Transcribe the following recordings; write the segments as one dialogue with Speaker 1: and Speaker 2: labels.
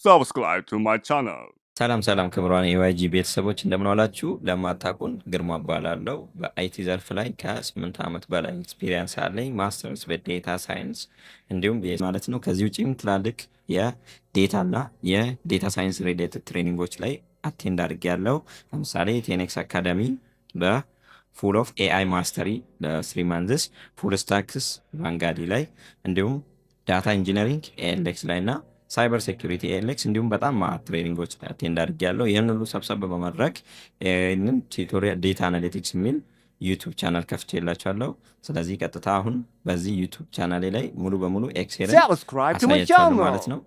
Speaker 1: subscribe to my channel.
Speaker 2: ሰላም ክቡራን የዋይጂ ቤተሰቦች እንደምን ዋላችሁ? ለማታውቁን ግርማ እባላለሁ። በአይቲ ዘርፍ ላይ ከ8 ዓመት በላይ ኤክስፒሪየንስ አለኝ። ማስተርስ በዴታ ሳይንስ እንዲሁም ማለት ነው። ከዚህ ውጭም ትላልቅ የዴታና የዴታ ሳይንስ ሪሌትድ ትሬኒንጎች ላይ አቴንድ አድርጌያለሁ። ለምሳሌ ቴኔክስ አካዳሚ በፉል ኦፍ ኤአይ ማስተሪ ለ3 መንዝስ፣ ፉል ስታክስ ቫንጋዲ ላይ እንዲሁም ዳታ ኢንጂነሪንግ ኤኤልኤክስ ላይ እና ሳይበር ሴኩሪቲ ኤሌክስ እንዲሁም በጣም ትሬኒንጎች አቴንድ አድርጌያለሁ። ይህን ሁሉ ሰብሰብ በማድረግ ይህንን ቱቶሪያል ዴታ አናሊቲክስ የሚል ዩቱብ ቻናል ከፍቼላችኋለሁ። ስለዚህ ቀጥታ አሁን በዚህ ዩቱብ ቻናሌ ላይ ሙሉ በሙሉ ኤክሴልን አሳያችኋለሁ ማለት ነው።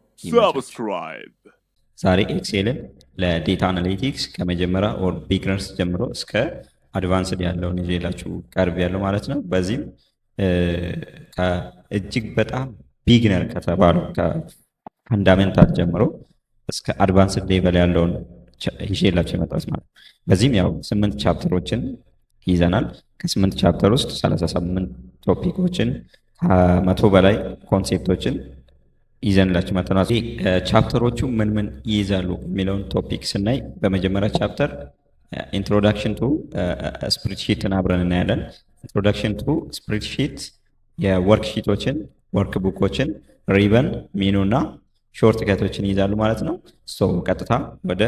Speaker 2: ዛሬ ኤክሴልን ለዴታ አናሊቲክስ ከመጀመሪያ ኦር ቢግነርስ ጀምሮ እስከ አድቫንስድ ያለውን ይዤላችሁ ቀርብ ያለው ማለት ነው። በዚህም እጅግ በጣም ቢግነር ከተባለው ፈንዳሜንታል ጀምሮ እስከ አድቫንስድ ሌቨል ያለውን ይዤላችሁ የመጣሁት ማለት ነው። በዚህም ያው 8 ቻፕተሮችን ይዘናል። ከ8 ቻፕተር ውስጥ 38 ቶፒኮችን ከ100 በላይ ኮንሴፕቶችን ይዘንላችሁ መጥተናል። ቻፕተሮቹ ምን ምን ይይዛሉ የሚለውን ቶፒክ ስናይ በመጀመሪያ ቻፕተር ኢንትሮዳክሽን ቱ ስፕሪድሺትን አብረን እናያለን። ኢንትሮዳክሽን ቱ ስፕሪድሺት የወርክሺቶችን፣ ወርክ ቡኮችን፣ ሪበን፣ ሚኑ እና ሾርት ከቶችን ይይዛሉ ማለት ነው። ቀጥታ ወደ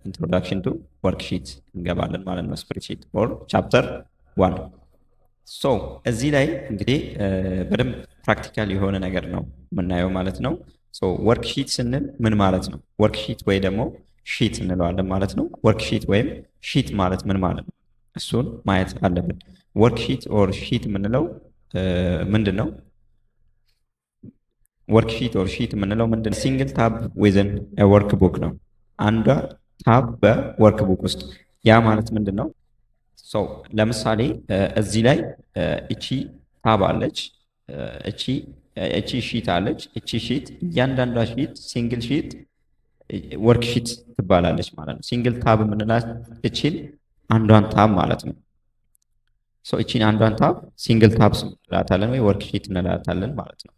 Speaker 2: ኢንትሮዳክሽን ቱ ወርክሺት እንገባለን ማለት ነው። ስፕሪድሺት ኦር ቻፕተር 1። እዚህ ላይ እንግዲህ በደንብ ፕራክቲካል የሆነ ነገር ነው የምናየው ማለት ነው። ወርክሺት ስንል ምን ማለት ነው? ወርክሺት ወይ ደግሞ ሺት እንለዋለን ማለት ነው። ወርክሺት ወይም ሺት ማለት ምን ማለት ነው? እሱን ማየት አለብን። ወርክሺት ኦር ሺት የምንለው ምንድን ነው? ወርክሺት ኦር ሺት የምንለው ምንድን ሲንግል ታብ ዊዝን ወርክ ቡክ ነው። አንዷ ታብ በወርክ ቡክ ውስጥ። ያ ማለት ምንድን ነው? ለምሳሌ እዚህ ላይ እቺ ታብ አለች፣ እቺ ሺት አለች። እቺ ሺት እያንዳንዷ ሺት ሲንግል ሺት ወርክ ሺት ትባላለች ማለት ነው። ሲንግል ታብ የምንላት እቺን አንዷን ታብ ማለት ነው። እቺን አንዷን ታብ ሲንግል ታብ እንላታለን ወይ ወርክ ሺት እንላታለን ማለት ነው።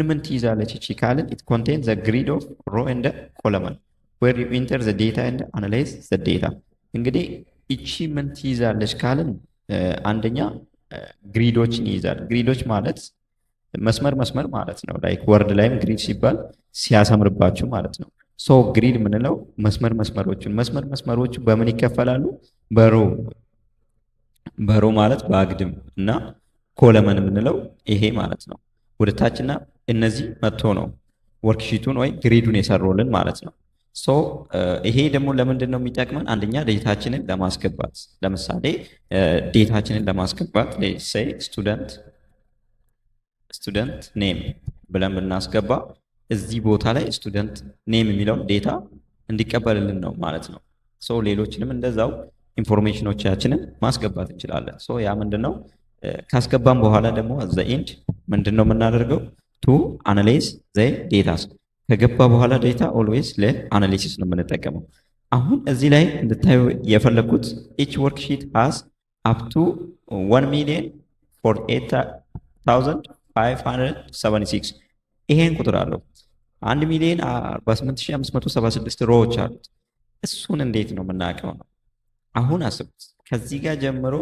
Speaker 2: ምን ትይዛለች እቺ ካልን ኢት ኮንቴን ዘ ግሪድ ኦፍ ሮ ኤንድ ኮለመን ዌር ዩ ኢንተር ዘ ዴታ ኤንድ አናላይዝ ዘ ዴታ። እንግዲህ እቺ ምን ትይዛለች ካልን አንደኛ ግሪዶችን ይይዛል። ግሪዶች ማለት መስመር ማለት ነው። ላይክ ወርድ ላይም ግሪድ ሲባል ሲያሰምርባችሁ ማለት ነው። ግሪድ ምንለው መስመሮቹ በምን ይከፈላሉ? በሮ ማለት በአግድም እና ኮለመን የምንለው ይሄ ማለት ነው። ወደ ታችና እነዚህ መጥቶ ነው ወርክሺቱን ወይ ግሪዱን የሰሩልን ማለት ነው። ይሄ ደግሞ ለምንድን ነው የሚጠቅመን? አንደኛ ዴታችንን ለማስገባት ለምሳሌ ዴታችንን ለማስገባት ሴይ ስቱደንት ኔም ብለን ብናስገባ እዚህ ቦታ ላይ ስቱደንት ኔም የሚለውን ዴታ እንዲቀበልልን ነው ማለት ነው። ሌሎችንም እንደዛው ኢንፎርሜሽኖቻችንን ማስገባት እንችላለን። ያ ምንድን ነው? ካስገባን በኋላ ደግሞ ዘ ኤንድ ምንድን ነው የምናደርገው? ቱ አናላይዝ ዘ ዴታስ። ከገባ በኋላ ዴታ ኦልዌይስ ለአናሊሲስ ነው የምንጠቀመው። አሁን እዚህ ላይ እንድታዩ የፈለግኩት ኢች ወርክሺት ሃዝ አፕ ቱ 1,048,576 ይሄን ቁጥር አለው። 1,048,576 ሮዎች አሉት። እሱን እንዴት ነው የምናውቀው ነው? አሁን አስቡት። ከዚህ ጋር ጀምሮ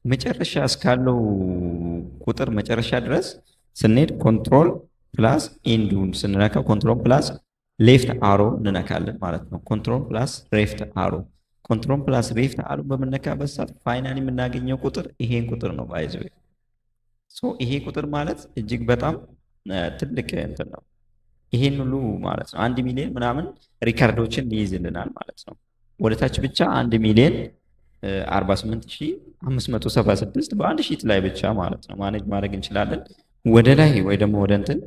Speaker 2: መጨረሻ እስካለው ቁጥር መጨረሻ ድረስ ስንሄድ ኮንትሮል ፕላስ ኢንዱን ስንነካው ኮንትሮል ፕላስ ሌፍት አሮ እንነካለን ማለት ነው። ኮንትሮል ፕላስ ሌፍት አሮ በምነካበት ሰዓት ፋይናሊ የምናገኘው ቁጥር ይሄን ቁጥር ነው። ባይዘው ይሄ ቁጥር ማለት እጅግ በጣም ትልቅ እንትን ነው። ይሄን ሁሉ ማለት ነው 1 ሚሊዮን ምናምን ሪካርዶችን ይይዝልናል ማለት ነው። ወደታች ብቻ 1,048,576 በአንድ ሺት ላይ ብቻ ማለት ነው ማኔጅ ማድረግ እንችላለን። ወደ ላይ ወይ ደግሞ ወደ እንትን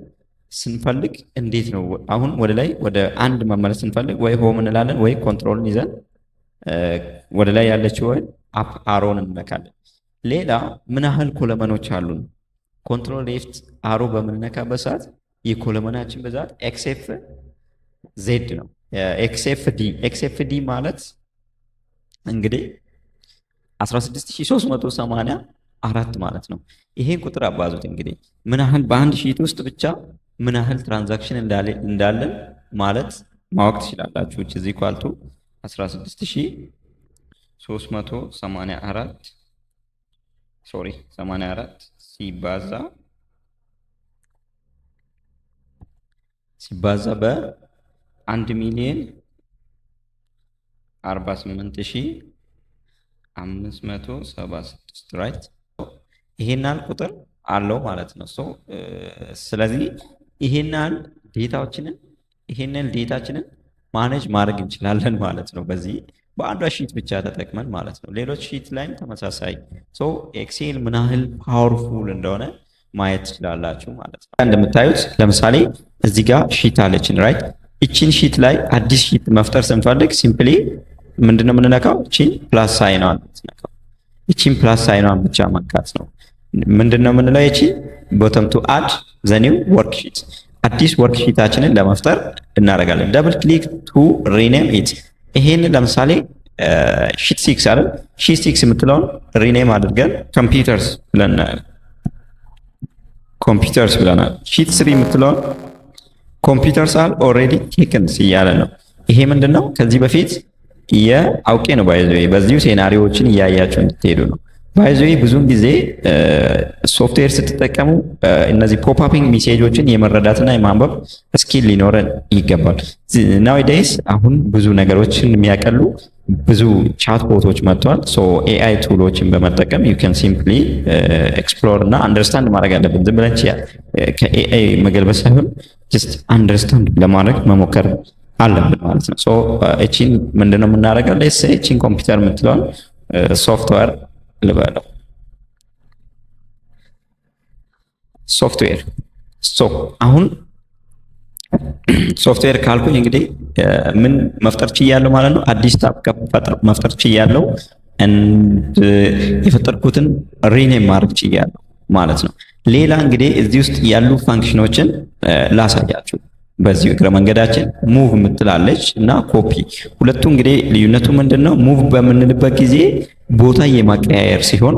Speaker 2: ስንፈልግ እንዴት ነው? አሁን ወደ ላይ ወደ አንድ መመለስ ስንፈልግ ወይ ሆም እንላለን ወይ ኮንትሮልን ይዘን ወደ ላይ ያለችው ወይ አፕ አሮን እንነካለን። ሌላ ምን ያህል ኮለመኖች አሉን? ኮንትሮል ሌፍት አሮ በምንነካበት ሰዓት የኮለመናችን ብዛት ኤክስኤፍ ዜድ ነው። ኤክስኤፍ ዲ ማለት እንግዲህ 16384 ማለት ነው። ይሄን ቁጥር አባዙት እንግዲህ ምን ያህል በአንድ ሺት ውስጥ ብቻ ምን ያህል ትራንዛክሽን እንዳለን ማለት ማወቅ ትችላላችሁ። which is equal to 16384 84 ሲባዛ በ1 ሚሊዮን 48576 ራይት ይሄናል ቁጥር አለው ማለት ነው። ስለዚህ ይሄናል ዴታችንን ማኔጅ ማድረግ እንችላለን ማለት ነው። በዚህ በአንዷ ሺት ብቻ ተጠቅመን ማለት ነው። ሌሎች ሺት ላይም ተመሳሳይ ኤክሴል ምን ያህል ፓወርፉል እንደሆነ ማየት ትችላላችሁ ማለት ነው። እንደምታዩት ለምሳሌ እዚህ ጋር ሺት አለችን ራይት። እቺን ሺት ላይ አዲስ ሺት መፍጠር ስንፈልግ ሲምፕሊ ምንድነው የምንነካው? እቺን ፕላስ ሳይኗን የምንነካው እቺን ፕላስ ሳይኗን ብቻ መንካት ነው። ምንድነው የምንለው? እቺ ቦተም ቱ አድ ዘ ኒው ወርክሺት አዲስ ወርክሺታችንን ለመፍጠር እናደርጋለን። ደብል ክሊክ ቱ ሪኔም ኢት። ይሄን ለምሳሌ ሺት 6 አይደል? ሺት 6 የምትለውን ሪኔም አድርገን ኮምፒውተርስ ብለናል። ሺት 3 የምትለውን ኮምፒውተርስ አር ኦልሬዲ ቴክንስ እያለ ነው። ይሄ ምንድነው? ከዚህ በፊት አውቄ ነው በዚሁ ሴናሪዎችን እያያችሁ እንድትሄዱ ነው። ባይዘዌ ብዙውን ጊዜ ሶፍትዌር ስትጠቀሙ እነዚህ ፖፕአፒንግ ሜሴጆችን የመረዳትና የማንበብ ስኪል ሊኖረን ይገባል። ናውዴይስ አሁን ብዙ ነገሮችን የሚያቀሉ ብዙ ቻት ቦቶች መጥተዋል። ኤአይ ቱሎችን በመጠቀም ዩ ካን ሲምፕሊ ኤክስፕሎር እና አንደርስታንድ ማድረግ አለብን። ዝም ብለን ከኤአይ መገልበስ ሳይሆን ጀስት አንደርስታንድ ለማድረግ መሞከር አለብን ማለት ነው። እቺን ምንድነው የምናደርገው? ሌትስ ሴይ እቺን ኮምፒውተር የምትለውን ሶፍትዌር ልበለው ሶፍትዌር አሁን ሶፍትዌር ካልኩኝ እንግዲህ ምን መፍጠር ችያለሁ ማለት ነው። አዲስ ታብ መፍጠር ችያለሁ የፈጠርኩትን ሪኔም ማድረግ ችያለሁ ማለት ነው። ሌላ እንግዲህ እዚህ ውስጥ ያሉ ፋንክሽኖችን ላሳያችሁ። በዚህ እግረ መንገዳችን ሙቭ የምትላለች እና ኮፒ ሁለቱ እንግዲህ ልዩነቱ ምንድነው? ሙቭ በምንልበት ጊዜ ቦታ የማቀያየር ሲሆን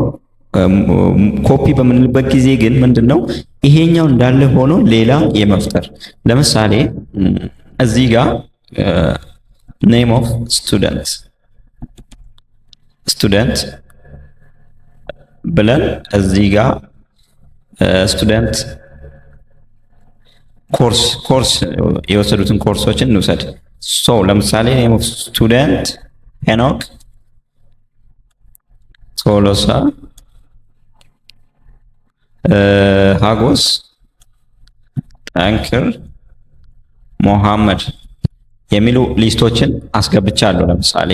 Speaker 2: ኮፒ በምንልበት ጊዜ ግን ምንድነው ይሄኛው እንዳለ ሆኖ ሌላ የመፍጠር። ለምሳሌ እዚህ ጋር ኔም ኦፍ ስቱደንት ብለን እዚህ ጋር ስቱደንት ኮርስ የወሰዱትን ኮርሶችን እንውሰድ። ለምሳሌ ኔም ኦፍ ስቱደንት ሄኖክ ቶሎሳ ሀጎስ ጠንክር ሞሐመድ የሚሉ ሊስቶችን አስገብቻለሁ። ለምሳሌ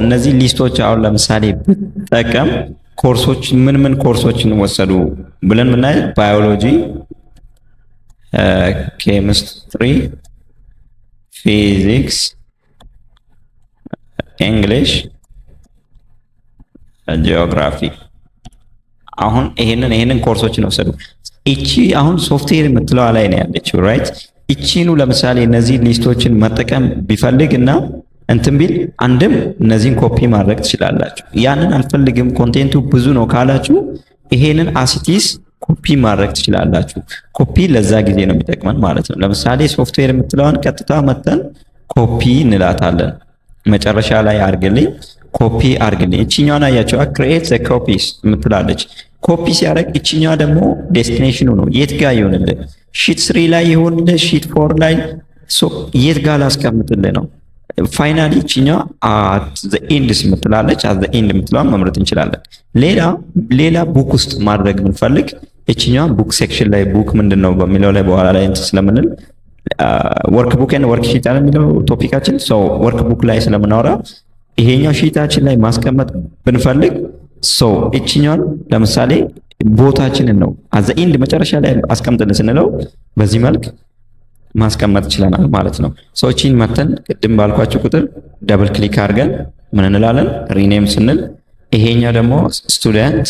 Speaker 2: እነዚህ ሊስቶች አሁን ለምሳሌ ብጠቀም ኮርሶች ምን ኮርሶችን ወሰዱ ብለን ምናይ ባዮሎጂ፣ ኬሚስትሪ፣ ፊዚክስ፣ እንግሊሽ፣ ጂኦግራፊ አሁን ይሄንን ኮርሶችን ወሰዱ። እቺ አሁን ሶፍትዌር የምትለው ላይ ነው ያለችው ራይት። እቺኑ ለምሳሌ እነዚህ ሊስቶችን መጠቀም ቢፈልግ እና እንትን ቢል አንድም እነዚህን ኮፒ ማድረግ ትችላላችሁ። ያንን አልፈልግም ኮንቴንቱ ብዙ ነው ካላችሁ ይሄንን አሲቲስ ኮፒ ማድረግ ትችላላችሁ። ኮፒ ለዛ ጊዜ ነው የሚጠቅመን ማለት ነው። ለምሳሌ ሶፍትዌር የምትለውን ቀጥታ መተን ኮፒ እንላታለን። መጨረሻ ላይ አርግልኝ ኮፒ አርግልኝ። እቺኛዋን አያችሁ ክሬት ዘ ኮፒስ የምትላለች። ኮፒ ሲያደርግ እቺኛዋ ደግሞ ዴስቲኔሽኑ ነው። የት ጋር ይሆንልህ? ሺት 3 ላይ ይሆንልህ? ሺት 4 ላይ? የት ጋር ላስቀምጥልህ ነው? ፋይናሊ እቺኛዋ አት ዘ ኤንድስ የምትላለች። አት ዘ ኤንድ የምትለዋን መምረጥ እንችላለን። ሌላ ቡክ ውስጥ ማድረግ ብንፈልግ እቺኛዋ ቡክ ሴክሽን ላይ ቡክ ምንድነው በሚለው ላይ በኋላ ላይ እንትን ስለምንል ወርክ ቡክ እና ወርክ ሺት አይደል የሚለው ቶፒካችን። ወርክ ቡክ ላይ ስለምናወራ ይሄኛው ሺታችን ላይ ማስቀመጥ ብንፈልግ እቺኛውን ለምሳሌ ቦታችንን ነው አዘ ኢንድ መጨረሻ ላይ አስቀምጥልን ስንለው በዚህ መልክ ማስቀመጥ ይችላል ማለት ነው። እቺን መተን ቅድም ባልኳችሁ ቁጥር ደብል ክሊክ አድርገን ምን እንላለን? ሪኔም ስንል ይሄኛው ደግሞ ስቱደንት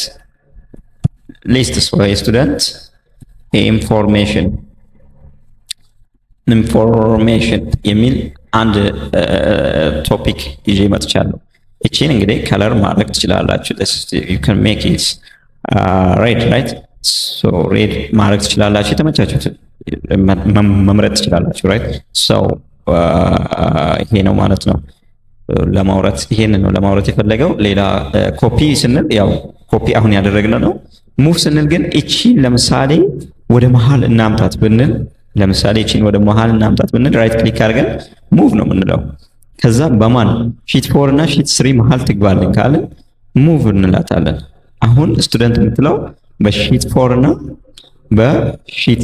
Speaker 2: ሊስትስ ወይ ስቱደንት ኢንፎርሜሽን የሚል አንድ ቶፒክ ይዤ መጥቻለሁ። እቺን እንግዲህ ከለር ማድረግ ትችላላችሁ። you can make it red right red ማድረግ ትችላላችሁ። የተመቻችሁት መምረጥ ትችላላችሁ right ይሄ ነው ማለት ነው። ለማውራት ይሄንን ነው ለማውራት የፈለገው። ሌላ ኮፒ ስንል ያው ኮፒ አሁን ያደረግነው ነው። ሙቭ ስንል ግን እቺን ለምሳሌ ወደ መሃል እናምጣት ብንል ለምሳሌ እቺን ወደ መሃል እናምጣት ብንል ራይት ክሊክ አድርገን ሙቭ ነው የምንለው። ከዛ በማን ሺት 4 እና ሺት 3 መሃል ትግባልን ካልን ሙቭ እንላታለን። አሁን ስቱደንት የምትለው በሺት 4 እና በሺት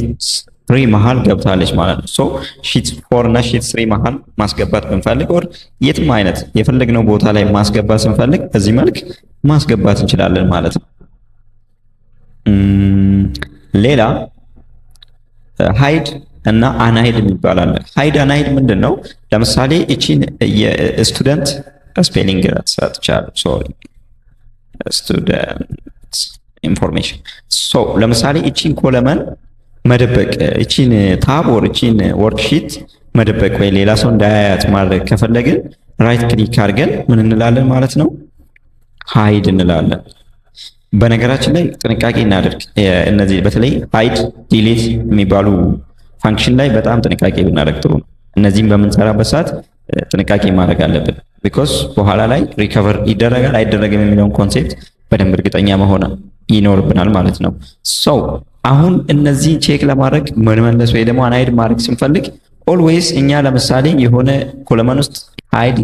Speaker 2: 3 መሃል ገብታለች ማለት ነው። ሶ ሺት 4 እና ሺት 3 መሃል ማስገባት ብንፈልግ ኦር የትም አይነት የፈለግነው ቦታ ላይ ማስገባት ስንፈልግ በዚህ መልክ ማስገባት እንችላለን ማለት ነው። ሌላ ሃይድ እና አናይድ የሚባል አለ። ሃይድ አናይድ ምንድን ነው? ለምሳሌ እቺን የስቱደንት ስፔሊንግ ሰጥቻለሁ። ሶሪ ስቱደንት ኢንፎርሜሽን። ሶ ለምሳሌ እቺን ኮለመን መደበቅ፣ እቺን ታብ ወር እቺን ወርክሺት መደበቅ ወይ ሌላ ሰው እንዳያያት ማድረግ ከፈለግን ራይት ክሊክ አድርገን ምን እንላለን ማለት ነው? ሃይድ እንላለን። በነገራችን ላይ ጥንቃቄ እናደርግ። እነዚህ በተለይ ሃይድ ዲሊት የሚባሉ ፋንክሽን ላይ በጣም ጥንቃቄ ብናደርግ ጥሩ ነው። እነዚህም በምንሰራበት ሰዓት ጥንቃቄ ማድረግ አለብን። ቢኮዝ በኋላ ላይ ሪከቨር ይደረጋል አይደረግም የሚለውን ኮንሴፕት በደንብ እርግጠኛ መሆን ይኖርብናል ማለት ነው። ሶ አሁን እነዚህ ቼክ ለማድረግ መመለስ ወይ ደግሞ አንሃይድ ማድረግ ስንፈልግ ኦልዌይስ እኛ ለምሳሌ የሆነ ኮለመን ውስጥ ሃይድ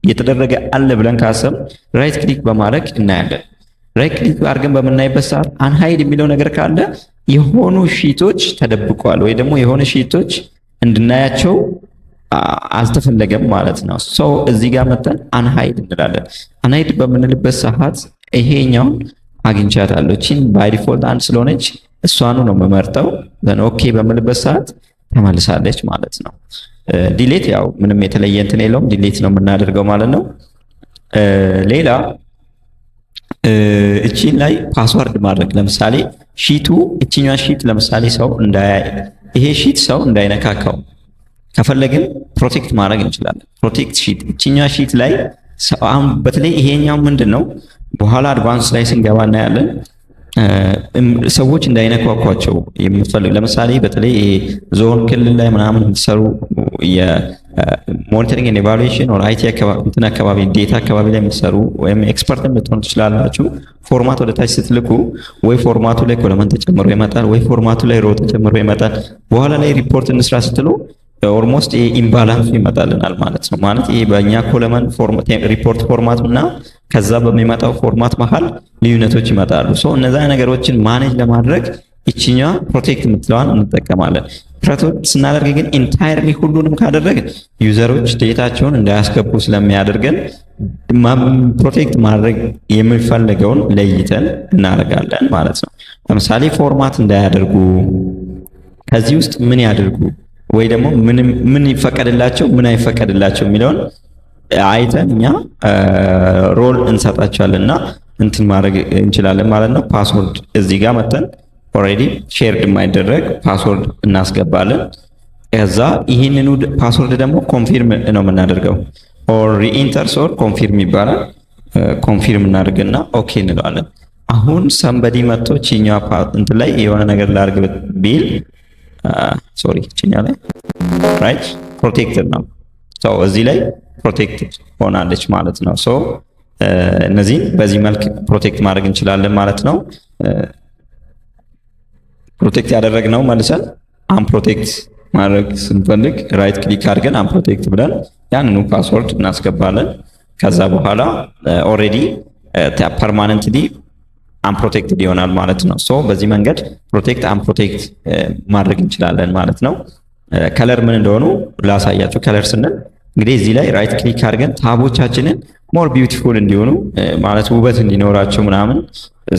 Speaker 2: የተደረገ አለ ብለን ካሰብ ራይት ክሊክ በማድረግ እናያለን። ራይት ክሊክ አድርገን በምናይበት ሰዓት አንሃይድ የሚለው ነገር ካለ የሆኑ ሺቶች ተደብቋል ወይ ደግሞ የሆነ ሺቶች እንድናያቸው አልተፈለገም ማለት ነው። ሶ እዚህ ጋር መተን አንሃይድ እንላለን። አንሃይድ በምንልበት ሰዓት ይሄኛውን አግኝቻታለሁ እቺን ባይ ዲፎልት አንድ ስለሆነች እሷኑ ነው የምመርጠው። ዘን ኦኬ በምልበት ሰዓት ተመልሳለች ማለት ነው። ዲሌት ያው ምንም የተለየ እንትን የለውም፣ ዲሌት ነው የምናደርገው ማለት ነው። ሌላ እቺን ላይ ፓስወርድ ማድረግ ለምሳሌ ሺቱ እቺኛዋ ሺት ለምሳሌ ሰው ይሄ ሺት ሰው እንዳይነካካው ከፈለግን ፕሮቴክት ማድረግ እንችላለን። ፕሮቴክት ሺት እቺኛዋ ሺት ላይ አሁን በተለይ ይሄኛው ምንድነው በኋላ አድቫንስ ላይ ስንገባ እናያለን። ሰዎች እንዳይነካኳቸው የምትፈልግ ለምሳሌ በተለይ ዞን ክልል ላይ ምናምን የምትሰሩ የሞኒተሪንግ ኤንድ ኢቫሉዌሽን ኦር አይቲ አካባቢ ዴታ አካባቢ ላይ የምትሰሩ ወይም ኤክስፐርትም ልትሆኑ ትችላላችሁ። ፎርማት ወደ ታች ስትልኩ ወይ ፎርማቱ ላይ ኮለመን ተጨምሮ ይመጣል ወይ ፎርማቱ ላይ ሮ ተጨምሮ ይመጣል። በኋላ ላይ ሪፖርት እንስራ ስትሉ ኦልሞስት ኢምባላንሱ ይመጣልናል ማለት ነው። ማለት ይሄ በእኛ ኮለመን ሪፖርት ፎርማት እና ከዛ በሚመጣው ፎርማት መሃል ልዩነቶች ይመጣሉ። ሶ እነዛ ነገሮችን ማኔጅ ለማድረግ እቺኛዋ ፕሮቴክት የምትለዋን እንጠቀማለን። ፕሮቴክት ስናደርግ ግን ኢንታይርሊ ሁሉንም ካደረግን ዩዘሮች ዴታቸውን እንዳያስገቡ ስለሚያደርገን ፕሮቴክት ማድረግ የሚፈልገውን ለይተን እናደርጋለን ማለት ነው። ለምሳሌ ፎርማት እንዳያደርጉ ከዚህ ውስጥ ምን ያደርጉ ወይ ደግሞ ምን ይፈቀድላቸው ምን አይፈቀድላቸው የሚለውን አይተን እኛ ሮል እንሰጣቸዋለን እና እንትን ማድረግ እንችላለን ማለት ነው። ፓስወርድ እዚህ ጋር መተን ኦልሬዲ ሼርድ የማይደረግ ፓስወርድ እናስገባለን። ከዛ ይህንኑ ፓስወርድ ደግሞ ኮንፊርም ነው የምናደርገው። ኦር ሪኢንተርስ ኦር ኮንፊርም ይባላል። ኮንፊርም እናደርግና ኦኬ እንለዋለን። አሁን ሰንበዲ መጥቶ ቺኛዋ እንትን ላይ የሆነ ነገር ላድርግ ቢል ሶሪ ቺኛ ላይ ራይት ፕሮቴክትድ ነው። ሶ እዚህ ላይ ፕሮቴክትድ ሆናለች ማለት ነው። ሶ እነዚህ በዚህ መልክ ፕሮቴክት ማድረግ እንችላለን ማለት ነው። ፕሮቴክት ያደረግነው መልሰን አንፕሮቴክት ማድረግ ስንፈልግ ራይት ክሊክ አድርገን አንፕሮቴክት ብለን ያንኑ ፓስወርድ እናስገባለን። ከዛ በኋላ ኦልሬዲ ፐርማነንትሊ አንፕሮቴክትድ ይሆናል ማለት ነው። ሶ በዚህ መንገድ ፕሮቴክት አንፕሮቴክት ማድረግ እንችላለን ማለት ነው። ከለር ምን እንደሆኑ ላሳያችሁ። ከለር ስንል እንግዲህ እዚህ ላይ ራይት ክሊክ አድርገን ታቦቻችንን ሞር ቢዩቲፉል እንዲሆኑ ማለት ውበት እንዲኖራቸው ምናምን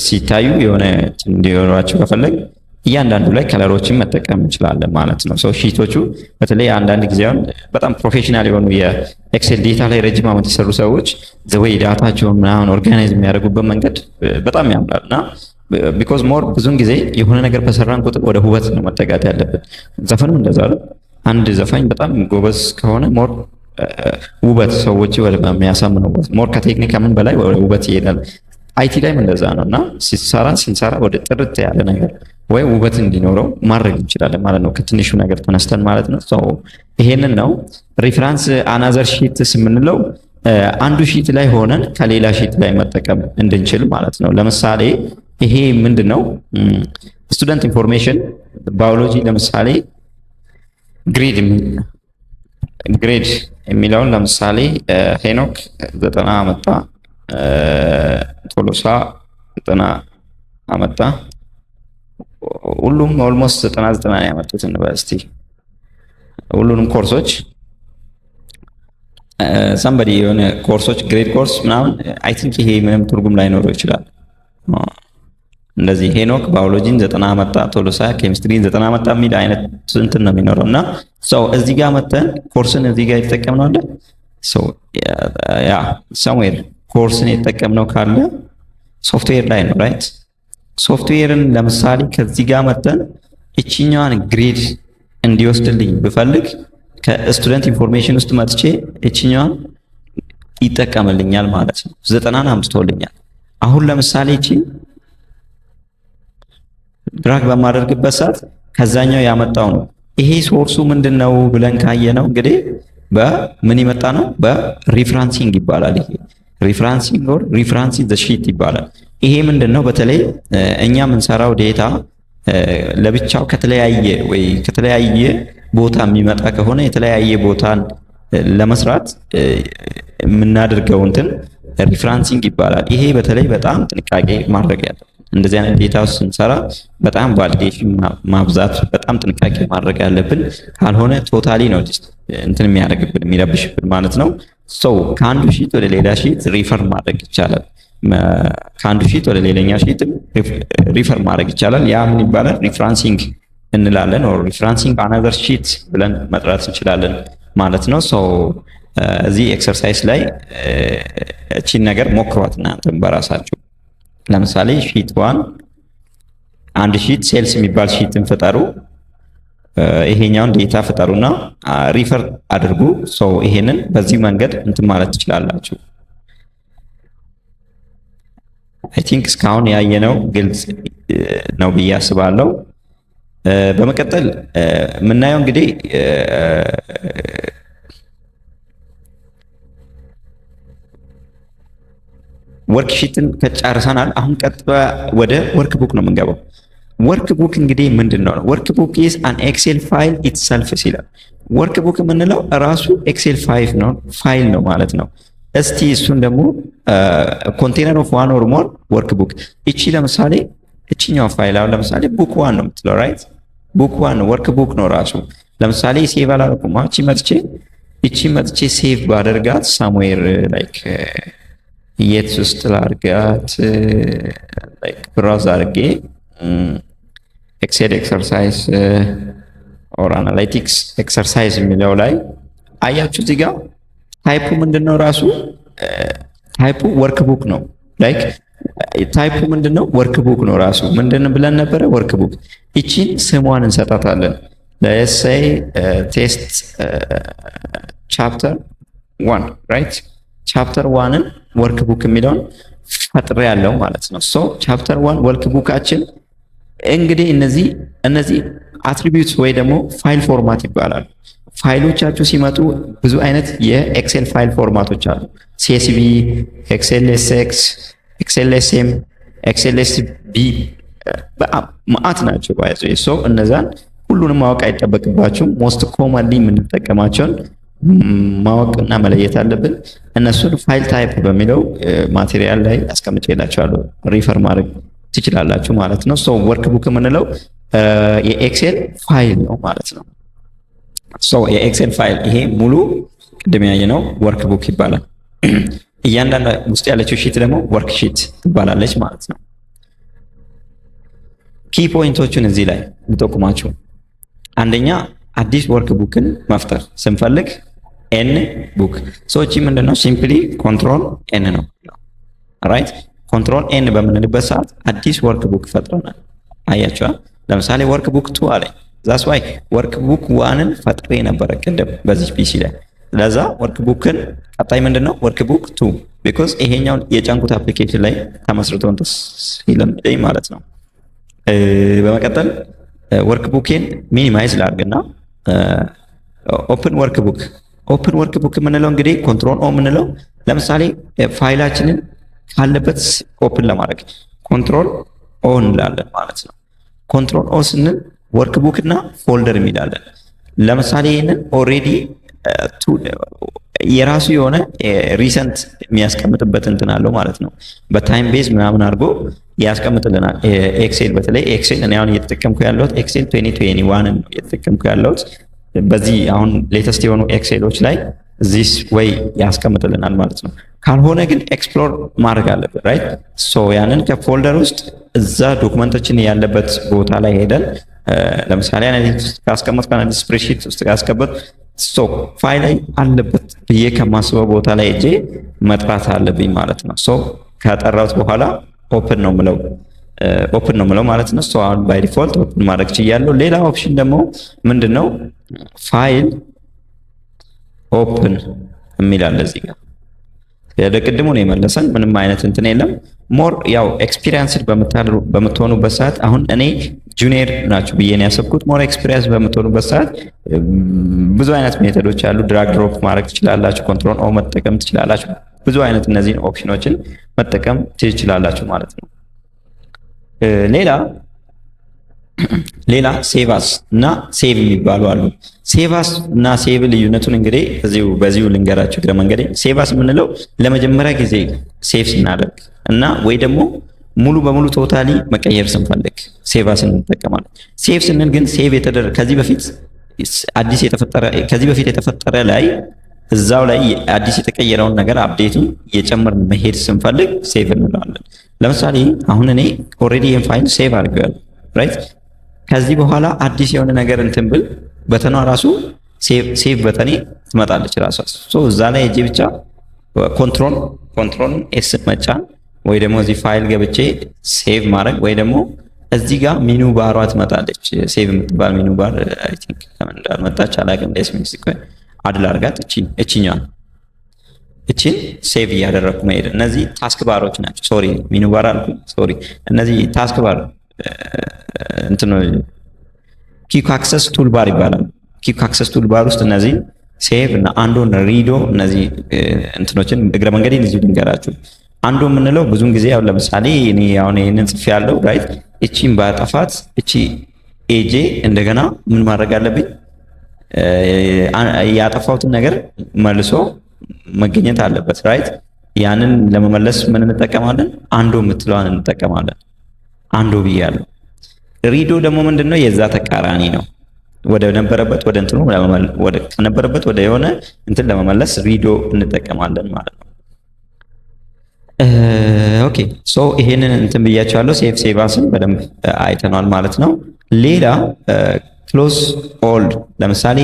Speaker 2: ሲታዩ የሆነ እንዲኖራቸው ከፈለግ እያንዳንዱ ላይ ከለሮችን መጠቀም እንችላለን ማለት ነው። ሶ ሺቶቹ በተለይ አንዳንድ ጊዜ አሁን በጣም ፕሮፌሽናል የሆኑ የኤክሴል ዴታ ላይ ረጅም ዓመት የሰሩ ሰዎች ዘወይ ዳታቸውን ምናምን ኦርጋናይዝ የሚያደርጉበት መንገድ በጣም ያምራል እና ቢኮዝ ሞር ብዙን ጊዜ የሆነ ነገር በሰራን ቁጥር ወደ ውበት ነው መጠጋት ያለብን። ዘፈንም እንደዛ ነው። አንድ ዘፋኝ በጣም ጎበዝ ከሆነ ሞር ውበት ሰዎች ወደ የሚያሳምነው ሞር ከቴክኒክ ከምን በላይ ወደ ውበት ይሄዳል። አይቲ ላይም እንደዛ ነው እና ስንሰራ ወደ ጥርት ያለ ነገር ወይ ውበት እንዲኖረው ማድረግ እንችላለን ማለት ነው፣ ከትንሹ ነገር ተነስተን ማለት ነው። ይሄንን ነው ሪፍራንስ አናዘር ሺትስ የምንለው። አንዱ ሺት ላይ ሆነን ከሌላ ሺት ላይ መጠቀም እንድንችል ማለት ነው። ለምሳሌ ይሄ ምንድነው? ስቱደንት ኢንፎርሜሽን ባዮሎጂ ለምሳሌ ግሬድ የሚለውን ለምሳሌ ሄኖክ 90 አመጣ፣ ቶሎሳ 90 አመጣ። ሁሉም ኦልሞስት 90 ነው ያመጡት ዩኒቨርሲቲ ሁሉንም ኮርሶች somebody የሆነ ኮርሶች ግሬድ ኮርስ ምናምን አይ ቲንክ ይሄ ምንም ትርጉም ላይኖረው ይችላል። እንደዚህ ሄኖክ ባዮሎጂን 90 አመጣ፣ ቶሎሳ ኬሚስትሪን 90 አመጣ የሚል አይነት እንትን ነው የሚኖረው እና እዚህ ጋር መተን ኮርስን እዚህ ጋር የተጠቀምነው አለ ያ somewhere ኮርስን የተጠቀምነው ካለ ሶፍትዌር ላይ ነው ራይት። ሶፍትዌርን ለምሳሌ ከዚህ ጋር መተን እቺኛዋን ግሬድ እንዲወስድልኝ ብፈልግ ከስቱደንት ኢንፎርሜሽን ውስጥ መጥቼ እቺኛዋን ይጠቀምልኛል ማለት ነው። 90 አምጥቶልኛል። አሁን ለምሳሌ እቺ ድራግ በማደርግበት ሰዓት ከዛኛው ያመጣው ነው። ይሄ ሶርሱ ምንድነው ብለን ካየነው እንግዲህ በምን ይመጣ ነው? በሪፍራንሲንግ ይባላል። ይሄ ሪፍራንሲንግ ኦር ሪፍራንሲንግ ዘ ሺት ይባላል። ይሄ ምንድነው? በተለይ እኛ የምንሰራው ዴታ ለብቻው ከተለያየ ቦታ የሚመጣ ከሆነ የተለያየ ቦታን ለመስራት የምናደርገው እንትን ሪፍራንሲንግ ይባላል። ይሄ በተለይ በጣም ጥንቃቄ ማድረግ ያለብን እንደዚህ አይነት ዴታ ስንሰራ በጣም ቫሊዴሽን ማብዛት በጣም ጥንቃቄ ማድረግ ያለብን፣ ካልሆነ ቶታሊ ነው እንትን የሚያደርግብን የሚረብሽብን ማለት ነው። ከአንዱ ሺት ወደ ሌላ ሺት ሪፈር ማድረግ ይቻላል። ከአንዱ ሺት ወደ ሌላኛ ሺት ሪፈር ማድረግ ይቻላል። ያ ምን ይባላል? ሪፍራንሲንግ እንላለን። ኦር ሪፍራንሲንግ አናዘር ሺት ብለን መጥራት እንችላለን ማለት ነው። እዚህ ኤክሰርሳይዝ ላይ እቺን ነገር ሞክሯት እናንተም በራሳችሁ። ለምሳሌ ሺት 1 አንድ ሺት ሴልስ የሚባል ሺትን ፍጠሩ። ይሄኛውን ዴታ ፍጠሩና ሪፈር አድርጉ። ይሄንን በዚህ መንገድ እንትን ማለት ትችላላችሁ። አይ ቲንክ እስካሁን ያየነው ግልጽ ነው ብዬ አስባለሁ። በመቀጠል የምናየው እንግዲህ ወርክሺትን ከጨርሰናል። አሁን ቀጥታ ወደ ወርክ ቡክ ነው የምንገባው። ወርክ ቡክ እንግዲህ ምንድነው? ወርክ ቡክ ኢዝ አን ኤክሴል ፋይል ኢትሰልፍ ይላል። ወርክ ቡክ የምንለው ራሱ ኤክሴል ፋይል ነው ማለት ነው። እስቲ እሱን ደግሞ ኮንቴነር ኦፍ ዋን ኦር ሞር ወርክ ቡክ። እቺ ለምሳሌ እቺኛው ፋይል አሁን ለምሳሌ ቡክ ዋን ነው የምትለው ራይት። ቡክ ዋን ወርክ ቡክ ነው ራሱ። ለምሳሌ ሴቭ አላደረኩም። እቺ መጥቼ ሴቭ ባደርጋት ሳምዌር ላይክ የት ውስጥ ላድርጋት? ላይክ ብራውዝ አድርጌ ኤክሴል ኤክሰርሳይዝ ኦር አናላይቲክስ ኤክሰርሳይዝ የሚለው ላይ አያችሁ። እዚህ ጋር ታይፑ ምንድነው? ራሱ ታይፑ ወርክ ቡክ ነው። ላይክ ታይፑ ምንድነው? ወርክ ቡክ ነው ራሱ። ምንድን ብለን ነበረ? ወርክ ቡክ። እቺን ስሟን እንሰጣታለን። ለሴይ ቴስት ቻፕተር 1 ራይት። ቻፕተር 1ን ወርክ ቡክ የሚለውን ፈጥሬ ያለው ማለት ነው። ቻፕተር 1 ወርክ ቡካችን እንግዲህ እነዚህ አትሪቢዩትስ ወይ ደግሞ ፋይል ፎርማት ይባላሉ። ፋይሎቻችሁ ሲመጡ ብዙ አይነት የኤክሴል ፋይል ፎርማቶች አሉ። ሲኤስቪ፣ ኤክስኤልኤስኤክስ፣ ኤክስኤልኤስኤም፣ ኤክስኤልኤስቢ ማአት ናቸው። እነዛን ሁሉንም ማወቅ አይጠበቅባችሁም። ሞስት ኮመንሊ የምንጠቀማቸውን ማወቅና መለየት አለብን። እነሱን ፋይል ታይፕ በሚለው ማቴሪያል ላይ አስቀምጬላችኋለሁ፣ ሪፈር ማድረግ ትችላላችሁ ማለት ነው። ወርክ ቡክ የምንለው የኤክሴል ፋይል ነው ማለት ነው። የኤክሴል ፋይል ይሄ ሙሉ ቅድም ያየነው ወርክ ቡክ ይባላል። እያንዳንዱ ውስጥ ያለችው ሺት ደግሞ ወርክ ሺት ትባላለች ማለት ነው። ኪ ፖይንቶቹን እዚህ ላይ ልጠቁማችሁ። አንደኛ አዲስ ወርክ ቡክን መፍጠር ስንፈልግ ኤን ቡክ እቺ ምንድነው? ሲምፕሊ ኮንትሮል ኤን ነው ራይት። ኮንትሮል ኤን በምንልበት ሰዓት አዲስ ወርክ ቡክ ፈጥረናል። አያችኋ። ለምሳሌ ወርክ ቡክ 2 አለኝ። ዛስ ዋይ ወርክ ቡክ 1ን ፈጥሬ ነበረ ቅድም በዚህ ፒሲ ላይ። ለዛ ወርክ ቡክን ቀጣይ ምንድነው? ወርክ ቡክ 2 ቢኮዝ ይሄኛውን የጫንኩት አፕሊኬሽን ላይ ተመስርቶ ስለሚለኝ ማለት ነው። በመቀጠል ወርክ ቡኬን ሚኒማይዝ ላድርግና ኦፕን ወርክ ቡክ የምንለው እንግዲህ ኮንትሮል ኦ የምንለው ለምሳሌ ፋይላችንን ካለበት ኦፕን ለማድረግ ኮንትሮል ኦ እንላለን ማለት ነው። ኮንትሮል ኦ ስንል ወርክ ቡክ እና ፎልደር የሚላለን። ለምሳሌ ይህንን ኦልሬዲ የራሱ የሆነ ሪሰንት የሚያስቀምጥበት እንትን አለው ማለት ነው። በታይም ቤዝ ምናምን አድርጎ ያስቀምጥልናል። ኤክሴል በተለይ ኤክሴል እኔ አሁን እየተጠቀምኩ ያለሁት ኤክሴል 2021 ነው እየተጠቀምኩ ያለሁት። በዚህ አሁን ሌተስት የሆኑ ኤክሴሎች ላይ ዚስ ወይ ያስቀምጥልናል ማለት ነው። ካልሆነ ግን ኤክስፕሎር ማድረግ አለብን ራይት። ሶ ያንን ከፎልደር ውስጥ እዛ ዶክመንቶችን ያለበት ቦታ ላይ ሄደን ለምሳሌ አናሊቲክስ ውስጥ ካስቀመጥኩ አናሊቲክስ ስፕሬድሺት ውስጥ ካስቀመጥ ሶ ፋይል ላይ አለበት ብዬ ከማስበው ቦታ ላይ እጄ መጥራት አለብኝ ማለት ነው። ሶ ከጠራሁት በኋላ ኦፕን ነው ምለው ማለት ነው። ሶ አሁን ባይ ዲፎልት ኦፕን ማድረግ ችያለሁ። ሌላ ኦፕሽን ደግሞ ምንድነው ፋይል ኦፕን የሚል አለ እዚህ ጋር። ለቅድሙ ነው የመለሰን፣ ምንም አይነት እንትን የለም። ሞር ያው ኤክስፒሪየንስድ በምትሆኑበት ሰዓት አሁን እኔ ጁኒየር ናችሁ ብዬ ነው ያሰብኩት። ሞር ኤክስፒሪየንስ በምትሆኑበት ሰዓት ብዙ አይነት ሜቶዶች አሉ። ድራግ ድሮፕ ማድረግ ትችላላችሁ፣ ኮንትሮል ኦ መጠቀም ትችላላችሁ። ብዙ አይነት እነዚህን ኦፕሽኖችን መጠቀም ትችላላችሁ ማለት ነው። ሌላ ሴቫስ እና ሴቭ የሚባሉ አሉ። ሴቫስ እና ሴቭ ልዩነቱን እንግዲህ በዚሁ ልንገራችሁ እግረ መንገዴ። ሴቫስ የምንለው ለመጀመሪያ ጊዜ ሴቭ ስናደርግ እና ወይ ደግሞ ሙሉ በሙሉ ቶታሊ መቀየር ስንፈልግ ሴቫስን እንጠቀማለን። ሴቭ ስንል ግን ሴቭ የተደረገ ከዚህ በፊት የተፈጠረ ላይ እዛው ላይ አዲስ የተቀየረውን ነገር አፕዴቱን እየጨመርን መሄድ ስንፈልግ ሴቭ እንለዋለን። ለምሳሌ አሁን እኔ ኦልሬዲ ይሄን ፋይል ሴቭ አድርጌዋለሁ ራይት። ከዚህ በኋላ አዲስ የሆነ ነገር እንትን ብል በተኗ ራሱ ሴቭ በተኔ ትመጣለች ራሷ። ሶ እዛ ላይ እጄ ብቻ ኮንትሮል ኤስ መጫን ወይ ደግሞ እዚህ ፋይል ገብቼ ሴቭ ማድረግ ወይ ደግሞ እዚህ ጋር ሚኑ ባሯ ትመጣለች። ሴቭ የምትባል ሚኑ ባር አይ ቲንክ ከምን እንዳልመጣች አላውቅም። ደስ ሚስቲክ አድል አድርጋት እቺኛዋን ሴቭ እያደረኩ መሄድ። እነዚህ ታስክ ባሮች ናቸው። ሶሪ ሚኑ ባር አልኩ። ሶሪ እነዚህ ታስክ ባር እንትን ኪክ አክሰስ ቱል ባር ይባላል። ኪክ አክሰስ ቱል ባር ውስጥ እነዚህ ሴቭ እና አንዶን ሪዶ እነዚህ እንትኖችን እግረ መንገዴን እዚሁ ልንገራችሁ። አንዱ የምንለው ብዙን ጊዜ ያው ለምሳሌ እኔ አሁን ይሄንን ጽፌ ያለው ራይት እቺን ባጠፋት እቺ ኤጄ እንደገና ምን ማድረግ አለብኝ? ያጠፋሁትን ነገር መልሶ መገኘት አለበት ራይት። ያንን ለመመለስ ምን እንጠቀማለን? አንዱ የምትለዋን እንጠቀማለን። አንዱ ብያለሁ። ሪዶ ደግሞ ምንድነው? የዛ ተቃራኒ ነው። ወደ ነበረበት ወደ እንትኑ ከነበረበት ወደ የሆነ እንትን ለመመለስ ሪዶ እንጠቀማለን ማለት ነው። ኦኬ ሶ ይሄንን እንትን ብያቸዋለሁ። ሴቫስን በደንብ አይተናል ማለት ነው። ሌላ ክሎዝ ኦል ለምሳሌ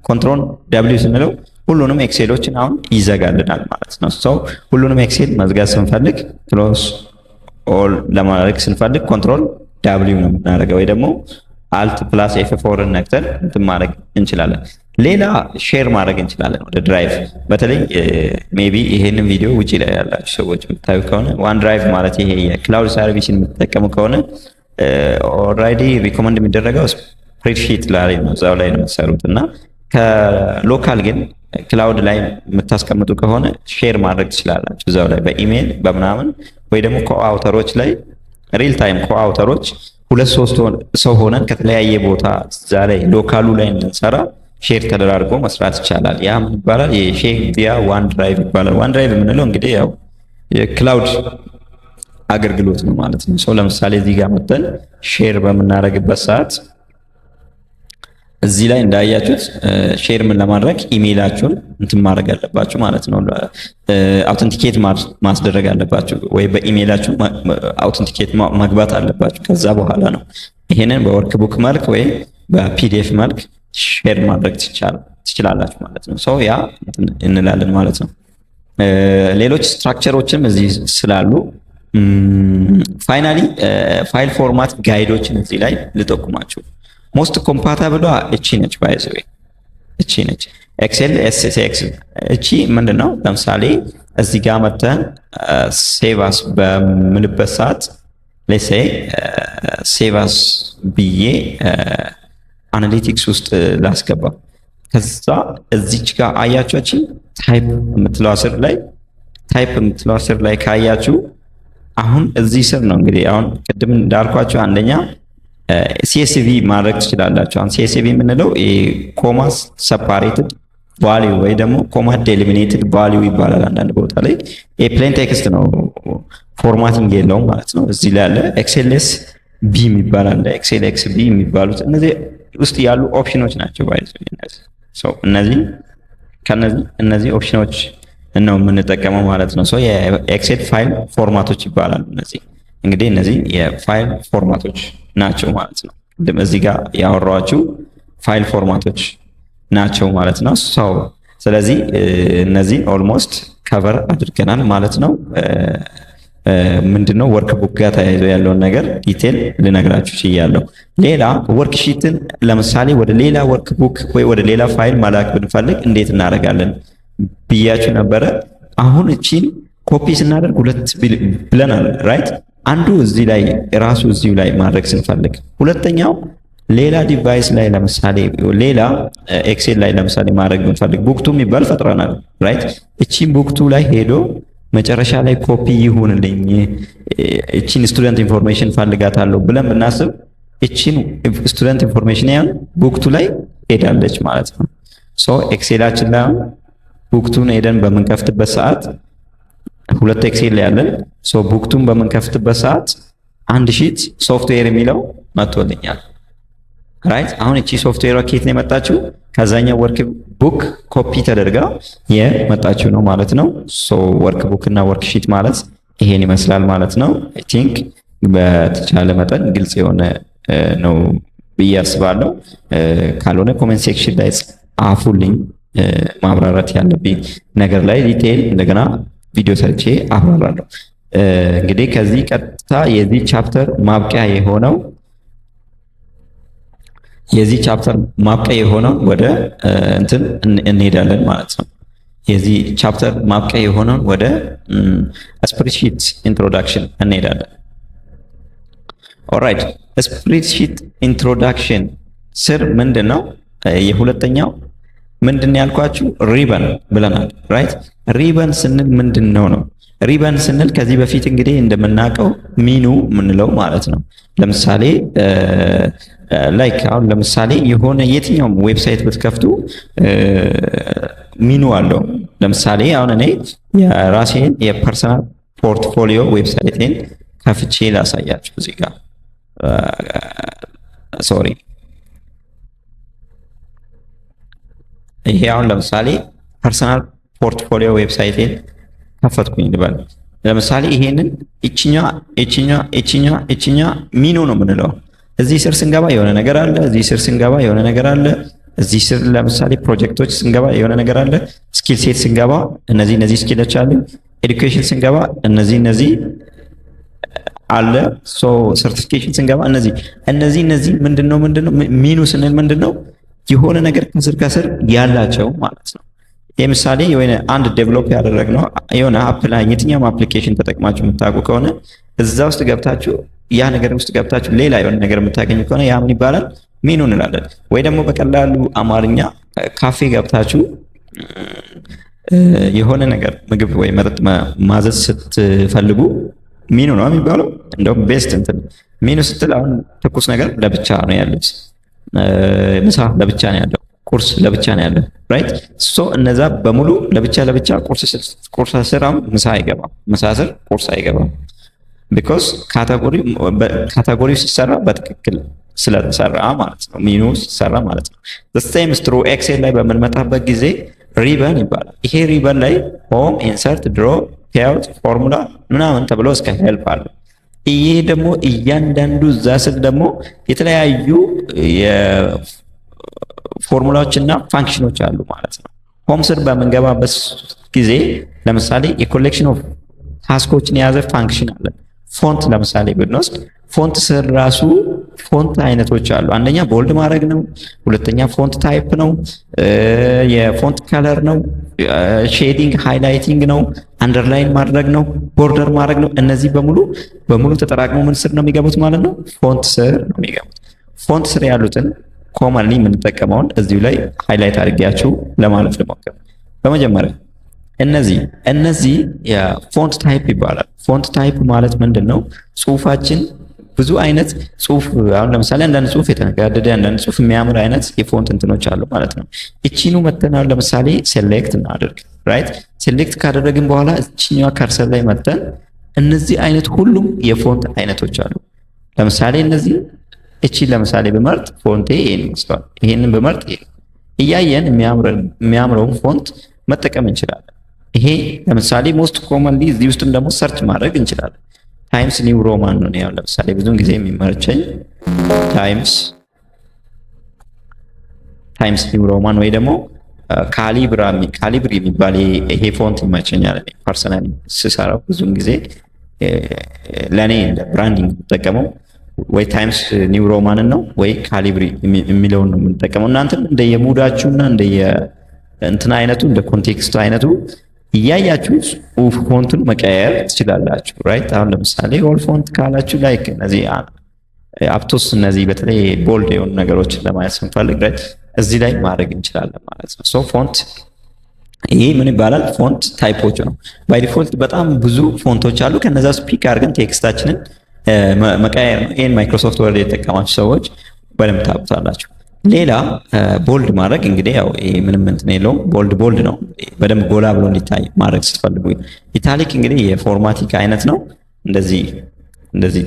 Speaker 2: ኮንትሮል ደብሊው ስንለው ሁሉንም ኤክሴሎችን አሁን ይዘጋልናል ማለት ነው። ሶ ሁሉንም ኤክሴል መዝጋት ስንፈልግ ክሎዝ ኦል ለማድረግ ስንፈልግ ኮንትሮል ደብሊው ነው የምናደርገው ወይ ደግሞ አልት ፕላስ ኤፍ4 ነክተን እንትን ማድረግ እንችላለን። ሌላ ሼር ማድረግ እንችላለን ወደ ድራይቭ። በተለይ ሜቢ ይሄንን ቪዲዮ ውጪ ላይ ያላችሁ ሰዎች የምታዩ ከሆነ ዋን ድራይቭ ማለት ይሄ የክላውድ ሰርቪስን የምትጠቀሙ ከሆነ ኦልሬዲ ሪኮመንድ የሚደረገው ስፕሬድሺት ላይ ነው፣ እዛው ላይ ነው የምትሰሩት እና ከሎካል ግን ክላውድ ላይ የምታስቀምጡ ከሆነ ሼር ማድረግ ትችላላችሁ እዛው ላይ በኢሜል በምናምን ወይ ደግሞ ኮአውተሮች ላይ ሪል ታይም ኮአውተሮች 2-3 ሰው ሆነን ከተለያየ ቦታ እዛ ላይ ሎካሉ ላይ እንድንሰራ ሼር ተደራርጎ መስራት ይቻላል። ያ ምን ይባላል? የሼር ቪያ ዋን ድራይቭ ይባላል። ዋን ድራይቭ የምንለው እንግዲህ ያው የክላውድ አገልግሎት ነው ማለት ነው። ሰው ለምሳሌ እዚህ ጋር መጥተን ሼር በምናደርግበት ሰዓት እዚህ ላይ እንዳያችሁት ሼር ምን ለማድረግ ኢሜይላችሁን እንትን ማድረግ አለባችሁ ማለት ነው። አውተንቲኬት ማስደረግ አለባችሁ ወይ በኢሜይላችሁ አውተንቲኬት መግባት አለባችሁ። ከዛ በኋላ ነው ይሄንን በወርክ ቡክ መልክ ወይ በፒዲኤፍ መልክ ሼር ማድረግ ትችላላችሁ ማለት ነው። ሶ ያ እንላለን ማለት ነው። ሌሎች ስትራክቸሮችም እዚህ ስላሉ ፋይናሊ ፋይል ፎርማት ጋይዶችን እዚህ ላይ ልጠቁማችሁ። ሞስት ኮምፓታብሏ እቺ ነች። ባይዘዌ እቺ ነች። ኤክሴል ኤስኤክስ እቺ ምንድነው? ለምሳሌ እዚህ ጋር መተን ሴቫስ በምንበት ሰዓት ሌትስ ሴይ ሴቫስ ብዬ አናሊቲክስ ውስጥ ላስገባ። ከዛ እዚች ጋር አያችሁ ታይፕ የምትለው ስር ላይ ካያችሁ አሁን እዚህ ስር ነው እንግዲህ አሁን ቅድም እንዳልኳችሁ አንደኛ ሲኤስቪ ማድረግ ትችላላችሁ። አሁን ሲኤስቪ የምንለው ኮማ ሰፓሬትድ ቫሊዩ ወይ ደግሞ ኮማ ዴሊሚኔትድ ቫሊዩ ይባላል። አንዳንድ ቦታ ላይ ፕሌን ቴክስት ነው ፎርማቲንግ የለውም ማለት ነው። እዚህ ላይ ያለ ኤክስኤልኤስ ቢ የሚባል አለ፣ ኤክስኤልኤክስ ቢ የሚባሉት እነዚህ ውስጥ ያሉ ኦፕሽኖች ናቸው። እነዚህ ኦፕሽኖች ነው የምንጠቀመው ማለት ነው። የኤክሴል ፋይል ፎርማቶች ይባላሉ። እነዚህ የፋይል ፎርማቶች ናቸው ማለት ነው። እዚህ ጋር ያወራኋችሁ ፋይል ፎርማቶች ናቸው ማለት ነው። ስለዚህ እነዚህ ኦልሞስት ከቨር አድርገናል ማለት ነው። ምንድነው ወርክ ቡክ ጋር ተያይዞ ያለውን ነገር ዲቴል ልነግራችሁ ችያለሁ። ሌላ ወርክ ሺትን ለምሳሌ ወደ ሌላ ወርክ ቡክ ወይ ወደ ሌላ ፋይል ማላክ ብንፈልግ እንዴት እናደርጋለን ብያችሁ ነበረ። አሁን እቺን ኮፒ ስናደርግ ሁለት ብለናል ራይት። አንዱ እዚህ ላይ ራሱ እዚሁ ላይ ማድረግ ስንፈልግ፣ ሁለተኛው ሌላ ዲቫይስ ላይ ለምሳሌ ሌላ ኤክሴል ላይ ለምሳሌ ማድረግ ብንፈልግ ቡክቱ የሚባል ፈጥረናል ራይት። እቺን ቡክቱ ላይ ሄዶ መጨረሻ ላይ ኮፒ ይሁንልኝ እቺን ስቱደንት ኢንፎርሜሽን ፈልጋታለሁ ብለን ብናስብ እቺን ስቱደንት ኢንፎርሜሽን ያን ቡክቱ ላይ ሄዳለች ማለት ነው። ኤክሴላችን ላይ ቡክቱን ሄደን በምንከፍትበት ሰዓት ሁለት ኤክሴል ላይ ያለን ቡክቱን በምንከፍትበት ሰዓት አንድ ሺት ሶፍትዌር የሚለው መጥቶልኛል ራይት። አሁን እቺ ሶፍትዌር ከየት ነው የመጣችው? ከዛኛው ወርክ ቡክ ኮፒ ተደርጋ የመጣችው ነው ማለት ነው። ወርክ ቡክ እና ወርክ ሺት ማለት ይሄን ይመስላል ማለት ነው። አይ ቲንክ በተቻለ መጠን ግልጽ የሆነ ነው ብዬ አስባለሁ። ካልሆነ ኮሜንት ሴክሽን ላይ ጻፉልኝ። ማብራራት ያለብኝ ነገር ላይ ዲቴል እንደገና ቪዲዮ ሰርቼ አብራራለሁ። እንግዲህ ከዚህ ቀጥታ የዚህ ቻፕተር ማብቂያ የሆነው ወደ እንትን እንሄዳለን ማለት ነው። የዚህ ቻፕተር ማብቂያ የሆነው ወደ ስፕሬድሺት ኢንትሮዳክሽን እንሄዳለን። ኦልራይት ስፕሬድሺት ኢንትሮዳክሽን ስር ምንድነው የሁለተኛው ምንድን ያልኳችሁ ሪበን ብለናል ራይት። ሪበን ስንል ምንድነው ነው? ሪበን ስንል ከዚህ በፊት እንግዲህ እንደምናውቀው ሚኑ ምንለው ማለት ነው። ለምሳሌ ላይክ አሁን ለምሳሌ የሆነ የትኛውም ዌብሳይት ብትከፍቱ ሚኑ አለው። ለምሳሌ አሁን እኔ የራሴን የፐርሰናል ፖርትፎሊዮ ዌብሳይቴን ከፍቼ ላሳያችሁ እዚህ ጋር ሶሪ። ይሄ አሁን ለምሳሌ ፐርሰናል ፖርትፎሊዮ ዌብሳይቴን ከፈትኩኝ ልበል። ለምሳሌ ይሄንን እቺኛ ሚኑ ነው የምንለው። እዚህ ስር ስንገባ የሆነ ነገር አለ፣ እዚህ ስር ስንገባ የሆነ ነገር አለ፣ እዚህ ስር ለምሳሌ ፕሮጀክቶች ስንገባ የሆነ ነገር አለ፣ ስኪል ሴት ስንገባ እነዚህ ስኪሎች አሉ፣ ኤዱኬሽን ስንገባ እነዚህ አለ፣ ሰርቲፊኬሽን ስንገባ እነዚህ ምንድነው ሚኑ ስንል ምንድነው የሆነ ነገር ከስር ያላቸው ማለት ነው። ለምሳሌ የሆነ አንድ ዴቨሎፕ ያደረግነው የሆነ አፕ ላይ የትኛውም አፕሊኬሽን ተጠቅማችሁ የምታውቁ ከሆነ እዛ ውስጥ ገብታችሁ ያ ነገር ውስጥ ገብታችሁ ሌላ የሆነ ነገር የምታገኙ ከሆነ ያ ምን ይባላል? ሚኑ እንላለን። ወይ ደግሞ በቀላሉ አማርኛ ካፌ ገብታችሁ የሆነ ነገር ምግብ ወይ መጠጥ ማዘዝ ስትፈልጉ ሚኑ ነው የሚባለው። እንደውም ቤስት እንትን ሚኑ ስትል አሁን ትኩስ ነገር ለብቻ ነው ያሉት፣ ምሳ ለብቻ ነው ያለው፣ ቁርስ ለብቻ ነው ያለው ራይት። እነዛ በሙሉ ለብቻ ቁርስ ስር አሁን ምሳ አይገባም፣ ምሳ ስር ቁርስ አይገባም። ቢኮዝ ካታጎሪው ሲሰራ በትክክል ስለተሰራ ማለት ነው። ሚኑ ሲሰራ ማለት ነው። ሴም ስትሩ ኤክሴል ላይ በምንመጣበት ጊዜ ሪበን ይባላል። ይሄ ሪበን ላይ ሆም፣ ኢንሰርት፣ ድሮ፣ ፔአውት፣ ፎርሙላ ምናምን ተብሎ እስከ ሄልፕ አለ። ይሄ ደግሞ እያንዳንዱ እዛ ስር ደግሞ የተለያዩ የፎርሙላዎች እና ፋንክሽኖች አሉ ማለት ነው። ሆም ስር በምንገባበት ጊዜ ለምሳሌ የኮሌክሽን ኦፍ ታስኮችን የያዘ ፋንክሽን አለ። ፎንት ለምሳሌ ብንወስድ ፎንት ስር ራሱ ፎንት አይነቶች አሉ። አንደኛ ቦልድ ማድረግ ነው። ሁለተኛ ፎንት ታይፕ ነው። የፎንት ከለር ነው። ሼዲንግ ሃይላይቲንግ ነው። አንደርላይን ማድረግ ነው። ቦርደር ማድረግ ነው። እነዚህ በሙሉ ተጠራቅመው ምን ስር ነው የሚገቡት ማለት ነው? ፎንት ስር ነው የሚገቡት። ፎንት ስር ያሉትን ኮመንሊ የምንጠቀመውን እዚሁ ላይ ሃይላይት አድርጌያችሁ ለማለፍ ልሞክር። በመጀመሪያ እነዚህ የፎንት ታይፕ ይባላል። ፎንት ታይፕ ማለት ምንድን ነው? ጽሁፋችን ብዙ አይነት ጽሁፍ፣ አሁን ለምሳሌ አንዳንድ ጽሁፍ የተነጋደደ፣ አንዳንድ ጽሁፍ የሚያምር አይነት የፎንት እንትኖች አሉ ማለት ነው። እቺኑ መተን አሁን ለምሳሌ ሴሌክት እናድርግ። ራይት ሴሌክት ካደረግን በኋላ እቺኛዋ ከርሰር ላይ መተን እነዚህ አይነት ሁሉም የፎንት አይነቶች አሉ። ለምሳሌ እነዚህ እቺን ለምሳሌ ብመርጥ ፎንቴ ይሄን ይመስላል። ይሄንን ብመርጥ እያየን የሚያምረውን ፎንት መጠቀም እንችላለን። ይሄ ለምሳሌ ሞስት ኮመንሊ እዚህ ውስጥም ደግሞ ሰርች ማድረግ እንችላለን። ታይምስ ኒው ሮማን ነው ያው ለምሳሌ ብዙውን ጊዜ የሚመርቸኝ ታይምስ ኒው ሮማን ወይ ደግሞ ካሊብሪ የሚባል ይሄ ፎንት ይመቸኛል። ፐርሰናሊ ስሰራው ብዙውን ጊዜ ለኔ እንደ ብራንዲንግ የምጠቀመው ወይ ታይምስ ኒው ሮማንን ነው ወይ ካሊብሪ የሚለውን ነው የምንጠቀመው። እናንተም እንደየሙዳችሁና እንትና አይነቱ እንደ ኮንቴክስቱ አይነቱ እያያችሁ ጽሁፍ ፎንቱን መቀየር ትችላላችሁ። ራይት አሁን ለምሳሌ ኦል ፎንት ካላችሁ ላይክ እነዚህ አፕቶስ እነዚህ በተለይ ቦልድ የሆኑ ነገሮችን ለማየት ስንፈልግ ራይት እዚህ ላይ ማድረግ እንችላለን ማለት ነው። ሶ ፎንት ይሄ ምን ይባላል? ፎንት ታይፖች ነው። ባይ ዲፎልት በጣም ብዙ ፎንቶች አሉ። ከነዛ ስፒክ አድርገን ቴክስታችንን መቀየር ነው። ይሄን ማይክሮሶፍት ወርድ የተጠቀማችሁ ሰዎች በደንብ ታውቁታላችሁ። ሌላ ቦልድ ማድረግ እንግዲህ ያው ይሄ ምንም እንትን የለውም። ቦልድ ነው በደንብ ጎላ ብሎ እንዲታይ ማድረግ ስትፈልጉ። ኢታሊክ እንግዲህ የፎርማቲክ አይነት ነው። እንደዚህ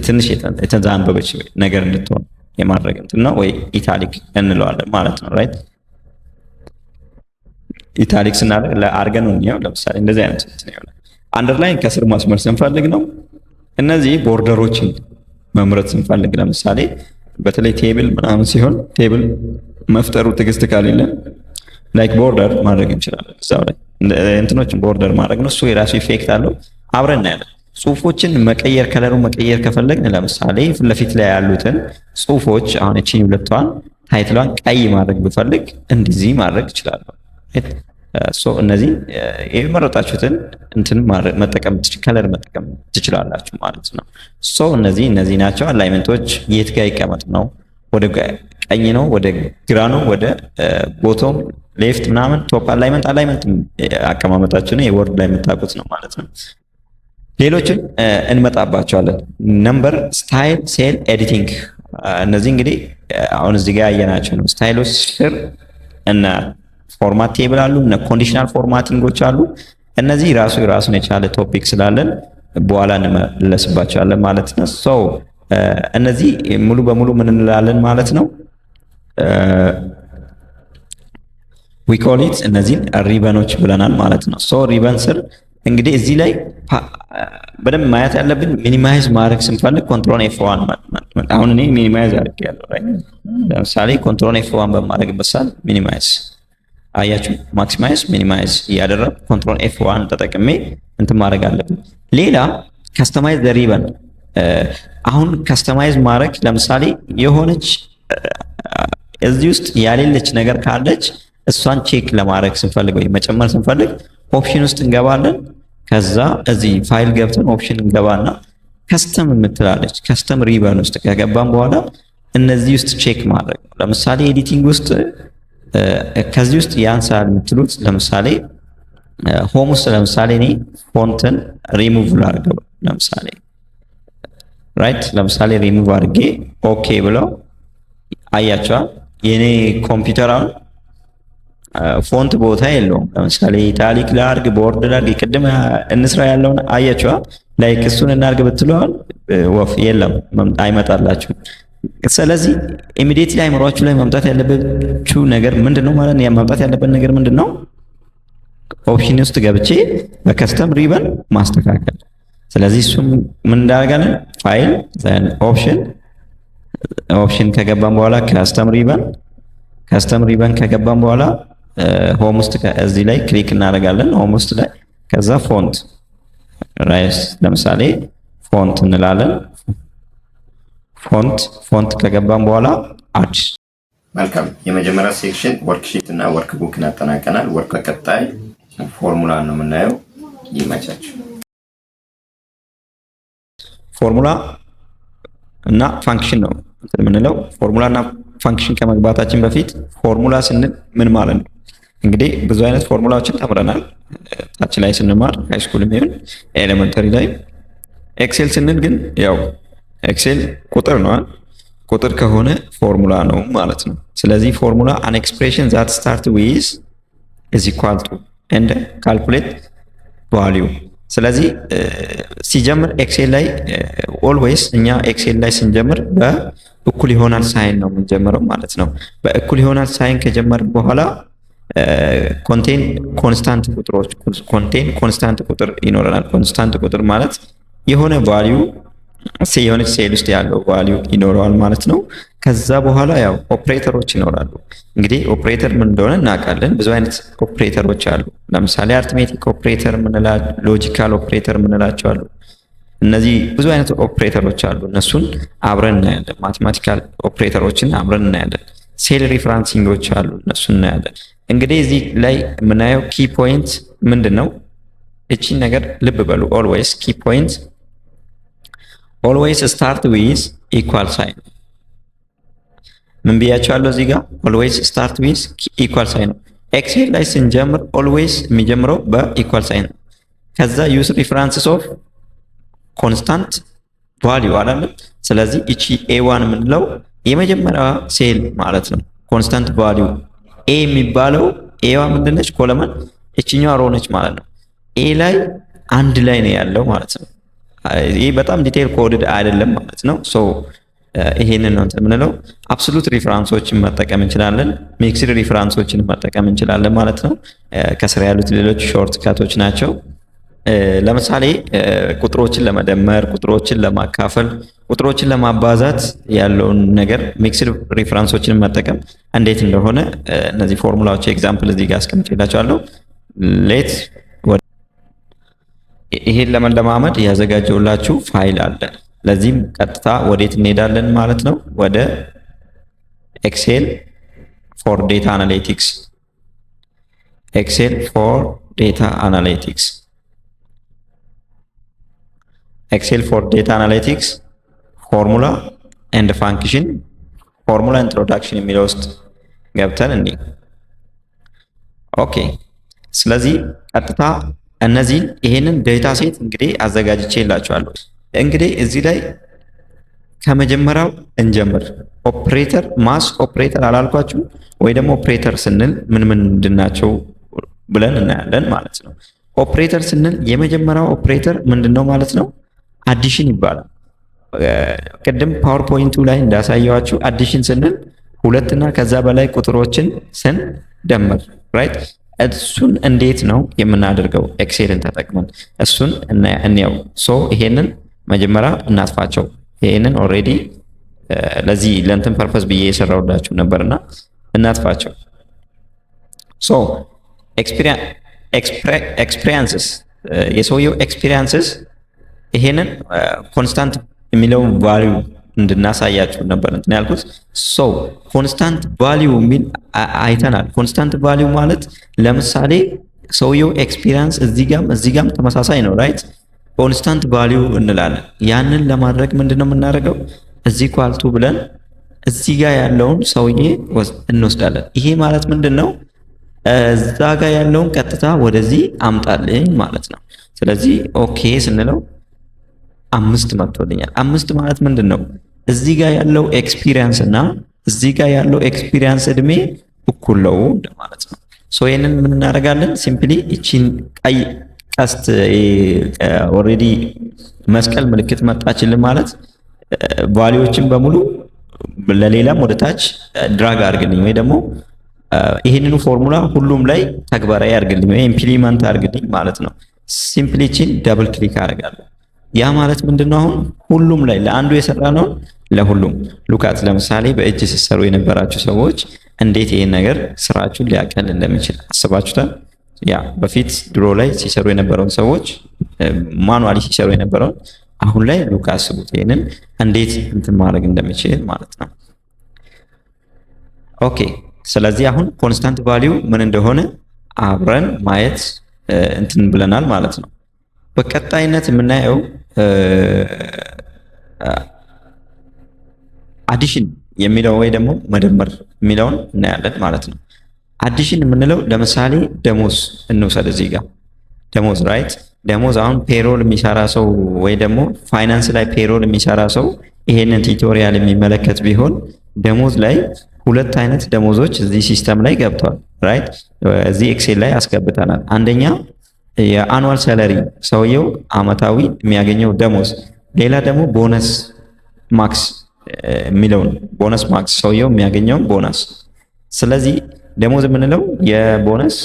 Speaker 2: ትንሽ የተዛንበበች ነገር እንድትሆን የማድረግ እንትን ነው ወይ ኢታሊክ እንለዋለን ማለት ነው። ራይት ኢታሊክ ስናደርግ ለአርገን ነው። ለምሳሌ እንደዚህ አይነት እንትን ይሆናል። አንደርላይን ከስር ማስመር ስንፈልግ ነው። እነዚህ ቦርደሮችን መምረጥ ስንፈልግ ለምሳሌ በተለይ ቴብል ምናምን ሲሆን ቴብል መፍጠሩ ትዕግስት ካሌለ ላይክ ቦርደር ማድረግ እንችላለን። እዛው ላይ እንትኖችን ቦርደር ማድረግ ነው። እሱ የራሱ ኢፌክት አለው። አብረን እናያለን። ጽሁፎችን መቀየር ከለሩን መቀየር ከፈለግን ለምሳሌ ፊት ለፊት ላይ ያሉትን ጽሁፎች አሁን እቺን ሁለቷን ታይትሏን ቀይ ማድረግ ብፈልግ እንደዚህ ማድረግ እችላለሁ። ሶ እነዚህ የመረጣችሁትን እንትን መጠቀም ከለር መጠቀም ትችላላችሁ ማለት ነው። ሶ እነዚህ ናቸው። አላይመንቶች የት ጋር ይቀመጥ ነው? ወደ ቀኝ ነው? ወደ ግራ ነው? ወደ ቦቶም ሌፍት ምናምን ቶፕ አላይመንት አቀማመጣችሁ ነው የወርድ ላይ የምታውቁት ነው ማለት ነው። ሌሎችን እንመጣባቸዋለን። ነምበር፣ ስታይል፣ ሴል፣ ኤዲቲንግ እነዚህ እንግዲህ አሁን እዚህ ጋር ያየናቸው ነው። ስታይሎች ስር እና ፎርማት ቴብል አሉ እና ኮንዲሽናል ፎርማቲንጎች አሉ። እነዚህ ራሱን የቻለ ቶፒክ ስላለን በኋላ እንመለስባቸዋለን ማለት ነው። ሶ እነዚህ ሙሉ በሙሉ ምን እንላለን ማለት ነው? ዊ ኮል ኢት እነዚህን ሪበኖች ብለናል ማለት ነው። ሶ ሪበን ስር እንግዲህ እዚህ ላይ በደንብ ማየት ያለብን ሚኒማይዝ ማድረግ ስንፈልግ ኮንትሮል ኤፍ1 አሁን እኔ ሚኒማይዝ አድርጌያለሁ። ለምሳሌ ኮንትሮል ኤፍ1 በማድረግበት ሰዓት ሚኒማይዝ አያችሁ፣ ማክሲማይዝ ሚኒማይዝ እያደረግ ኮንትሮል ኤፍ1 ተጠቅሜ እንትን ማድረግ አለብን። ሌላ ካስተማይዝ ዘ ሪበን። አሁን ካስተማይዝ ማድረግ ለምሳሌ የሆነች እዚህ ውስጥ ያሌለች ነገር ካለች እሷን ቼክ ለማድረግ ስንፈልግ ወይ መጨመር ስንፈልግ ኦፕሽን ውስጥ እንገባለን። ከዛ እዚህ ፋይል ገብተን ኦፕሽን እንገባና ከስተም የምትላለች ከስተም ሪበን ውስጥ ከገባን በኋላ እነዚህ ውስጥ ቼክ ማድረግ ነው። ለምሳሌ ኤዲቲንግ ውስጥ ከዚህ ውስጥ ያንሳል የምትሉት ለምሳሌ ሆም ውስጥ ለምሳሌ እኔ ፎንትን ሪሙቭ ላድርገው ለምሳሌ ራይት ለምሳሌ ሪሙቭ አድርጌ ኦኬ ብለው አያቸዋል። የኔ ኮምፒውተር አሁን ፎንት ቦታ የለውም። ለምሳሌ ኢታሊክ ላድርግ ቦርድ ላድርግ ቅድም እንስራ ያለውን አያቸዋል። ላይክ እሱን እናድርግ ብትለዋል ወፍ የለም አይመጣላችሁም። ስለዚህ ኢሚዲየትሊ አይምሯችሁ ላይ መምጣት ያለባችሁ ነገር ምንድነው ማለት ነው? መምጣት ያለበት ነገር ምንድነው? ኦፕሽን ውስጥ ገብቼ በከስተም ሪበን ማስተካከል። ስለዚህ እሱም ምን እንዳደርጋለን? ፋይል ዘን ኦፕሽን ከገባን በኋላ ከስተም ሪበን ከገባን በኋላ ሆም ውስጥ እዚህ ላይ ክሊክ እናደርጋለን። ሆም ውስጥ ላይ ከዛ ፎንት ራይስ ለምሳሌ ፎንት እንላለን። ፎንት ከገባን በኋላ አድ።
Speaker 3: መልካም የመጀመሪያ ሴክሽን ወርክሺት እና ወርክ ቡክን አጠናቀናል። ወርክ ቀጣይ ፎርሙላ ነው የምናየው። ይመቻችሁ።
Speaker 2: ፎርሙላ እና ፋንክሽን ነው የምንለው። ፎርሙላ እና ፋንክሽን ከመግባታችን በፊት ፎርሙላ ስንል ምን ማለት ነው? እንግዲህ ብዙ አይነት ፎርሙላዎችን ተምረናል ታች ላይ ስንማር ሃይስኩልም ይሁን ኤሌመንተሪ ላይ። ኤክሴል ስንል ግን ያው ኤክሴል ቁጥር ነው። ቁጥር ከሆነ ፎርሙላ ነው ማለት ነው። ስለዚህ ፎርሙላ አን ኤክስፕሬሽን ዛት ስታርት ዊዝ ኢዝ ኢኳል ቱ ኤንድ ካልኩሌት ቫልዩ። ስለዚህ ሲጀምር ኤክሴል ላይ ኦልዌይስ እኛ ኤክሴል ላይ ስንጀምር በእኩል ይሆናል ሳይን ነው የምንጀምረው ማለት ነው። በእኩል ይሆናል ሳይን ከጀመርን በኋላ ኮንቴን ኮንስታንት ቁጥሮች ኮንስታንት ቁጥር ይኖረናል። ኮንስታንት ቁጥር ማለት የሆነ ቫልዩ የሆነች ሴል ውስጥ ያለው ቫልዩ ይኖረዋል ማለት ነው። ከዛ በኋላ ያው ኦፕሬተሮች ይኖራሉ። እንግዲህ ኦፕሬተር ምን እንደሆነ እናውቃለን። ብዙ አይነት ኦፕሬተሮች አሉ። ለምሳሌ አርትሜቲክ ኦፕሬተር ሎጂካል ኦፕሬተር ምንላቸው አሉ። እነዚህ ብዙ አይነት ኦፕሬተሮች አሉ። እነሱን አብረን እናያለን። ማቴማቲካል ኦፕሬተሮችን አብረን እናያለን። ሴል ሪፍራንሲንጎች አሉ። እነሱን እናያለን። እንግዲህ እዚህ ላይ የምናየው ኪ ፖይንት ምንድን ነው? እቺን ነገር ልብ በሉ። ኦልዌይስ ኪ ፖይንት ኦልዌይስ ስታርት ዊዝ ኢኳል ሳይን። ምን ብያቸዋለሁ እዚህ ጋር? ኦልዌይስ ስታርት ዊዝ ኢኳል ሳይን ነው። ኤክሴል ላይ ስንጀምር ኦልዌይስ የሚጀምረው በኢኳል ሳይን ነው። ከዛ ዩዝ ሪፈረንስስ ኦፍ ኮንስታንት ቫልዩ አይደለም። ስለዚህ እቺ ኤ1 የምንለው የመጀመሪያዋ ሴል ማለት ነው። ኮንስታንት ቫልዩ ኤ የሚባለው ኤዋ ምንድነች? ኮለመን እቺኛዋ ሮ ነች ማለት ነው። ኤ ላይ አንድ ላይ ነው ያለው ማለት ነው። ይሄ በጣም ዲቴል ኮድድ አይደለም ማለት ነው። ሶ ይሄንን ነው የምንለው። አብሶሉት ሪፈረንሶችን መጠቀም እንችላለን፣ ሚክስድ ሪፈረንሶችን መጠቀም እንችላለን ማለት ነው። ከስራ ያሉት ሌሎች ሾርት ካቶች ናቸው። ለምሳሌ ቁጥሮችን ለመደመር፣ ቁጥሮችን ለማካፈል፣ ቁጥሮችን ለማባዛት ያለውን ነገር ሚክስድ ሪፈረንሶችን መጠቀም እንዴት እንደሆነ እነዚህ ፎርሙላዎች ኤግዛምፕል እዚህ ጋር አስቀምጬላችኋለሁ። ሌት ይሄን ለመለማመድ ያዘጋጀውላችሁ ፋይል አለ። ለዚህም ቀጥታ ወዴት እንሄዳለን ማለት ነው? ወደ ኤክሴል ፎር ዴታ አናሊቲክስ። ኤክሴል ፎር ዴታ አናሊቲክስ ኤክሴል ፎር ዴታ አናሊቲክስ ፎርሙላ ኤንድ ፋንክሽን ፎርሙላ ኢንትሮዳክሽን የሚለው ውስጥ ገብተን እንዴ። ኦኬ። ስለዚህ ቀጥታ እነዚህን ይሄንን ዴታ ሴት እንግዲህ አዘጋጅቼላችኋለሁ። እንግዲህ እዚህ ላይ ከመጀመሪያው እንጀምር። ኦፕሬተር ማስ ኦፕሬተር አላልኳችሁ ወይ? ደግሞ ኦፕሬተር ስንል ምን ምንድናቸው ብለን እናያለን ማለት ነው። ኦፕሬተር ስንል የመጀመሪያው ኦፕሬተር ምንድነው ማለት ነው? አዲሽን ይባላል። ቅድም ፓወርፖይንቱ ላይ እንዳሳየዋችሁ አዲሽን ስንል ሁለትና ከዛ በላይ ቁጥሮችን ስንደምር ራይት። እሱን እንዴት ነው የምናደርገው? ኤክሴልን ተጠቅመን እሱን እንየው። ሶ ይሄንን መጀመሪያ እናጥፋቸው። ይሄንን ኦልሬዲ ለዚህ ለእንትን ፐርፐስ ብዬ የሰራሁላችሁ ነበርና እናጥፋቸው። ሶ ኤክስፒሪየንስስ የሰውየው ኤክስፒሪየንስስ ይሄንን ኮንስታንት የሚለውን ቫልዩ እንድናሳያችሁ ነበር እንትን ያልኩት። ሶ ኮንስታንት ቫልዩ የሚል አይተናል። ኮንስታንት ቫልዩ ማለት ለምሳሌ ሰውየው ኤክስፒሪየንስ እዚህ ጋም ተመሳሳይ ነው ራይት። ኮንስታንት ቫልዩ እንላለን። ያንን ለማድረግ ምንድነው የምናደርገው? እዚህ ኳልቱ ብለን እዚህ ጋር ያለውን ሰውዬ እንወስዳለን። ይሄ ማለት ምንድነው? እዛ ጋር ያለውን ቀጥታ ወደዚህ አምጣልኝ ማለት ነው። ስለዚህ ኦኬ ስንለው 5 መጥቶልኛል። 5 ማለት ምንድነው? እዚህ ጋር ያለው ኤክስፒሪየንስ እና እዚህ ጋር ያለው ኤክስፒሪየንስ እድሜ እኩል ነው ማለት ነው። ሶ ይሄንን ምን እናደርጋለን? ሲምፕሊ እቺን ቀይ ቀስት ኦሬዲ መስቀል ምልክት መጣችልን ማለት ቫልዩዎችን በሙሉ ለሌላም ወደ ታች ድራግ አድርግልኝ ወይ ደግሞ ይሄንኑ ፎርሙላ ሁሉም ላይ ተግባራዊ አድርግልኝ ወይ ኢምፕሊመንት አድርግልኝ ማለት ነው። ሲምፕሊ እቺን ደብል ክሊክ አደርጋለሁ። ያ ማለት ምንድነው? አሁን ሁሉም ላይ ለአንዱ የሰራነው ለሁሉም ሉካት። ለምሳሌ በእጅ ሲሰሩ የነበራችሁ ሰዎች እንዴት ይሄን ነገር ስራችሁን ሊያቀል እንደሚችል አስባችሁታል? ያ በፊት ድሮ ላይ ሲሰሩ የነበረውን ሰዎች ማኑዋሊ ሲሰሩ የነበረውን አሁን ላይ ሉክ አስቡት ይሄንን እንዴት እንትን ማድረግ እንደሚችል ማለት ነው። ኦኬ ስለዚህ አሁን ኮንስታንት ቫልዩ ምን እንደሆነ አብረን ማየት እንትን ብለናል ማለት ነው። በቀጣይነት የምናየው አዲሽን የሚለው ወይ ደግሞ መደመር የሚለውን እናያለን ማለት ነው። አዲሽን የምንለው ለምሳሌ ደሞዝ እንውሰድ። እዚህ ጋር ደሞዝ ራይት፣ ደሞዝ አሁን ፔሮል የሚሰራ ሰው ወይ ደግሞ ፋይናንስ ላይ ፔሮል የሚሰራ ሰው ይሄንን ቲዩቶሪያል የሚመለከት ቢሆን ደሞዝ ላይ ሁለት አይነት ደሞዞች እዚህ ሲስተም ላይ ገብተዋል። ራይት እዚህ ኤክሴል ላይ አስገብተናል። አንደኛ የአኑዋል ሳላሪ ሰውየው አመታዊ የሚያገኘው ደሞዝ፣ ሌላ ደግሞ ቦነስ ማክስ የሚለውን ቦነስ ማክስ ሰውየው የሚያገኘው ቦነስ። ስለዚህ ደሞዝ የምንለው የቦነስ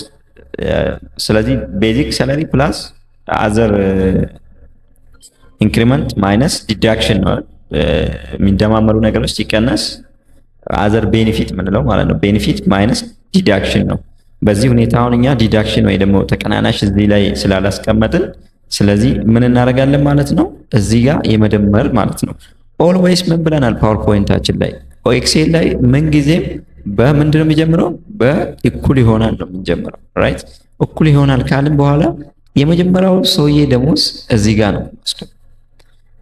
Speaker 2: ስለዚህ ቤዚክ ሳላሪ ፕላስ አዘር ኢንክሪመንት ማይነስ ዲዳክሽን ነው የሚደማመሩ ነገሮች ሲቀነስ አዘር ቤኔፊት የምንለው ማለት ነው። ቤኔፊት ማይነስ ዲዳክሽን ነው። በዚህ ሁኔታ አሁን እኛ ዲዳክሽን ወይ ደግሞ ተቀናናሽ እዚህ ላይ ስላላስቀመጥን ስለዚህ ምን እናደርጋለን ማለት ነው እዚህ ጋር የመደመር ማለት ነው። ኦልዌይስ ምን ብለናል ፓወርፖይንታችን ላይ ኤክሴል ላይ ምን ጊዜም በምንድን ነው የሚጀምረው? በእኩል ይሆናል ነው የምንጀምረው። ራይት እኩል ይሆናል ካልን በኋላ የመጀመሪያው ሰውዬ ደሞዝ እዚህ ጋር ነው።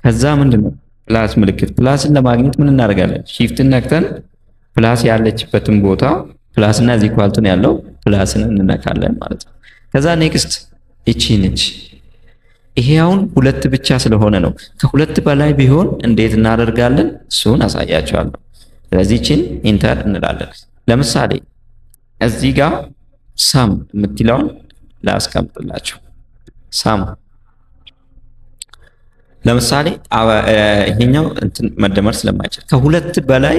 Speaker 2: ከዛ ምንድን ነው ፕላስ ምልክት፣ ፕላስን ለማግኘት ምን እናደርጋለን? ሺፍትን ነክተን ፕላስ ያለችበትን ቦታ ፕላስና እዚህ ኳልቱን ያለው ፕላስን እንነካለን ማለት ነው። ከዛ ኔክስት እቺ ነች። ይሄ አሁን ሁለት ብቻ ስለሆነ ነው። ከሁለት በላይ ቢሆን እንዴት እናደርጋለን? እሱን አሳያቸዋለሁ። ስለዚህ እቺን ኢንተር እንላለን። ለምሳሌ እዚህ ጋር ሳም የምትለውን ላስቀምጥላችሁ። ሳም ለምሳሌ ይሄኛው እንትን መደመር ስለማይችል ከሁለት በላይ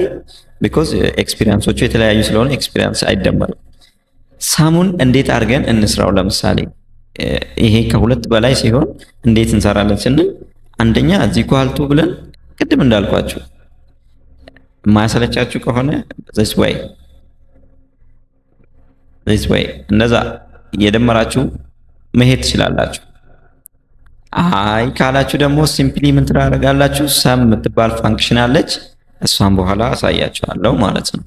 Speaker 2: ቢኮዝ ኤክስፒሪየንሶቹ የተለያዩ ስለሆነ ኤክስፒሪየንስ አይደመርም። ሳሙን እንዴት አድርገን እንስራው? ለምሳሌ ይሄ ከሁለት በላይ ሲሆን እንዴት እንሰራለን ስንል አንደኛ እዚህ ኳልቱ ብለን ቅድም እንዳልኳችሁ ማያሰለቻችሁ ከሆነ this way እንደዛ እየደመራችሁ መሄድ ትችላላችሁ። አይ ካላችሁ ደግሞ ሲምፕሊ ምን ትራረጋላችሁ? ሰም የምትባል ፋንክሽን አለች። እሷን በኋላ አሳያችኋለሁ ማለት ነው።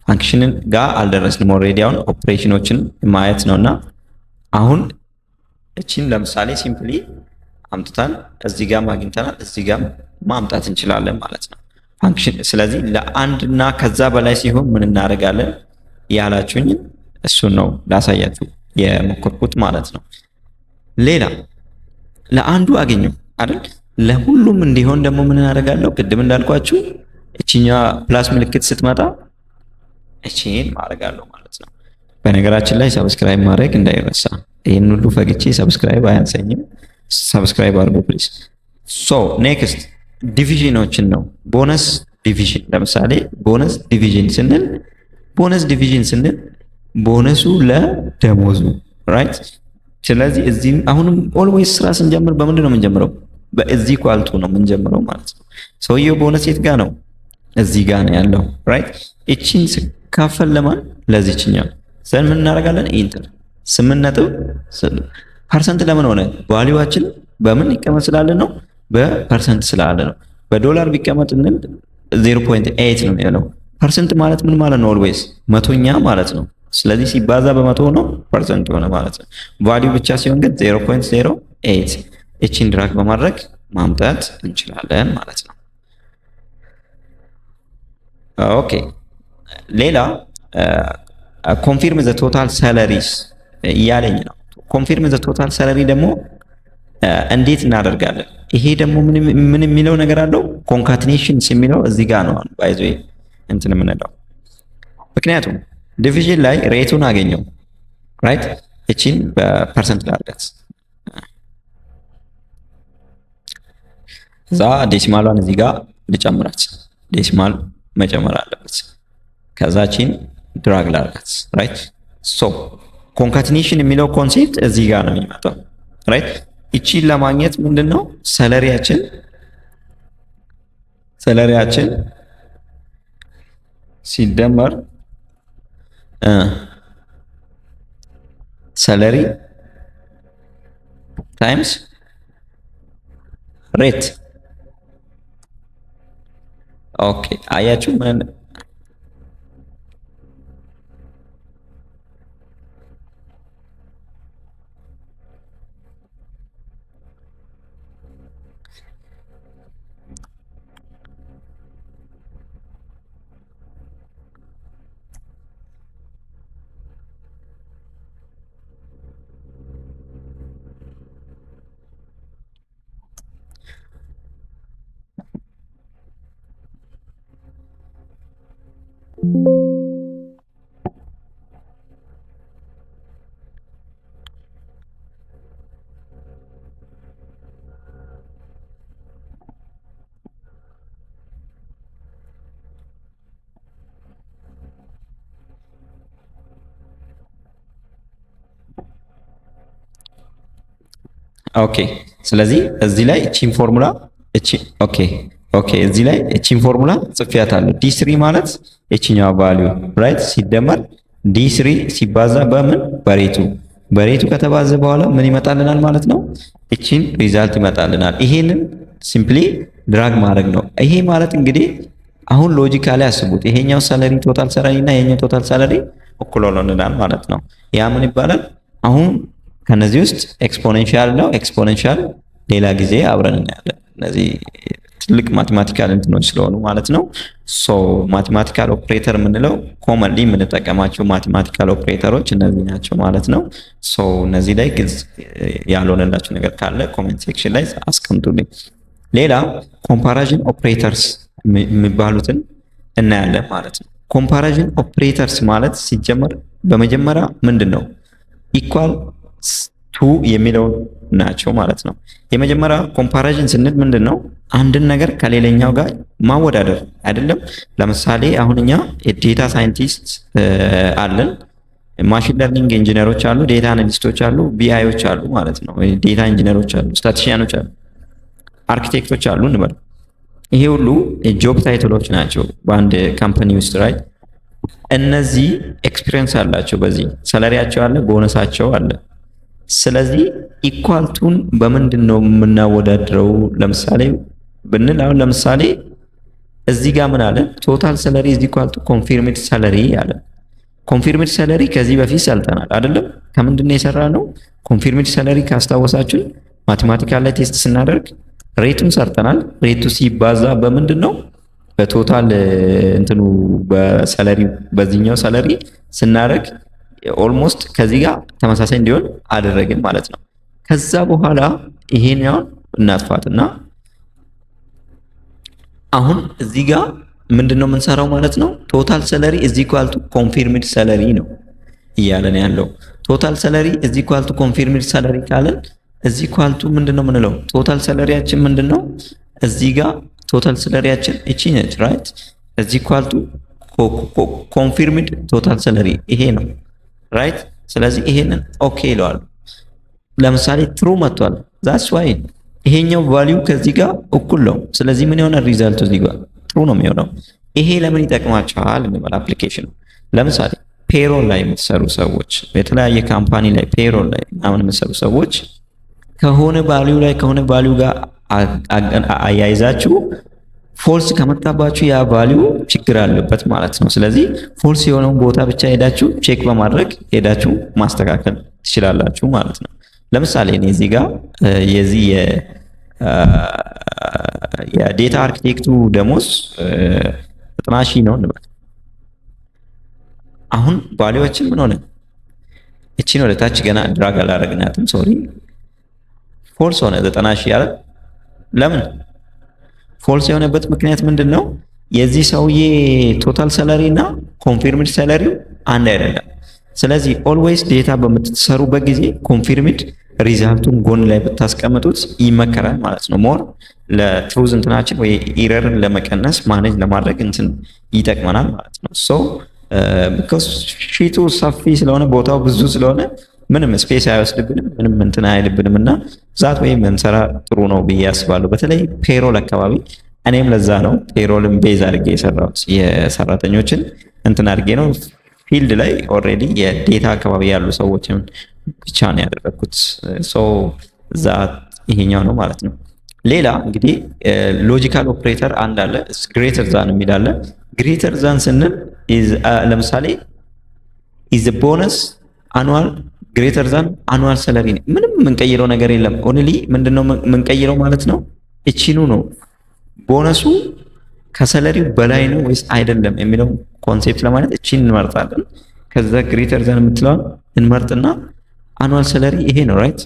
Speaker 2: ፋንክሽንን ጋር አልደረስንም። ኦልሬዲ አሁን ኦፕሬሽኖችን ማየት ነውና አሁን እቺን ለምሳሌ ሲምፕሊ አምጥተን እዚህ ጋር አግኝተናል፣ እዚህ ጋር ማምጣት እንችላለን ማለት ነው ፋንክሽን። ስለዚህ ለአንድና ከዛ በላይ ሲሆን ምን እናደርጋለን ያላችሁኝ እሱን ነው ላሳያችሁ የሞከርኩት ማለት ነው። ሌላ ለአንዱ አገኘው አይደል? ለሁሉም እንዲሆን ደግሞ ምን እናደርጋለሁ? ቅድም እንዳልኳችሁ እቺኛ ፕላስ ምልክት ስትመጣ እቺን ማድረጋለሁ ማለት ነው። በነገራችን ላይ ሰብስክራይብ ማድረግ እንዳይረሳ። ይሄን ሁሉ ፈግቼ ሰብስክራይብ አያንሰኝም። ሰብስክራይብ አድርጉ ፕሊዝ። ሶ ኔክስት ዲቪዥኖችን ነው። ቦነስ ዲቪዥን ለምሳሌ ቦነስ ዲቪዥን ስንል ቦነሱ ለደሞዙ ራይት። ስለዚህ እዚህ አሁንም ኦልዌይስ ስራ ስንጀምር በምንድን ነው የምንጀምረው? በዚህ ኳልቱ ነው የምንጀምረው ማለት ነው። ሰውየው ቦነስ የት ጋር ነው? እዚህ ጋር ነው ያለው ራይት። እቺን ስካፈል ለማን? ለዚህኛው ዘን ምን እናደርጋለን? ኢንተር 8% ለምን ሆነ? ቫልዩዋችን በምን ይቀመጥ ስላለ ነው? በፐርሰንት ስላለ ነው። በዶላር ቢቀመጥልን 0.8 ነው የሚሆነው። ፐርሰንት ማለት ምን ማለት ነው? ኦልዌይስ መቶኛ ማለት ነው። ስለዚህ ሲባዛ በመቶ ነው ፐርሰንት ሆነ ማለት ነው። ቫልዩ ብቻ ሲሆን ግን 0.08 እቺን ድራግ በማድረግ ማምጣት እንችላለን ማለት ነው። ኦኬ ሌላ ኮንፊርም ዘ ቶታል ሳላሪስ እያለኝ ነው። ኮንፊርም ዘ ቶታል ሳላሪ ደግሞ እንዴት እናደርጋለን? ይሄ ደግሞ ምን የሚለው ነገር አለው? ኮንካትኔሽንስ የሚለው እዚህ ጋር ነው ባይዞ እንትን የምንለው። ምክንያቱም ዲቪዥን ላይ ሬቱን አገኘው ራይት። እቺን በፐርሰንት ላድርጋት። እዛ ዴሲማሏን እዚህ ጋር ልጨምራት። ዴሲማል መጨመር አለበት። ከዛችን ድራግ ላድርጋት ራይት። ሶ ኮንካትኔሽን የሚለው ኮንሴፕት እዚህ ጋር ነው የሚመጣው ራይት። እቺን ለማግኘት ምንድነው ሰለሪያችን ሲደመር ሰለሪ ታይምስ ሬት ኦኬ አያችሁ ምን ኦኬ ስለዚህ እዚህ ላይ እቺን ፎርሙላ እቺ ኦኬ እዚህ ላይ እቺን ፎርሙላ ጽፌያታለሁ። ዲ3 ማለት እቺኛዋ ቫልዩ ራይት ሲደመር ዲ3 ሲባዛ በምን በሬቱ ከተባዘ በኋላ ምን ይመጣልናል ማለት ነው? እቺን ሪዛልት ይመጣልናል። ይሄንን ሲምፕሊ ድራግ ማድረግ ነው። ይሄ ማለት እንግዲህ አሁን ሎጂካሊ አስቡት። ይሄኛው ሳለሪ ቶታል ሳለሪ እና ይሄኛው ቶታል ሳለሪ እኩል ሆነናል ማለት ነው። ያ ምን ይባላል? አሁን ከነዚህ ውስጥ ኤክስፖኔንሻል ነው። ኤክስፖኔንሻል ሌላ ጊዜ አብረን እናያለን። እነዚህ ትልቅ ማቴማቲካል እንትኖች ስለሆኑ ማለት ነው። ሶ ማቴማቲካል ኦፕሬተር የምንለው ኮመንሊ የምንጠቀማቸው ማቴማቲካል ኦፕሬተሮች እነዚህ ናቸው ማለት ነው። ሶ እነዚህ ላይ ግልጽ ያልሆነላችሁ ነገር ካለ ኮሜንት ሴክሽን ላይ አስቀምጡልኝ። ሌላ ኮምፓራዥን ኦፕሬተርስ የሚባሉትን እናያለን ማለት ነው። ኮምፓራዥን ኦፕሬተርስ ማለት ሲጀመር በመጀመሪያ ምንድን ነው ኢኳል ቱ የሚለው ናቸው ማለት ነው። የመጀመሪያ ኮምፓራዥን ስንል ምንድን ነው? አንድን ነገር ከሌላኛው ጋር ማወዳደር አይደለም። ለምሳሌ አሁን እኛ ዴታ ሳይንቲስት አለን፣ ማሽን ለርኒንግ ኢንጂነሮች አሉ፣ ዴታ አናሊስቶች አሉ፣ ቢአይዎች አሉ ማለት ነው። ዴታ ኢንጂነሮች አሉ፣ ስታቲስቲሻኖች አሉ፣ አርኪቴክቶች አሉ እንበል። ይሄ ሁሉ ጆብ ታይትሎች ናቸው በአንድ ካምፓኒ ውስጥ ራይት። እነዚህ ኤክስፒሪየንስ አላቸው፣ በዚህ ሰለሪያቸው አለ፣ ቦነሳቸው አለ። ስለዚህ ኢኳልቱን በምንድን ነው የምናወዳድረው? ለምሳሌ ብንል አሁን ለምሳሌ እዚህ ጋር ምን አለ? ቶታል ሰለሪ ኢዝ ኢኳል ቱ ኮንፊርምድ ሰለሪ አለ። ኮንፊርምድ ሰለሪ ከዚህ በፊት ሰልጠናል አይደለም? ከምንድን ነው የሰራ ነው? ኮንፊርምድ ሰለሪ ካስታወሳችሁን ማቴማቲካል ላይ ቴስት ስናደርግ ሬቱን ሰርተናል። ሬቱ ሲባዛ በምንድን ነው? በቶታል እንትኑ በሰለሪ በዚህኛው ሰለሪ ስናደርግ ኦልሞስት ከዚህ ጋር ተመሳሳይ እንዲሆን አደረግን ማለት ነው። ከዛ በኋላ ይሄኛውን እናጥፋትና አሁን እዚህ ጋር ምንድነው የምንሰራው ማለት ነው? ቶታል ሰለሪ ኢዝ ኢኳል ቱ ኮንፊርምድ ሰለሪ ነው እያለን ያለው። ቶታል ሰለሪ ኢዝ ኢኳል ቱ ኮንፊርምድ ሰለሪ ካለን እዚህ ኢኳል ቱ ምንድነው የምንለው? ቶታል ሰለሪያችን ምንድነው? እዚህ ጋር ቶታል ሰለሪያችን እቺ ነች ራይት። እዚህ ኢኳል ቱ ኮንፊርምድ ቶታል ሰለሪ ይሄ ነው ራይት። ስለዚህ ይሄንን ኦኬ ይለዋል። ለምሳሌ ትሩ መጥቷል። ዛትስ ዋይ ይሄኛው ቫልዩ ከዚህ ጋር እኩል ነው። ስለዚህ ምን ይሆናል? ሪዛልቱ እዚህ ጋር ትሩ ነው የሚሆነው። ይሄ ለምን ይጠቅማቸዋል? እንበል አፕሊኬሽኑ ለምሳሌ ፔሮል ላይ የምትሰሩ ሰዎች፣ በተለያየ ካምፓኒ ላይ ፔሮል ላይ ምናምን የምትሰሩ ሰዎች ከሆነ ቫልዩ ላይ ከሆነ ቫልዩ ጋር አያይዛችሁ ፎልስ ከመጣባችሁ ያ ቫልዩ ችግር አለበት ማለት ነው። ስለዚህ ፎልስ የሆነውን ቦታ ብቻ ሄዳችሁ ቼክ በማድረግ ሄዳችሁ ማስተካከል ትችላላችሁ ማለት ነው። ለምሳሌ እኔ እዚህ ጋር የዚህ የዴታ አርኪቴክቱ ደሞዝ 90,000 ነው እንበል። አሁን ቫልዩዋችን ምን ሆነ? እቺን ወደ ታች ገና ድራግ አላረግናትም። ሶሪ ፎልስ ሆነ 90,000 አይደል? ለምን ፎልስ የሆነበት ምክንያት ምንድነው? የዚህ ሰውዬ ቶታል ሰለሪ እና ኮንፊርምድ ሰለሪው አንድ አይደለም። ስለዚህ ኦልዌይስ ዴታ በምትሰሩበት ጊዜ ኮንፊርምድ ሪዛልቱን ጎን ላይ ብታስቀምጡት ይመከራል ማለት ነው። ሞር ለትሩዝ እንትናችን ወይ ኢረርን ለመቀነስ ማኔጅ ለማድረግ እንትን ይጠቅመናል ማለት ነው። ሶ ቢኮዝ ሺቱ ሰፊ ስለሆነ ቦታው ብዙ ስለሆነ ምንም ስፔስ አይወስድብንም፣ ምንም እንትን አይልብንም እና ዛት ወይ መንሰራ ጥሩ ነው ብዬ አስባለሁ። በተለይ ፔሮል አካባቢ እኔም ለዛ ነው ፔሮልን ቤዝ አድርጌ የሰራሁት። የሰራተኞችን እንትን አድርጌ ነው። ፊልድ ላይ ኦልሬዲ የዴታ አካባቢ ያሉ ሰዎችን ብቻ ነው ያደረኩት። ሶ ዛት ይሄኛው ነው ማለት ነው። ሌላ እንግዲህ ሎጂካል ኦፕሬተር አንድ አለ፣ ግሬተር ዛን የሚል አለ። ግሬተር ዛን ስንል ለምሳሌ ኢዝ ቦነስ አኑዋል ግሬተር ዛን አኑዋል ሰለሪ ነው። ምንም የምንቀይረው ነገር የለም። ኦንሊ ምንድነው የምንቀይረው ማለት ነው እቺኑ ነው ቦነሱ ከሰለሪው በላይ ነው ወይስ አይደለም የሚለው ኮንሴፕት ለማለት እቺን እንመርጣለን። ከዛ ግሬተር ዛን የምትለውን እንመርጥና አኑዋል ሰለሪ ይሄ ነው ራይት።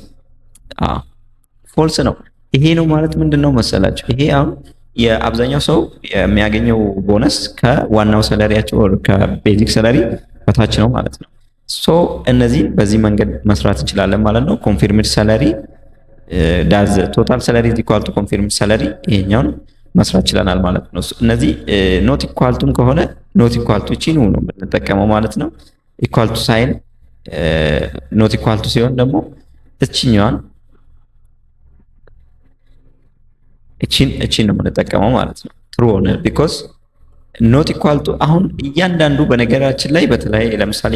Speaker 2: ፎልስ ነው። ይሄ ነው ማለት ምንድነው መሰላችሁ? ይሄ አሁን የአብዛኛው ሰው የሚያገኘው ቦነስ ከዋናው ሰለሪያቸው ከቤዚክ ሰለሪ በታች ነው ማለት ነው። ሶ እነዚህ በዚህ መንገድ መስራት እንችላለን ማለት ነው። ኮንፊርምድ ሰለሪ ዳዝ ቶታል ሰለሪ ኢዝ ኢኳል ቱ ኮንፊርምድ ሰለሪ ይሄኛውን መስራት ይችላል ማለት ነው። እነዚህ ኖት ኢኳልቱም ከሆነ ኖት ኢኳልቱ እቺን ነው የምንጠቀመው ማለት ነው። ኢኳልቱ ሳይን ኖት ኢኳልቱ ሲሆን ደግሞ እቺኛዋን እቺን ነው የምንጠቀመው ማለት ነው። ትሩ ሆነ ቢኮዝ ኖት ኢኳልቱ አሁን እያንዳንዱ በነገራችን ላይ በተለይ ለምሳሌ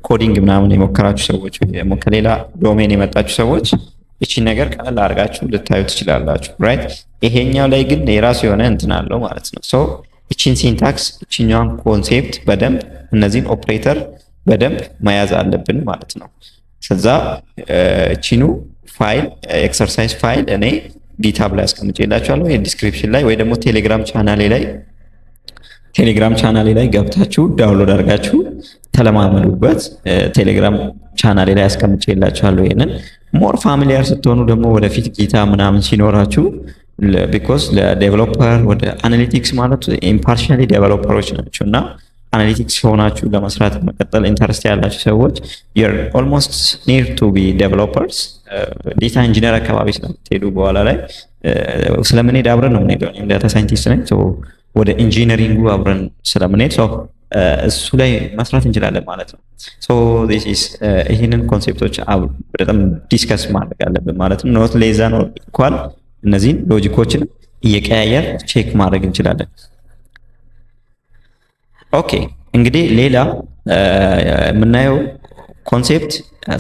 Speaker 2: ኮዲንግ ምናምን የሞከራችሁ ሰዎች ወይ ከሌላ ዶሜን የመጣችሁ ሰዎች እቺን ነገር ቀለል አድርጋችሁ ልታዩ ትችላላችሁ ራይት። ይሄኛው ላይ ግን የራሱ የሆነ እንትን አለው ማለት ነው። ሶ እቺን ሲንታክስ እቺኛዋን ኮንሴፕት በደንብ እነዚህን ኦፕሬተር በደንብ መያዝ አለብን ማለት ነው። ከዛ እቺኑ ፋይል ኤክሰርሳይዝ ፋይል እኔ ጊታብ ላይ አስቀምጬላችኋለሁ የዲስክሪፕሽን ላይ ወይ ደግሞ ቴሌግራም ቻናሌ ላይ ገብታችሁ ዳውንሎድ አድርጋችሁ ተለማመዱበት። ቴሌግራም ቻናሌ ላይ አስቀምጬላችኋለሁ። ይሄንን ሞር ፋሚሊያር ስትሆኑ ደግሞ ወደፊት ጊታ ምናምን ሲኖራችሁ ቢኮዝ ለዴቨሎፐር ወደ አናሊቲክስ ማለት ኢምፓርሻሊ ዴቨሎፐሮች ናቸው እና አናሊቲክስ ሆናችሁ ለመስራት መቀጠል ኢንተረስት ያላችሁ ሰዎች you're almost near to be developers ዴታ ኢንጂነር አካባቢ ስለምትሄዱ በኋላ ላይ ስለምንሄድ አብረን ነው የምንሄደው። እኔም ዳታ ሳይንቲስት ነኝ። ወደ ኢንጂነሪንጉ አብረን ስለምንሄድ እሱ ላይ መስራት እንችላለን ማለት ነው። this is ይህንን ኮንሴፕቶች በጣም ዲስከስ ማድረግ አለብን ማለት ነው። ኖት ሌስ ዛን ኦር ኢኳል እነዚህን ሎጂኮችን እየቀያየር ቼክ ማድረግ እንችላለን። ኦኬ እንግዲህ ሌላ የምናየው ኮንሴፕት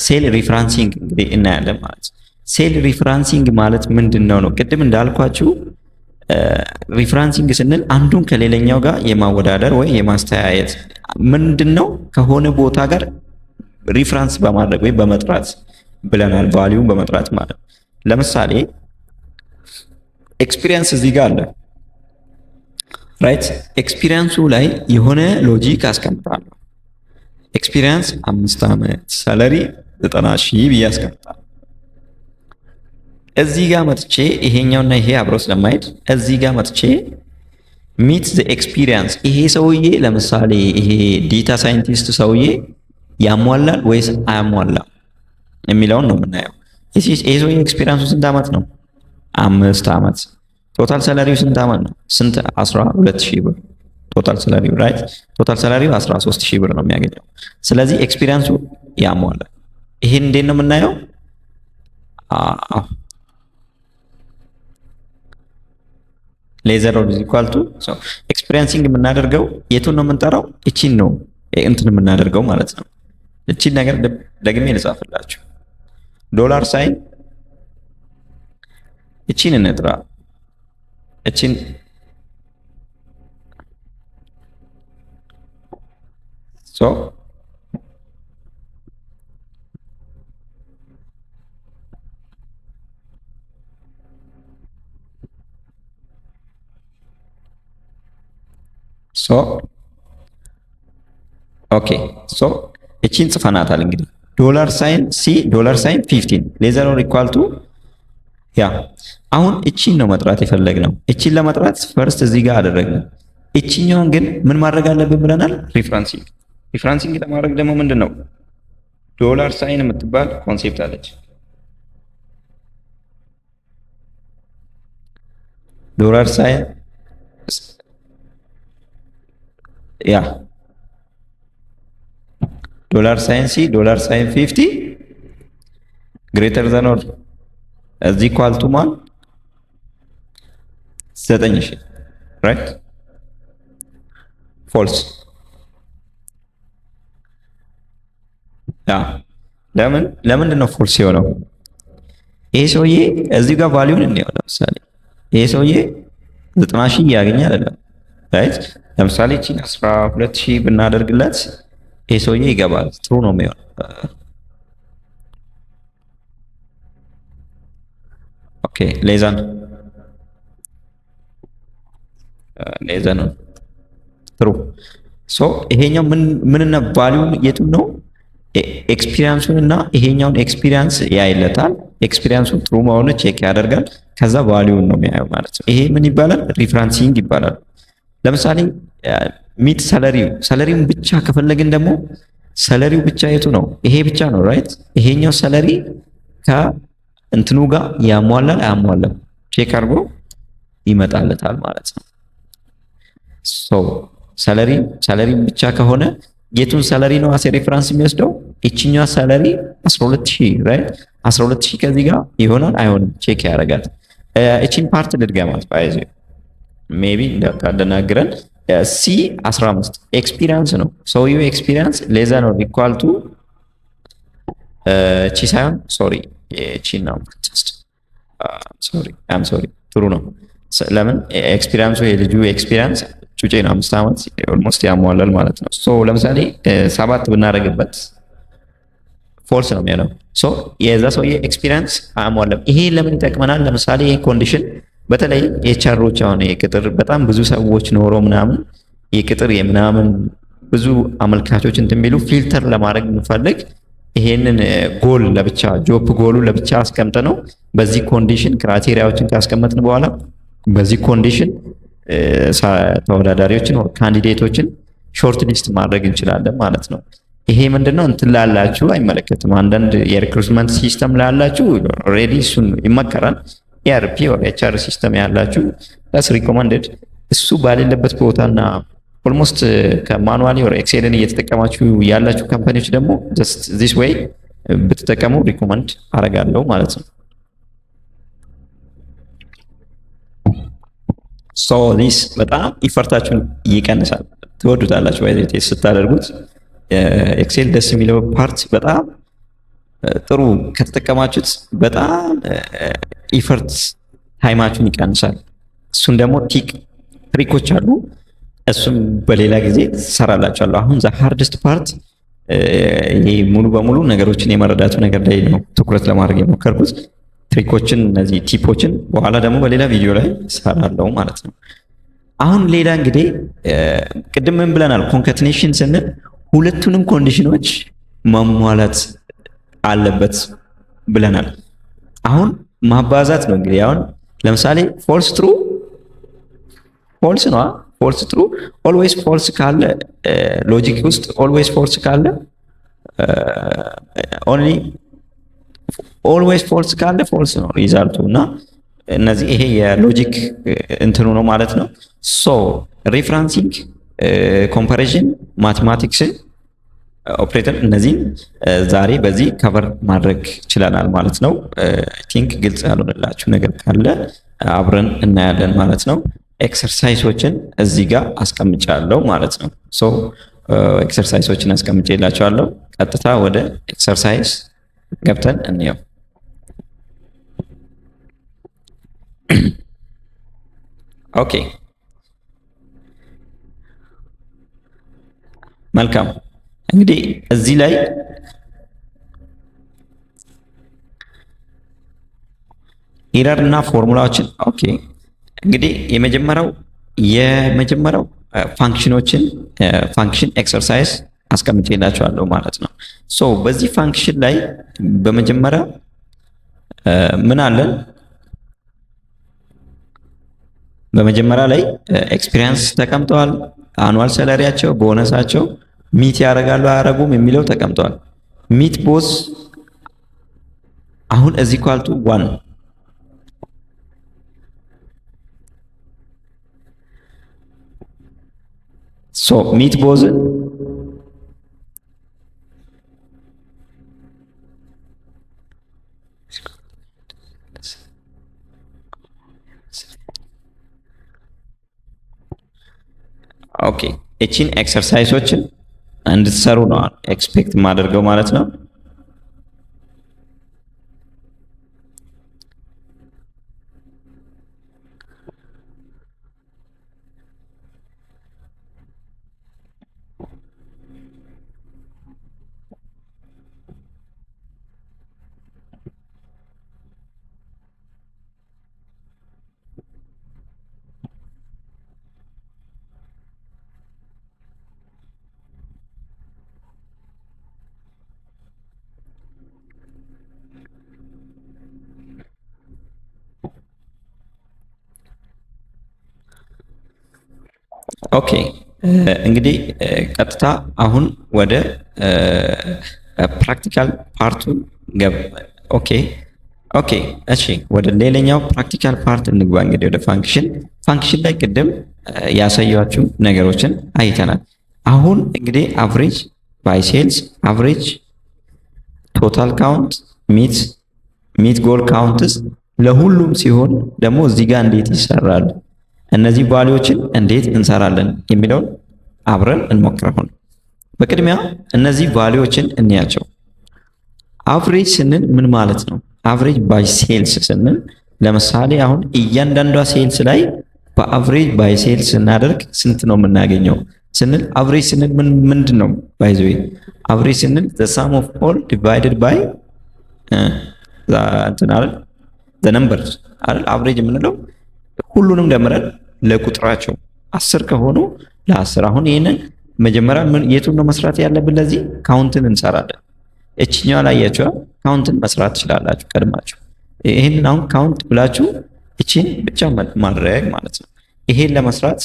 Speaker 2: ሴል ሪፍራንሲንግ እንግዲህ እናያለን ማለት ነው። ሴል ሪፍራንሲንግ ማለት ምንድነው ነው? ቅድም እንዳልኳችሁ ሪፍራንሲንግ ስንል አንዱን ከሌላኛው ጋር የማወዳደር ወይ የማስተያየት ምንድነው ከሆነ ቦታ ጋር ሪፍራንስ በማድረግ ወይ በመጥራት ብለናል። ቫልዩን በመጥራት ማለት ለምሳሌ ኤክስፒሪየንስ እዚህ ጋር አለ ራይት። ኤክስፒሪየንሱ ላይ የሆነ ሎጂክ አስቀምጣለሁ። ኤክስፒሪየንስ 5 ዓመት ሰለሪ 90,000 ብዬ አስቀምጣለሁ። እዚህ ጋር መጥቼ ይሄኛውና ይሄ አብሮ ስለማይሄድ እዚህ ጋር መጥቼ ሚት ዘ ኤክስፒሪየንስ ይሄ ሰውዬ ለምሳሌ ይሄ ዴታ ሳይንቲስት ሰውዬ ያሟላል ወይስ አያሟላም የሚለውን ነው የምናየው። ይሄ ሰውዬ ኤክስፒሪየንሱ ስንት ዓመት ነው? 5 ዓመት። ቶታል ሰላሪው ስንት ዓመት ነው? ስንት 12,000 ብር ቶታል ሰላሪው ራይት። ቶታል ሰላሪው 13,000 ብር ነው የሚያገኘው። ስለዚህ ኤክስፒሪየንሱ ያሟላል። ይሄን እንዴት ነው የምናየው? ሌዘር ኦር ኢኳል ቱ ኤክስፒሪየንሲንግ የምናደርገው የቱን ነው የምንጠራው? እቺን ነው እንትን የምናደርገው ማለት ነው። እቺን ነገር ደግሜ ልጻፍላችሁ። ዶላር ሳይን እቺን እንጥራ። እቺን ኦኬ እቺን ጽፈናታል። እንግዲህ ዶላር ሳይን ሲ ዶላር ሳይን 15 ሌዘር ኦር ኢኳል ቱ ያ አሁን እቺን ነው መጥራት የፈለግነው። እቺን ለመጥራት ፈርስት እዚህ ጋር አደረግነው። እቺኛውን ግን ምን ማድረግ አለብን ብለናል? ሪፍራንሲንግ። ሪፍራንሲንግ ለማድረግ ደግሞ ምንድነው ዶላር ሳይን የምትባል ኮንሴፕት አለች። ዶላር ሳይን ያ ዶላር ሳይን ሲ ዶላር ሳይን 50 ግሬተር ዛን ኦር እዚህ ኢኳል ቱ ማን 9,000 ራይት ፎልስ። ያ ለምንድን ነው ፎልስ የሆነው? ይሄ ሰውዬ እዚህ ጋር ቫልዩን እንየው። ለምሳሌ ይሄ ሰውዬ 90,000 እያገኘ አይደለም ራይት። ለምሳሌ እቺን 12,000 ብናደርግለት ይሄ ሰውዬ ይገባል። ጥሩ ነው የሚሆን ኦኬ ሌዛን ነው ጥሩ። ሶ ይሄኛው ምንና ቫልዩም የቱን ነው ኤክስፒሪየንሱን እና ይሄኛውን ኤክስፒሪየንስ ያይለታል። ኤክስፒሪየንሱን ጥሩ መሆኑ ቼክ ያደርጋል። ከዛ ቫልዩን ነው የሚያየው ማለት ነው። ይሄ ምን ይባላል? ሪፍራንሲንግ ይባላል። ለምሳሌ ሚት ሰለሪውን ብቻ ከፈለግን ደግሞ ሰለሪው ብቻ የቱ ነው? ይሄ ብቻ ነው ራይት። ይሄኛው ሰለሪ ከእንትኑ ጋር ያሟላል አያሟላም ቼክ አድርጎ ይመጣለታል ማለት ነው። ሶ ሰለሪ ብቻ ከሆነ የቱን ሰለሪ ነው አሴ ሬፈረንስ የሚወስደው? እቺኛዋ ሰለሪ 12,000 ራይት። 12,000 ከዚህ ጋር ይሆናል አይሆንም ቼክ ያደርጋል። እቺን ፓርት ልድገማት ባይዚ ሜቢ እንዳታደናግረን። ሲ 15 ኤክስፒሪየንስ ነው ሰውየው ኤክስፒሪየንስ ሌዛ ነው ኢኳል ቱ እቺ ሳይሆን ሶሪ እቺ ነው ሶሪ ጥሩ ነው። ለምን ኤክስፒሪየንሱ የልጁ ኤክስፒሪየንስ ጩጬ ነው 5 ዓመት ኦልሞስት ያሟላል ማለት ነው። ሶ ለምሳሌ 7 ብናደርግበት ፎልስ ነው የሚሆነው። ሶ የዛ ሰውዬ ኤክስፒሪየንስ አያሟላም። ይሄ ለምን ይጠቅመናል? ለምሳሌ ይሄ ኮንዲሽን በተለይ ኤችአሮች አሁን የቅጥር በጣም ብዙ ሰዎች ኖሮ ምናምን የቅጥር የምናምን ብዙ አመልካቾች እንትን ቢሉ ፊልተር ለማድረግ እንፈልግ ይሄንን ጎል ለብቻ ጆብ ጎሉ ለብቻ አስቀምጠ ነው በዚህ ኮንዲሽን ክራይቴሪያዎችን ካስቀመጥን በኋላ በዚህ ኮንዲሽን ተወዳዳሪዎችን ካንዲዴቶችን ሾርት ሊስት ማድረግ እንችላለን ማለት ነው። ይሄ ምንድነው እንትን ላላችሁ አይመለከትም። አንዳንድ የሪክሩትመንት ሲስተም ላላችሁ ኦልሬዲ እሱን ይመከራል። ERP or HR ሲስተም ያላችሁ that's recommended። እሱ ባሌለበት ቦታና ኦልሞስት ከማኑዋሊ or ኤክሴልን እየተጠቀማችሁ ያላችሁ ካምፓኒዎች ደግሞ just this way ብትጠቀሙ ሪኮመንድ አደርጋለሁ ማለት ነው። ሶ ዲስ በጣም ኢፈርታችሁን ይቀንሳል። ትወዱታላችሁ ወይ ቴስት ስታደርጉት። ኤክሴል ደስ የሚለው ፓርት በጣም ጥሩ ከተጠቀማችሁት በጣም ኢፈርት ታይማችሁን ይቀንሳል። እሱን ደግሞ ትሪኮች አሉ። እሱም በሌላ ጊዜ ሰራላችኋለሁ። አሁን ዘ ሃርድስት ፓርት ይሄ ሙሉ በሙሉ ነገሮችን የመረዳቱ ነገር ላይ ነው ትኩረት ለማድረግ የሞከርኩት። ትሪኮችን እነዚህ ቲፖችን በኋላ ደግሞ በሌላ ቪዲዮ ላይ ሰራለው ማለት ነው። አሁን ሌላ እንግዲህ ቅድም ምን ብለናል? ኮንካትኔሽን ስንል ሁለቱንም ኮንዲሽኖች ማሟላት አለበት ብለናል። አሁን ማባዛት ነው እንግዲህ። አሁን ለምሳሌ ፎልስ ትሩ ፎልስ ነው ፎልስ ትሩ ኦልዌይስ ፎልስ ካለ ሎጂክ ውስጥ ኦልዌይስ ፎልስ ካለ ኦንሊ ኦልዌይስ ፎልስ ካለ ፎልስ ነው ሪዛልቱ እና እነዚህ ይሄ የሎጂክ እንትኑ ነው ማለት ነው። ሶ ሪፍራንሲንግ፣ ኮምፓሪዥን፣ ማቴማቲክስ ኦፕሬተር እነዚህን ዛሬ በዚህ ከቨር ማድረግ ችለናል ማለት ነው። አይ ቲንክ ግልጽ ያልሆነላችሁ ነገር ካለ አብረን እናያለን ማለት ነው። ኤክሰርሳይሶችን እዚህ ጋር አስቀምጫለሁ ማለት ነው። ሶ ኤክሰርሳይሶችን አስቀምጬላችኋለሁ። ቀጥታ ወደ ኤክሰርሳይዝ ገብተን እንየው። ኦኬ መልካም። እንግዲህ እዚህ ላይ ኢረር እና ፎርሙላዎችን ኦኬ እንግዲህ የመጀመሪያው ፋንክሽኖችን ፋንክሽን ኤክሰርሳይዝ አስቀምጬላችኋለሁ ማለት ነው። ሶ በዚህ ፋንክሽን ላይ በመጀመሪያ ምን አለን? በመጀመሪያ ላይ ኤክስፒሪየንስ ተቀምጠዋል። አኑዋል ሰላሪያቸው፣ ቦነሳቸው ሚት ያደርጋሉ አያደርጉም የሚለው ተቀምጠዋል። ሚት ቦዝ አሁን እዚህ ኳልቱ 1 ሶ ሚት ቦዝን ኦኬ እቺን ኤክሰርሳይሶችን እንድትሰሩ ነው ኤክስፔክት ማደርገው ማለት ነው። ኦኬ እንግዲህ ቀጥታ አሁን ወደ ፕራክቲካል ፓርቱ ኦኬ እሺ፣ ወደ ሌላኛው ፕራክቲካል ፓርት እንግባ። እንግዲህ ወደ ፋንክሽን ላይ ቅድም ያሳያችሁ ነገሮችን አይተናል። አሁን እንግዲህ አቨሬጅ ባይ ሴልስ፣ አቨሬጅ ቶታል ካውንት፣ ሚት ጎል ካውንትስ ለሁሉም ሲሆን ደግሞ እዚህ ጋር እንዴት ይሰራል፣ እነዚህ ቫልዩዎችን እንዴት እንሰራለን የሚለውን አብረን እንሞክረው። በቅድሚያ እነዚህ ቫልዩዎችን እንያቸው። አቨሬጅ ስንል ምን ማለት ነው? አቨሬጅ ባይ ሴልስ ስንል ለምሳሌ አሁን እያንዳንዷ ሴልስ ላይ በአቨሬጅ ባይ ሴልስ ስናደርግ ስንት ነው የምናገኘው ስንል አቨሬጅ ስንል ምንድን ነው? ባይ ዘ ዌይ አቨሬጅ ስንል the sum of all divided by እንትን አይደል the numbers አይደል? አቨሬጅ የምንለው ሁሉንም ደምረን ለቁጥራቸው 10 ከሆኑ ለ10። አሁን ይሄንን መጀመሪያ የቱን ነው መስራት ያለብን? ለዚህ ካውንትን እንሰራለን። እችኛዋ ላይ ያያችሁ ካውንትን መስራት ትችላላችሁ ቀድማችሁ። ይሄንን አሁን ካውንት ብላችሁ እቺን ብቻ ማድረግ ማለት ነው። ይሄን ለመስራት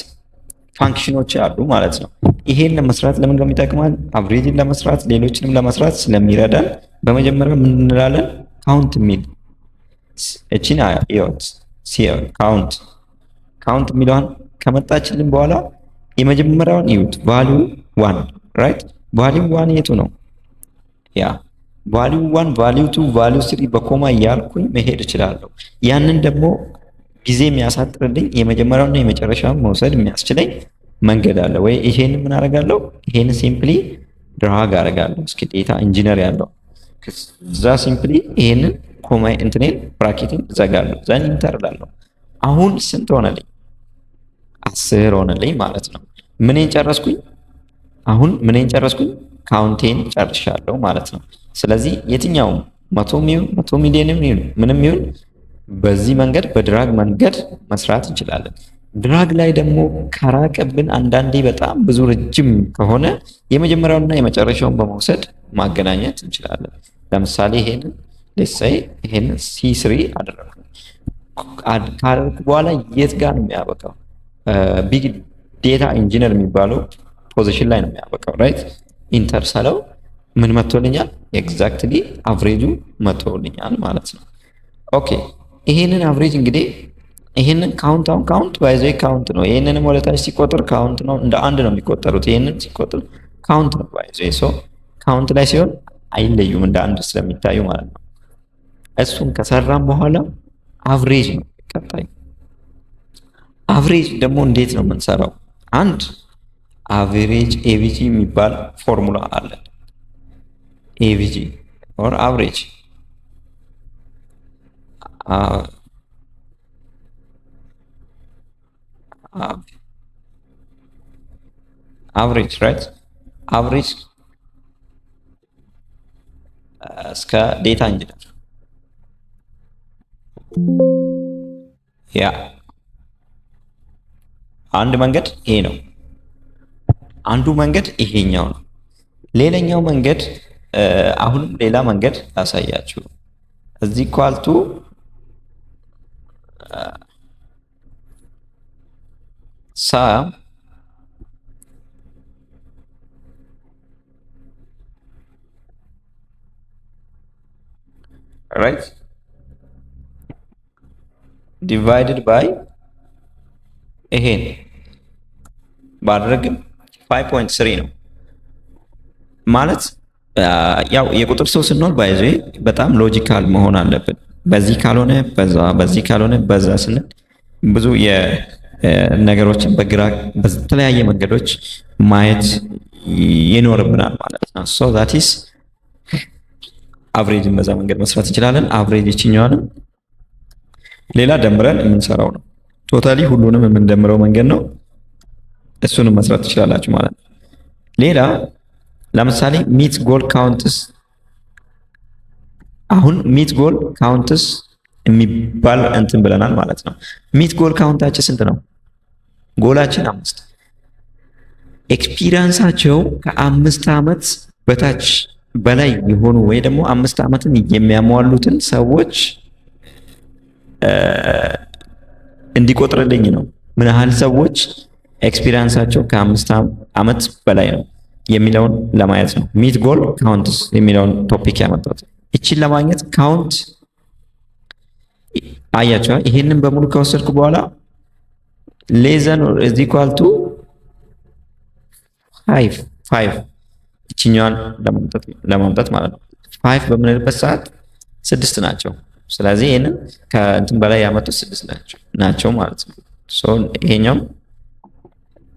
Speaker 2: ፋንክሽኖች አሉ ማለት ነው። ይሄን ለመስራት ለምን ነው የሚጠቅማል? አቨሬጅን ለመስራት ሌሎችንም ለመስራት ስለሚረዳን በመጀመሪያ ምን እንላለን? ካውንት የሚል እቺን አያት ካውንት የሚለውን ከመጣችልን በኋላ የመጀመሪያውን ይዩት። ቫልዩ 1 ራይት። ቫልዩ 1 የቱ ነው? ያ ቫልዩ 1 ቫልዩ 2 ቫልዩ 3 በኮማ እያልኩኝ መሄድ እችላለሁ። ያንን ደግሞ ጊዜ የሚያሳጥርልኝ የመጀመሪያውና የመጨረሻውን መውሰድ የሚያስችለኝ መንገድ አለ ወይ? ይሄን ምን አደርጋለሁ? ይሄን ሲምፕሊ ድራግ አደርጋለሁ። እስኪ ዴታ ኢንጂነር ያለው ከዛ ሲምፕሊ ይሄንን ኮማ እንትኔን ብራኬትን ዘጋለሁ። ዘን ኢንተር እላለሁ። አሁን ስንት ሆነልኝ? 10 ሆነልኝ ማለት ነው። ምንን ጨረስኩኝ? አሁን ምንን ጨረስኩኝ? ካውንቴን ጨርሻለሁ ማለት ነው። ስለዚህ የትኛውም 100 ሚሊዮንም ይሁን ምንም ይሁን በዚህ መንገድ በድራግ መንገድ መስራት እንችላለን። ድራግ ላይ ደግሞ ከራቀብን አንዳንዴ በጣም ብዙ ረጅም ከሆነ የመጀመሪያውና የመጨረሻውን በመውሰድ ማገናኘት እንችላለን። ለምሳሌ ይሄንን ለሳይ ይሄንን C3 አደረኩ። ካደረኩ በኋላ የት ጋር ነው የሚያበቃው? ቢግ ዴታ ኢንጂነር የሚባለው ፖዚሽን ላይ ነው የሚያበቃው ራይት። ኢንተር ሳለው ምን መጥቶልኛል? ኤግዛክትሊ አቨሬጁ መጥቶልኛል ማለት ነው። ኦኬ ይሄንን አቨሬጅ እንግዲህ ይሄንን ካውንት ባይዘ ካውንት ነው። ይሄንንም ወደታች ሲቆጥር ካውንት ነው፣ እንደ አንድ ነው የሚቆጠሩት። ይሄንን ሲቆጥር ካውንት ነው ባይዘ። ሶ ካውንት ላይ ሲሆን አይለዩም እንደ አንድ ስለሚታዩ ማለት ነው። እሱን ከሰራም በኋላ አቨሬጅ ነው ቀጣይ። አቨሬጅ ደግሞ እንዴት ነው የምንሰራው? አንድ አቨሬጅ ኤቪጂ የሚባል ፎርሙላ አለ። ኤቪጂ ኦር አቨሬጅ አቨሬጅ ራይት። አቨሬጅ እስከ ዴታ ኢንጂነር ያ አንድ መንገድ ይሄ ነው። አንዱ መንገድ ይሄኛው ነው። ሌላኛው መንገድ አሁንም ሌላ መንገድ ላሳያችሁ። እዚህ ኳልቱ ሳም ራይት ዲቫይድድ ባይ ይሄን ባደረግም 5.3 ነው ማለት ያው የቁጥር ሰው ስንሆን ባይዘ በጣም ሎጂካል መሆን አለብን። በዚህ ካልሆነ በዛ፣ በዚህ ካልሆነ በዛ ስንል ብዙ የነገሮችን በግራ በተለያየ መንገዶች ማየት ይኖርብናል ማለት ነው። ሶ ዛት ኢዝ አቨሬጅን በዛ መንገድ መስራት እንችላለን። አቨሬጅ ይችኛዋንም ሌላ ደምረን የምንሰራው ነው። ቶታሊ ሁሉንም የምንደምረው መንገድ ነው። እሱንም መስራት ትችላላችሁ ማለት ነው። ሌላ ለምሳሌ ሚት ጎል ካውንትስ። አሁን ሚት ጎል ካውንትስ የሚባል እንትን ብለናል ማለት ነው። ሚት ጎል ካውንታችን ስንት ነው? ጎላችን 5። ኤክስፒሪየንሳቸው ከ5 ዓመት በታች በላይ የሆኑ ወይ ደግሞ 5 ዓመትን የሚያሟሉትን ሰዎች እንዲቆጥርልኝ ነው። ምን ያህል ሰዎች ኤክስፒሪየንሳቸው ከ5 ዓመት በላይ ነው የሚለውን ለማየት ነው። ሚት ጎል ካውንትስ የሚለውን ቶፒክ ያመጣሁት እቺን ለማግኘት ካውንት አያቸው። ይሄንን በሙሉ ከወሰድኩ በኋላ ሌዘን ኦር ኢዝ ኢኳል ቱ 5 እቺኛዋን ለማምጣት ማለት ነው። 5 በምንልበት ሰዓት 6 ናቸው። ስለዚህ ይሄንን ከእንትን በላይ ያመጡት 6 ናቸው ማለት ነው። ሶ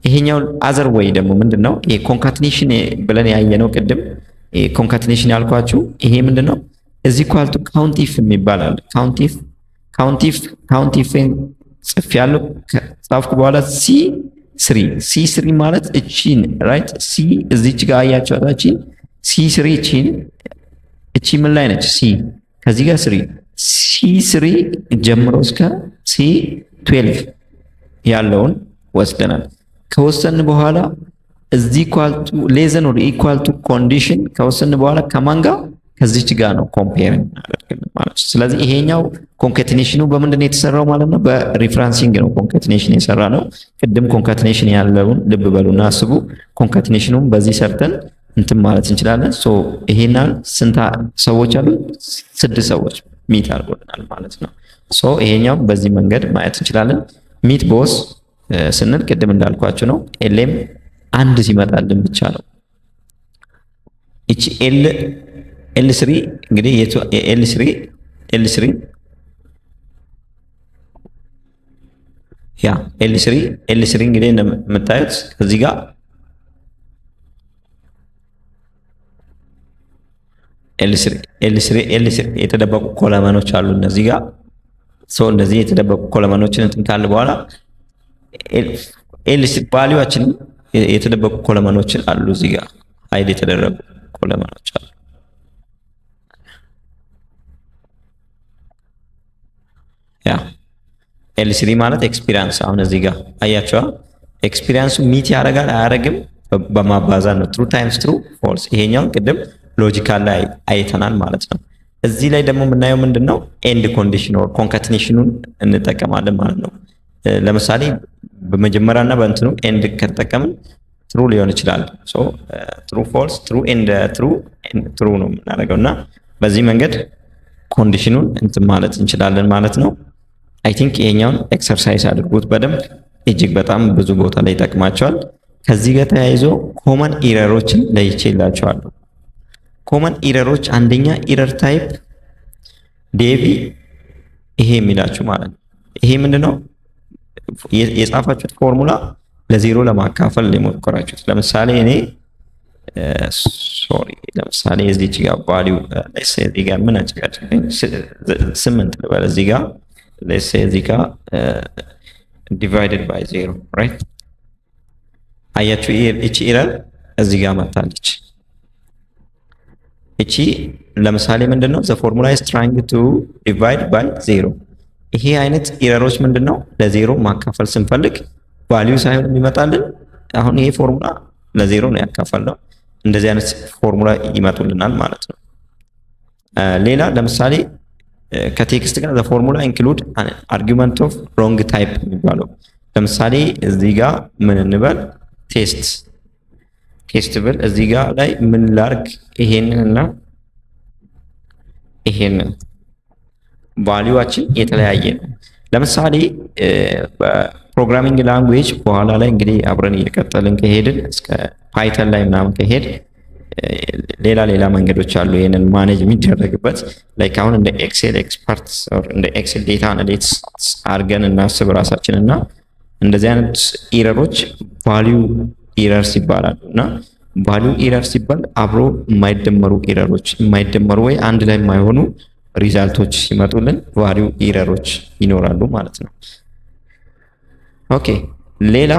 Speaker 2: ይሄኛው አዘር ወይ ደግሞ ምንድነው? ይሄ ኮንካትኔሽን ብለን ያየነው ቅድም ኮንካትኔሽን ያልኳችሁ ይሄ ምንድነው? እዚህ ኳልቱ ካውንቲፍ የሚባል አለ። ካውንቲፍን ጽፍ ያለው ጻፍኩ በኋላ C3 ማለት እቺን ራይት ሲ እዚች ጋር አያችሁ አታችን C3 እቺ ምን ላይ ነች? ሲ ከዚህ ጋር 3 C3 ጀምሮ እስከ C12 ያለውን ወስደናል። ከወሰን በኋላ እዚህ ኳልቱ ሌዘን ኦር ኢኳል ቱ ኮንዲሽን ከወሰን በኋላ ከማን ጋር ከዚች ጋር ነው ኮምፔር እናደርጋለን ማለት ነው። ስለዚህ ይሄኛው ኮንካትኔሽኑ በምንድን ነው የተሰራው ማለት ነው? በሪፍራንሲንግ ነው ኮንካትኔሽን የሰራ ነው። ቅድም ኮንካትኔሽን ያለውን ልብ በሉና አስቡ። ኮንካትኔሽኑም በዚህ ሰርተን እንትን ማለት እንችላለን። ሶ ይሄናል ስንት ሰዎች አሉ? 6 ሰዎች ሚት አድርጎልናል ማለት ነው። ሶ ይሄኛው በዚህ መንገድ ማየት እንችላለን። ሚት ቦስ ስንል ቅድም እንዳልኳችሁ ነው። ኤልኤም አንድ ሲመጣልን ብቻ ነው። እቺ ኤል3 እንግዲህ ኤል3 ያ ኤል3 እንግዲህ እንደምታዩት እዚህ ጋር ኤል3 የተደበቁ ኮለመኖች አሉ እነዚህ ጋር። ሶ እነዚህ የተደበቁ ኮለመኖችን እንትን ካለ በኋላ ኤል3 ቫልዩዋችን የተደበቁ ኮለመኖችን አሉ እዚህ ጋር ሃይድ የተደረጉ ኮለመኖች አሉ። ያ ኤል3 ማለት ኤክስፒሪየንስ አሁን እዚህ ጋር አያችኋ። ኤክስፒሪየንሱ ሚት ያደርጋል አያደርግም በማባዛት ነው። ትሩ ታይምስ ትሩ ፎልስ። ይሄኛው ቅድም ሎጂካል ላይ አይተናል ማለት ነው። እዚህ ላይ ደግሞ የምናየው ምንድነው? ኤንድ ኮንዲሽን ኦር ኮንካትኔሽኑን እንጠቀማለን ማለት ነው። ለምሳሌ በመጀመሪያና በእንትኑ ኤንድ ከተጠቀምን ትሩ ሊሆን ይችላል። ሶ ትሩ ፎልስ ትሩ ኤንድ ትሩ ነው የምናደርገውና በዚህ መንገድ ኮንዲሽኑን እንትን ማለት እንችላለን ማለት ነው። አይ ቲንክ ይሄኛውን ኤክሰርሳይዝ አድርጉት በደንብ እጅግ በጣም ብዙ ቦታ ላይ ይጠቅማቸዋል። ከዚህ ጋር ተያይዞ ኮመን ኢረሮችን ለይቼላችኋለሁ። ኮመን ኢረሮች አንደኛ ኢረር ታይፕ ዴቪ ይሄ የሚላችሁ ማለት ነው። ይሄ ምንድነው? የጻፋችሁት ፎርሙላ ለዜሮ ለማካፈል የሞከራችሁት። ለምሳሌ እኔ ለምሳሌ እዚች ጋር ቫልዩ እዚህ ጋር ምን አጨቃጨቀኝ 8 ልበል እዚህ ጋር እዚህ ጋር ዲቫይድድ ባይ 0 ራይት። አያችሁ እቺ ኢረር እዚህ ጋር መጣለች። እቺ ለምሳሌ ምንድነው? ዘ ፎርሙላ ኢዝ ትራይንግ ቱ ዲቫይድ ባይ 0። ይሄ አይነት ኢረሮች ምንድነው? ለዜሮ ማካፈል ስንፈልግ ቫልዩ ሳይሆን የሚመጣልን አሁን ይሄ ፎርሙላ ለዜሮ ነው ያካፈልነው። እንደዚህ አይነት ፎርሙላ ይመጡልናል ማለት ነው። ሌላ ለምሳሌ ከቴክስት ጋር ዘ ፎርሙላ ኢንክሉድ አርጊውመንት ኦፍ ሮንግ ታይፕ የሚባለው ለምሳሌ እዚህ ጋር ምን እንበል ቴስት ብል እዚህ ጋር ላይ ምን ላርግ ይሄንንና ይሄንን ቫልዩዋችን የተለያየ ነው። ለምሳሌ በፕሮግራሚንግ ላንጉዌጅ በኋላ ላይ እንግዲህ አብረን እየቀጠልን ከሄድን እስከ ፓይተን ላይ ምናምን ከሄድ ሌላ መንገዶች አሉ ይሄንን ማኔጅ የሚደረግበት። ላይክ አሁን እንደ ኤክሴል ኤክስፐርት ኦር እንደ ኤክሴል ዴታ አናሊቲክስ አድርገን እናስብ ራሳችንና እንደዚህ አይነት ኢረሮች ቫልዩ ኢረርስ ይባላሉ። እና ቫልዩ ኢረር ሲባል አብሮ የማይደመሩ ኢረሮች የማይደመሩ ወይ አንድ ላይ የማይሆኑ ሪዛልቶች ሲመጡልን ቫልዩ ኢረሮች ይኖራሉ ማለት ነው። ኦኬ ሌላ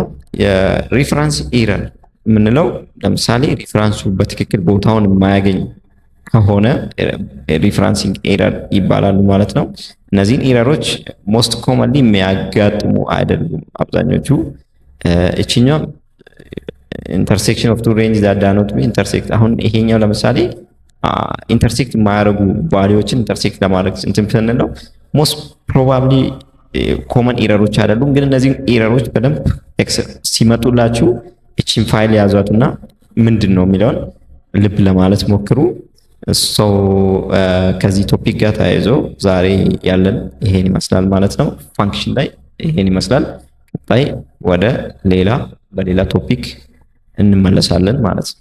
Speaker 2: የሪፈረንስ ኢረር የምንለው ለምሳሌ ሪፈረንሱ በትክክል ቦታውን የማያገኝ ከሆነ ሪፈረንሲንግ ኤረር ይባላሉ ማለት ነው። እነዚህን ኢረሮች ሞስት ኮመንሊ የሚያጋጥሙ አይደሉም አብዛኞቹ። እቺኛው ኢንተርሴክሽን ኦፍ ቱ ሬንጅ ዛት ዳር ኖት ቢ ኢንተርሴክት። አሁን ይሄኛው ለምሳሌ ኢንተርሴክት የማያደርጉ ቫልዩዎችን ኢንተርሴክት ለማድረግ እንትን ስንለው ሞስት ፕሮባብሊ ኮመን ኢረሮች አይደሉም። ግን እነዚህ ኢረሮች በደንብ ሲመጡላችሁ እቺን ፋይል ያዟትና ምንድነው የሚለውን ልብ ለማለት ሞክሩ። ከዚህ ቶፒክ ጋር ተያይዞ ዛሬ ያለን ይሄን ይመስላል ማለት ነው። ፋንክሽን ላይ ይሄን ይመስላል። ቀጣይ ወደ በሌላ ቶፒክ እንመለሳለን ማለት ነው።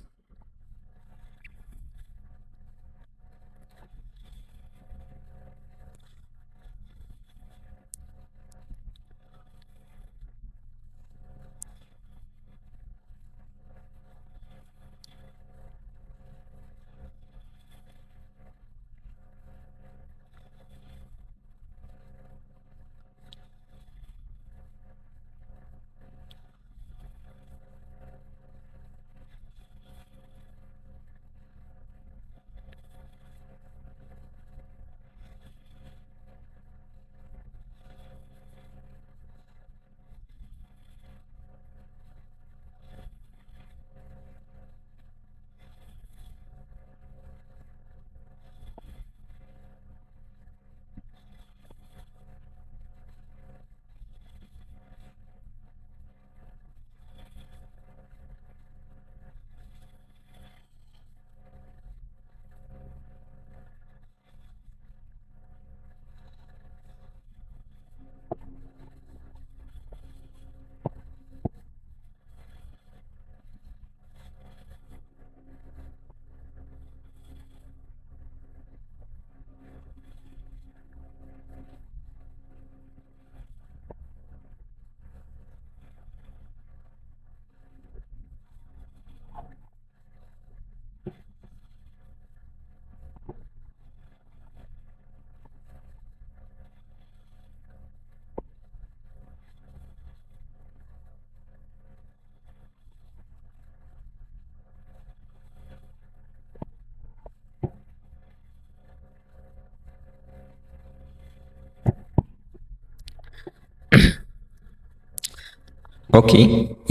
Speaker 2: ኦኬ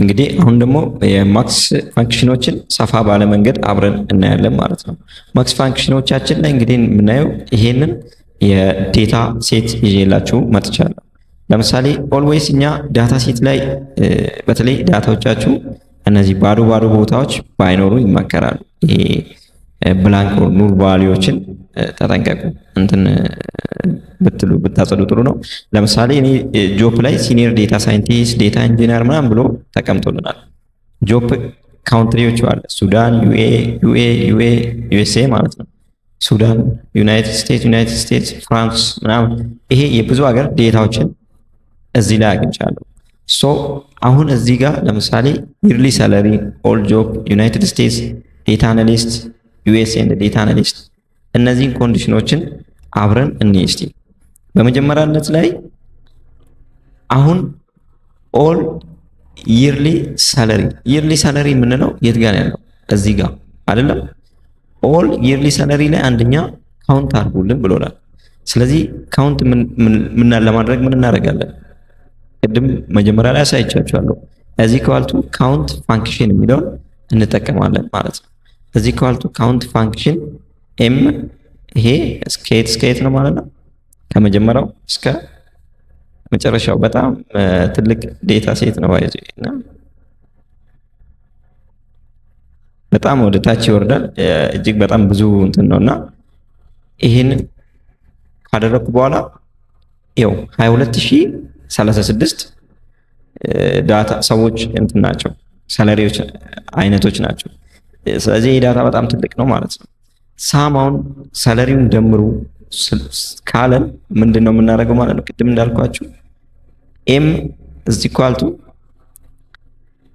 Speaker 2: እንግዲህ አሁን ደግሞ የማክስ ፋንክሽኖችን ሰፋ ባለ መንገድ አብረን እናያለን ማለት ነው። ማክስ ፋንክሽኖቻችን ላይ እንግዲህ የምናየው ይሄንን የዴታ ሴት ይዤላችሁ መጥቻለሁ። ለምሳሌ ኦልዌይስ እኛ ዳታ ሴት ላይ በተለይ ዳታዎቻችሁ እነዚህ ባዶ ቦታዎች ባይኖሩ ይመከራሉ። ይሄ ብላንክ ኑል ቫልዩዎችን ተጠንቀቁ። እንትን ብታጸዱ ጥሩ ነው። ለምሳሌ እኔ ጆፕ ላይ ሲኒየር ዴታ ሳይንቲስት፣ ዴታ ኢንጂነር ምናምን ብሎ ተቀምጦልናል። ጆፕ ካውንትሪዎች አለ። ሱዳን፣ ዩኤስኤ ማለት ነው። ሱዳን፣ ዩናይትድ ስቴትስ፣ ፍራንስ ምናምን ይሄ የብዙ ሀገር ዴታዎችን እዚህ ላይ አግኝቻለሁ። ሶ አሁን እዚህ ጋር ለምሳሌ ይርሊ ሳላሪ፣ ኦል ጆብ፣ ዩናይትድ ስቴትስ፣ ዴታ አናሊስት፣ ዩኤስኤ ዴታ አናሊስት እነዚህን ኮንዲሽኖችን አብረን እንይ እስቲ። በመጀመሪያነት ላይ አሁን ኦል ይርሊ ሳላሪ የምንለው የት ጋር ያለው? እዚህ ጋር አይደለም? ኦል ይርሊ ሳላሪ ላይ አንደኛ ካውንት አድርጉልን ብሎናል። ስለዚህ ካውንት ለማድረግ ምን እናደርጋለን? ቅድም መጀመሪያ ላይ አሳይቻችኋለሁ። እዚህ ከዋልቱ ካውንት ፋንክሽን የሚለውን እንጠቀማለን ማለት ነው። እዚህ ከዋልቱ ካውንት ፋንክሽን ኤም ይሄ እስከ የት ነው ማለት ነው? ከመጀመሪያው እስከ መጨረሻው በጣም ትልቅ ዴታ ሴት ነው እና በጣም ወደ ታች ይወርዳል። እጅግ በጣም ብዙ እንትን ነውና ይሄን ካደረኩ በኋላ ይኸው 22036 ዳታ ሰዎች እንትን ናቸው፣ ሳላሪዎች አይነቶች ናቸው። ስለዚህ ዳታ በጣም ትልቅ ነው ማለት ነው። ሳማውን ሳላሪውን ደምሩ ካለን ምንድነው የምናደርገው ማለት ነው? ቅድም እንዳልኳችሁ ኤም እዚህ ኳልቱ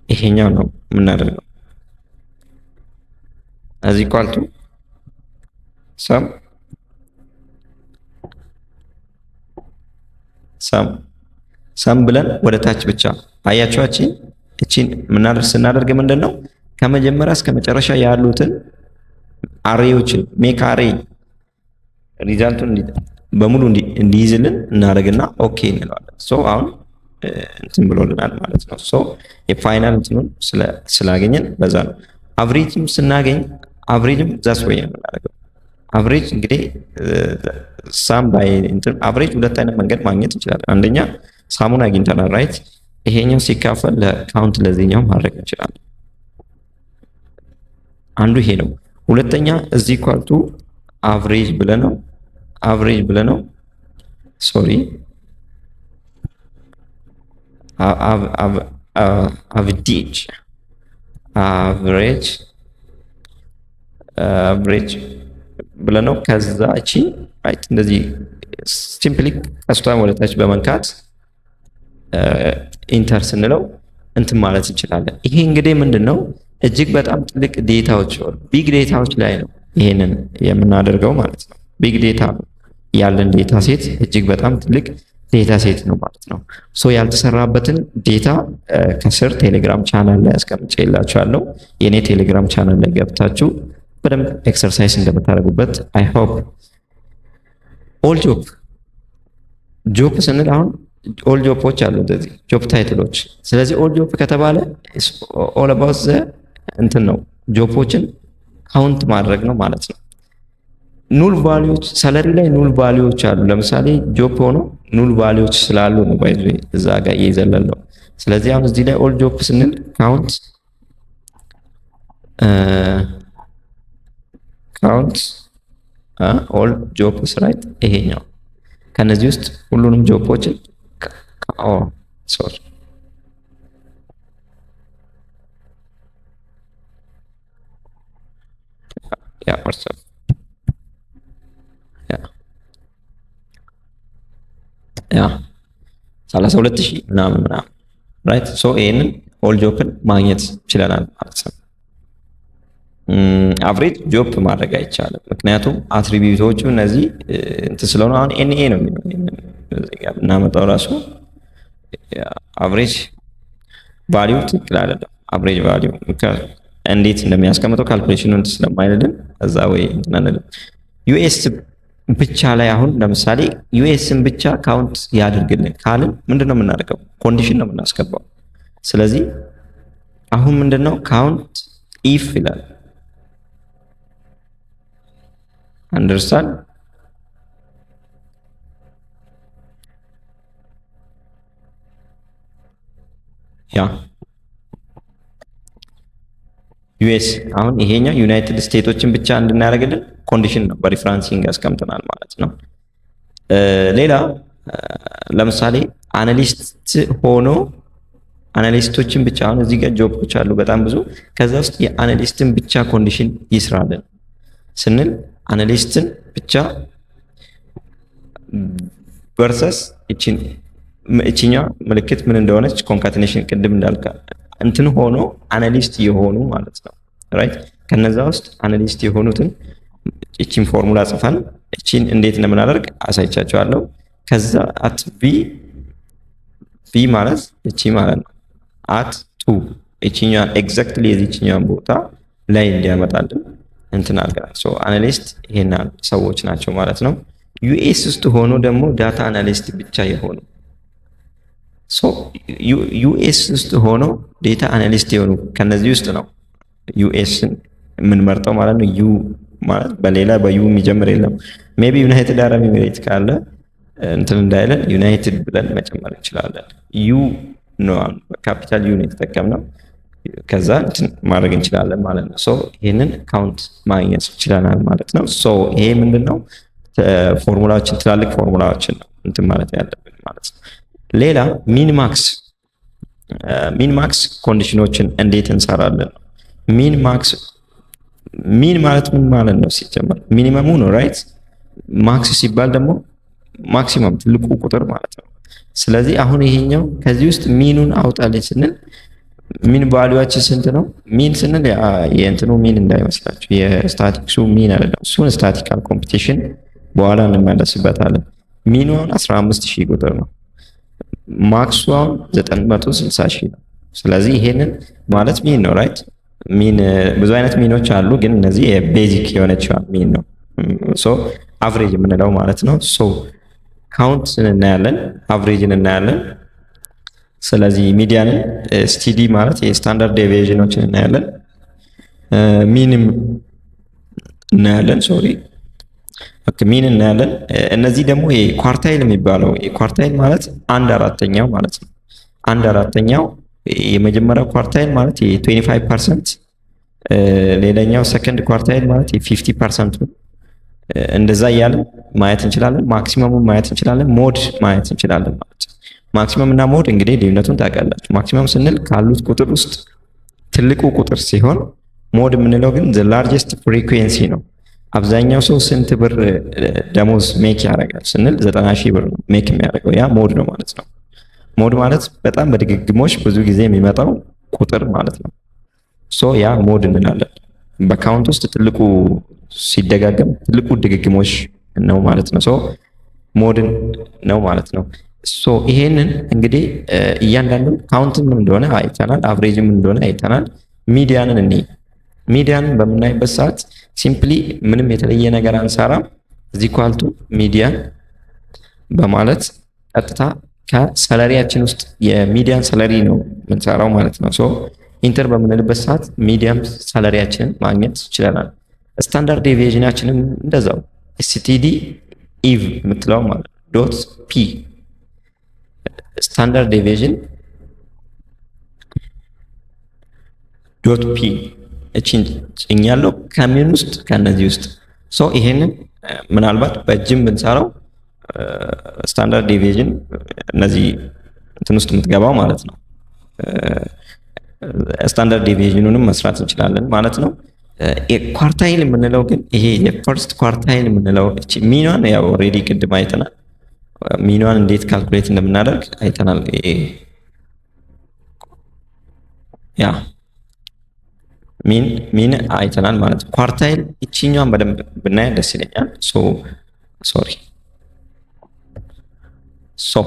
Speaker 2: ይሄኛው ነው የምናደርገው። እዚህ ኳልቱ ሰም ብለን ወደ ታች ብቻ አያችኋችን። እቺን ስናደርግ ምንድነው ከመጀመሪያ እስከ መጨረሻ ያሉትን አሬዎችን ሜክ አሬ ሪዛልቱን በሙሉ እንዲይዝልን እናደርግና ኦኬ እንለዋለን። ሶ አሁን እንትን ብሎልናል ማለት ነው። ሶ የፋይናል እንትኑን ስላገኘን በዛ ነው። አቨሬጅም ስናገኝ አቨሬጅም ዛስ ወይ ነው የምናደርገው። አቨሬጅ እንግዲህ ሳም ባይ እንትን አቨሬጅ ሁለት አይነት መንገድ ማግኘት እንችላለን። አንደኛ ሳሙን አግኝተናል ራይት። ይሄኛው ሲካፈል ለካውንት ለዚህኛው ማድረግ እንችላለን። አንዱ ይሄ ነው። ሁለተኛ እዚህ ኢኳል ቱ አቨሬጅ ብለነው ሶሪ አቨሬጅ ብለነው ከዛ እቺ ራይት እንደዚህ ሲምፕሊ ቀስቷን ወደታች በመንካት ኢንተር ስንለው እንትን ማለት እንችላለን። ይሄ እንግዲህ ምንድነው እጅግ በጣም ትልቅ ዴታዎች ቢግ ዴታዎች ላይ ነው ይሄንን የምናደርገው ማለት ነው። ቢግ ዴታ ያለን ዴታ ሴት እጅግ በጣም ትልቅ ዴታ ሴት ነው ማለት ነው። ሶ ያልተሰራበትን ዴታ ከስር ቴሌግራም ቻናል ላይ አስቀምጬላችኋለሁ። የኔ ቴሌግራም ቻናል ላይ ገብታችሁ በደንብ ኤክሰርሳይዝ እንደምታደርጉበት አይ ሆፕ። ኦል ጆፕ ስንል አሁን ኦል ጆፖች አሉ እንደዚህ ጆፕ ታይትሎች። ስለዚህ ኦል ጆፕ ከተባለ ኦል አባውት ዘ እንትን ነው ጆፖችን ካውንት ማድረግ ነው ማለት ነው። ኑል ቫልዩዎች ሰለሪ ላይ ኑል ቫልዩዎች አሉ። ለምሳሌ ጆፕ ሆኖ ኑል ቫልዩዎች ስላሉ ነው ባይዞ እዛ ጋር እየዘለል ነው። ስለዚህ አሁን እዚህ ላይ ኦል ጆፕ ስንል ካውንት ኦል ጆፕስ ራይት። ይሄኛው ከነዚህ ውስጥ ሁሉንም ጆፖችን ሶሪ ያ 32,000 ምናምን ራይት። ሶ ይሄንን ኦል ጆፕን ማግኘት ችለናል ማለት ነው። አቨሬጅ ጆፕ ማድረግ አይቻልም፣ ምክንያቱም አትሪቢዩቶቹ እነዚህ እንትን ስለሆነ አሁን ኤንኤ ነው እናመጣው ራሱ አቨሬጅ ቫልዩ ትክክል አይደለም። አቨሬጅ ቫልዩ እንዴት እንደሚያስቀምጠው ካልኩሌሽኑን ስለማይልልን እዛ ወይ እንትን አንልም። ዩኤስ ብቻ ላይ አሁን ለምሳሌ ዩኤስን ብቻ ካውንት ያድርግልን ካልን ምንድነው የምናደርገው? ኮንዲሽን ነው የምናስገባው። ስለዚህ አሁን ምንድነው ካውንት ኢፍ ይላል። አንደርስታንድ ያ ዩኤስ አሁን ይሄኛው ዩናይትድ ስቴቶችን ብቻ እንድናደርግልን ኮንዲሽን ነው በሪፍራንሲንግ ያስቀምጠናል ማለት ነው። ሌላ ለምሳሌ አናሊስት ሆኖ አናሊስቶችን ብቻ አሁን እዚህ ጋር ጆቦች አሉ በጣም ብዙ። ከዛ ውስጥ የአናሊስትን ብቻ ኮንዲሽን ይስራልን ስንል አናሊስትን ብቻ ቨርሰስ እቺኛ ምልክት ምን እንደሆነች ኮንካቲኔሽን ቅድም እንዳልካ እንትን ሆኖ አናሊስት የሆኑ ማለት ነው ራይት። ከነዛ ውስጥ አናሊስት የሆኑትን እቺን ፎርሙላ ጽፈን እቺን እንዴት እንደምናደርግ አሳይቻችኋለሁ። ከዛ አት ቪ ማለት እቺ ማለት ነው አት ቱ እቺኛን ኤግዛክትሊ የዚህኛውን ቦታ ላይ እንዲያመጣልን እንትን አድርገናል። ሶ አናሊስት ይሄና ሰዎች ናቸው ማለት ነው። ዩኤስ ውስጥ ሆኖ ደግሞ ዳታ አናሊስት ብቻ የሆኑ ሶ ዩኤስ ውስጥ ሆኖ ዴታ አናሊስት የሆኑ ከነዚህ ውስጥ ነው ዩኤስን የምንመርጠው ማለት ነው። ዩ ማለት በሌላ በዩ የሚጀምር የለም። ሜቢ ዩናይትድ አረብ ኤሚሬት ካለ እንትን እንዳይለን ዩናይትድ ብለን መጨመር እንችላለን። ዩ ነው ካፒታል ዩ ነው የተጠቀምነው። ከዛ እንትን ማድረግ እንችላለን ማለት ነው። ሶ ይሄንን ካውንት ማግኘት ይችላል ማለት ነው። ሶ ይሄ ምንድነው ፎርሙላዎችን ትላልቅ ፎርሙላዎችን ነው እንትን ማለት ያለብን ማለት ነው። ሌላ ሚን ማክስ ኮንዲሽኖችን እንዴት እንሰራለን? ሚን ማለት ምን ማለት ነው? ሲጀመር ሚኒመሙ ነው ራይት። ማክስ ሲባል ደግሞ ማክሲመም ትልቁ ቁጥር ማለት ነው። ስለዚህ አሁን ይሄኛው ከዚህ ውስጥ ሚኑን አውጣልኝ ስንል ሚን ቫልዩአችን ስንት ነው? ሚን ስንል የእንትኑ ሚን እንዳይመስላችሁ የስታቲክሱ ሚን አይደለም። እሱን ስታቲካል ኮምፒቲሽን በኋላ እንመለስበታለን። ሚኑ 15000 ቁጥር ነው። ማክሱ 960,000 ነው። ስለዚህ ይሄንን ማለት ሚን ነው ራይት። ሚን ብዙ አይነት ሚኖች አሉ፣ ግን እነዚህ የቤዚክ የሆነችው ሚን ነው። ሶ አቨሬጅ የምንለው ማለት ነው። ሶ ካውንት እናያለን፣ አቨሬጅን እናያለን። ስለዚህ ሚዲያንን ስቲዲ ማለት የስታንዳርድ ዴቪዬሽኖችን እናያለን፣ ሚንም እናያለን። ሶሪ ሚን እናያለን። እነዚህ ደግሞ የኳርታይል የሚባለው የኳርታይል ማለት 1/4 ማለት ነው። 1/4 የመጀመሪያው ኳርታይል ማለት የ25%፣ ሌላኛው ሰከንድ ኳርታይል ማለት የ50% እንደዛ እያለን ማየት እንችላለን። ማክሲመሙን ማየት እንችላለን። ሞድ ማየት እንችላለን ማለት ነው። ማክሲመም እና ሞድ እንግዲህ ልዩነቱን ታውቃላችሁ። ማክሲመም ስንል ካሉት ቁጥር ውስጥ ትልቁ ቁጥር ሲሆን ሞድ የምንለው ግን the largest frequency ነው። አብዛኛው ሰው ስንት ብር ደሞዝ ሜክ ያደርጋል ስንል 90,000 ብር ነው ሜክ የሚያደርገው፣ ያ ሞድ ነው ማለት ነው። ሞድ ማለት በጣም በድግግሞሽ ብዙ ጊዜ የሚመጣው ቁጥር ማለት ነው። ሶ ያ ሞድ እንላለን። በካውንት ውስጥ ትልቁ ሲደጋገም ትልቁ ድግግሞሽ ነው ማለት ነው። ሶ ሞድን ነው ማለት ነው። ሶ ይሄንን እንግዲህ እያንዳንዱን ካውንት ምን እንደሆነ አይተናል፣ አቨሬጅ ምን እንደሆነ አይተናል። ሚዲያንን እንይ። ሚዲያንን በምናይበት ሰዓት ሲምፕሊ ምንም የተለየ ነገር አንሰራም። እዚህ ኳልቱ ሚዲያን በማለት ቀጥታ ከሰለሪያችን ውስጥ የሚዲያን ሰለሪ ነው የምንሰራው ማለት ነው። ሶ ኢንተር በምንልበት ሰዓት ሚዲያም ሰለሪያችንን ማግኘት ይችላል። ስታንዳርድ ዴቪዬሽናችንም እንደዛው ኤስቲዲ ኢቭ የምትለው ማለት ዶት ፒ ስታንዳርድ ዴቪዬሽን ዶት ፒ እቺን ጭኛለሁ ከምን ውስጥ ከነዚህ ውስጥ ሶ ይሄንን ምናልባት በእጅም ብንሰራው ስታንዳርድ ዴቪዬሽን እነዚህ እንትን ውስጥ የምትገባው ማለት ነው። ስታንዳርድ ዴቪዬሽኑንም መስራት እንችላለን ማለት ነው። ኳርታይል የምንለው ግን ይሄ የፈርስት ኳርታይል የምንለው እቺ ሚኗን ያው ኦልሬዲ ቅድም አይተናል። ሚኗን እንዴት ካልኩሌት እንደምናደርግ አይተናል። ያ ሚን አይተናል ማለት ነው። ኳርታይል እቺኛዋን በደንብ ብናይ ደስ ይለኛል። ሶ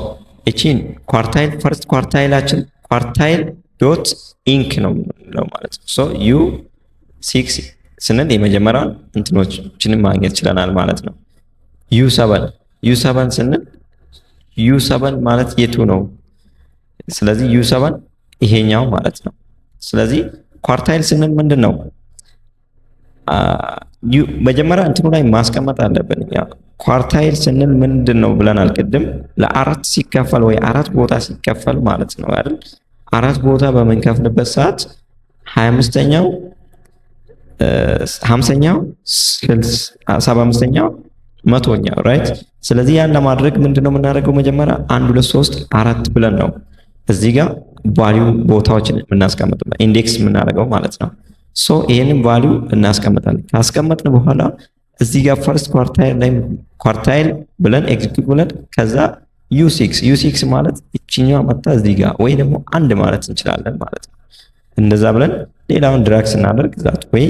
Speaker 2: እቺን ኳርታይል ፈርስት ኳርታይላችን ኳርታይል ዶት ኢንክ ነው የምንለው ማለት ነው። ሶ U6 ስንል የመጀመሪያውን እንትኖችንም ማግኘት ይችላል ማለት ነው። U7 ስንል U7 ማለት የቱ ነው? ስለዚህ U7 ይሄኛው ማለት ነው። ስለዚህ ኳርታይል ስንል ምንድን ነው? መጀመሪያ እንትኑ ላይ ማስቀመጥ አለብን። ኳርታይል ስንል ምንድን ነው ብለናል ቅድም። ለአራት ሲከፈል ወይ አራት ቦታ ሲከፈል ማለት ነው አይደል? አራት ቦታ በምንከፍልበት ሰዓት 25ኛው 50ኛው 75ኛው 100ኛው ራይት። ስለዚህ ያን ለማድረግ ምንድነው የምናደርገው? መጀመሪያ 1 2 3 4 ብለን ነው እዚህ ጋር ቫልዩ ቦታዎችን የምናስቀምጠው ኢንዴክስ የምናደርገው ማለት ነው። ሶ ይሄንን ቫልዩ እናስቀምጣለን። ካስቀመጥን በኋላ እዚህ ጋር ፈርስት ኳርታይል ብለን ኤግዚኪዩት ብለን ከዛ U6 ማለት እቺኛዋ መጣ እዚህ ጋር ወይ ደግሞ አንድ ማለት እንችላለን ማለት ነው። እንደዛ ብለን ሌላውን ድራግ ስናደርግ ዛት ወይ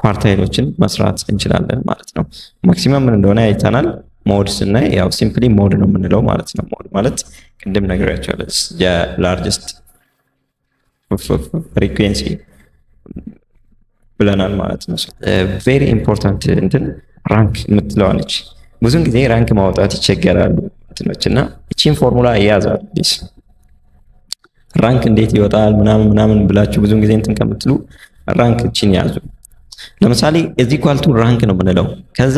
Speaker 2: ኳርታይሎችን መስራት እንችላለን ማለት ነው። ማክሲመም ምን እንደሆነ አይተናል። ሞድ ስናይ ያው ሲምፕሊ ሞድ ነው የምንለው ማለት ነው። ሞድ ማለት ቅድም ነግሬያቸዋለሁ የላርጀስት ፍሪኩዌንሲ ብለናል ማለት ነው። ቬሪ ኢምፖርታንት እንትን ራንክ የምትለዋለች። ብዙን ጊዜ ራንክ ማውጣት ይቸገራሉ እንትኖች እና እቺን ፎርሙላ እያዛሉ ራንክ እንዴት ይወጣል ምናምን ብላችሁ ብዙን ጊዜ እንትን ከምትሉ ራንክ እቺን ያዙ። ለምሳሌ እዚህ ኳልቱ ራንክ ነው የምንለው። ከዛ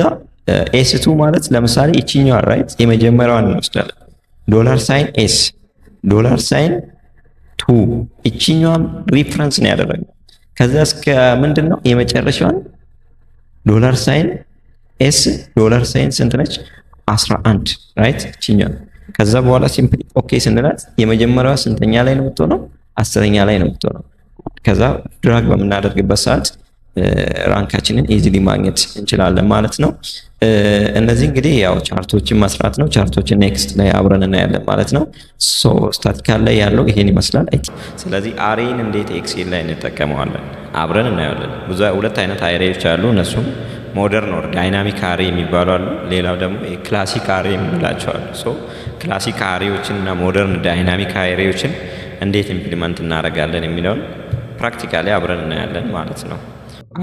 Speaker 2: ኤስ2 ማለት ለምሳሌ እቺኛዋ ራይት የመጀመሪያዋን እንወስዳለን። $S $2 እቺኛዋን ሪፈረንስ ነው ያደረግነው። ከዛ እስከ ምንድነው የመጨረሻዋን $S ስንት ነች? 11 ራይት እቺኛዋ። ከዛ በኋላ ሲምፕሊ ኦኬ ስንላት የመጀመሪያዋ ስንተኛ ላይ ነው የምትሆነው? 10ኛ ላይ ነው የምትሆነው። ከዛ ድራግ በምናደርግበት ሰዓት ራንካችንን ኢዚሊ ማግኘት እንችላለን ማለት ነው። እነዚህ እንግዲህ ያው ቻርቶችን መስራት ነው። ቻርቶችን ኔክስት ላይ አብረን እናያለን ማለት ነው። ሶ ስታቲካል ላይ ያለው ይሄን ይመስላል። ስለዚህ አሬን እንዴት ኤክሴል ላይ እንጠቀመዋለን አብረን እናያለን። ብዙ ሁለት አይነት አሬዎች አሉ። እነሱም ሞደርን ኦር ዳይናሚክ አሬ የሚባሉ አሉ። ሌላው ደግሞ ክላሲክ አሬ የምንላቸው አሉ። ሶ ክላሲክ አሬዎችን እና ሞደርን ዳይናሚክ አሬዎችን እንዴት ኢምፕሊመንት እናደርጋለን የሚለውን ፕራክቲካሊ አብረን እናያለን ማለት ነው።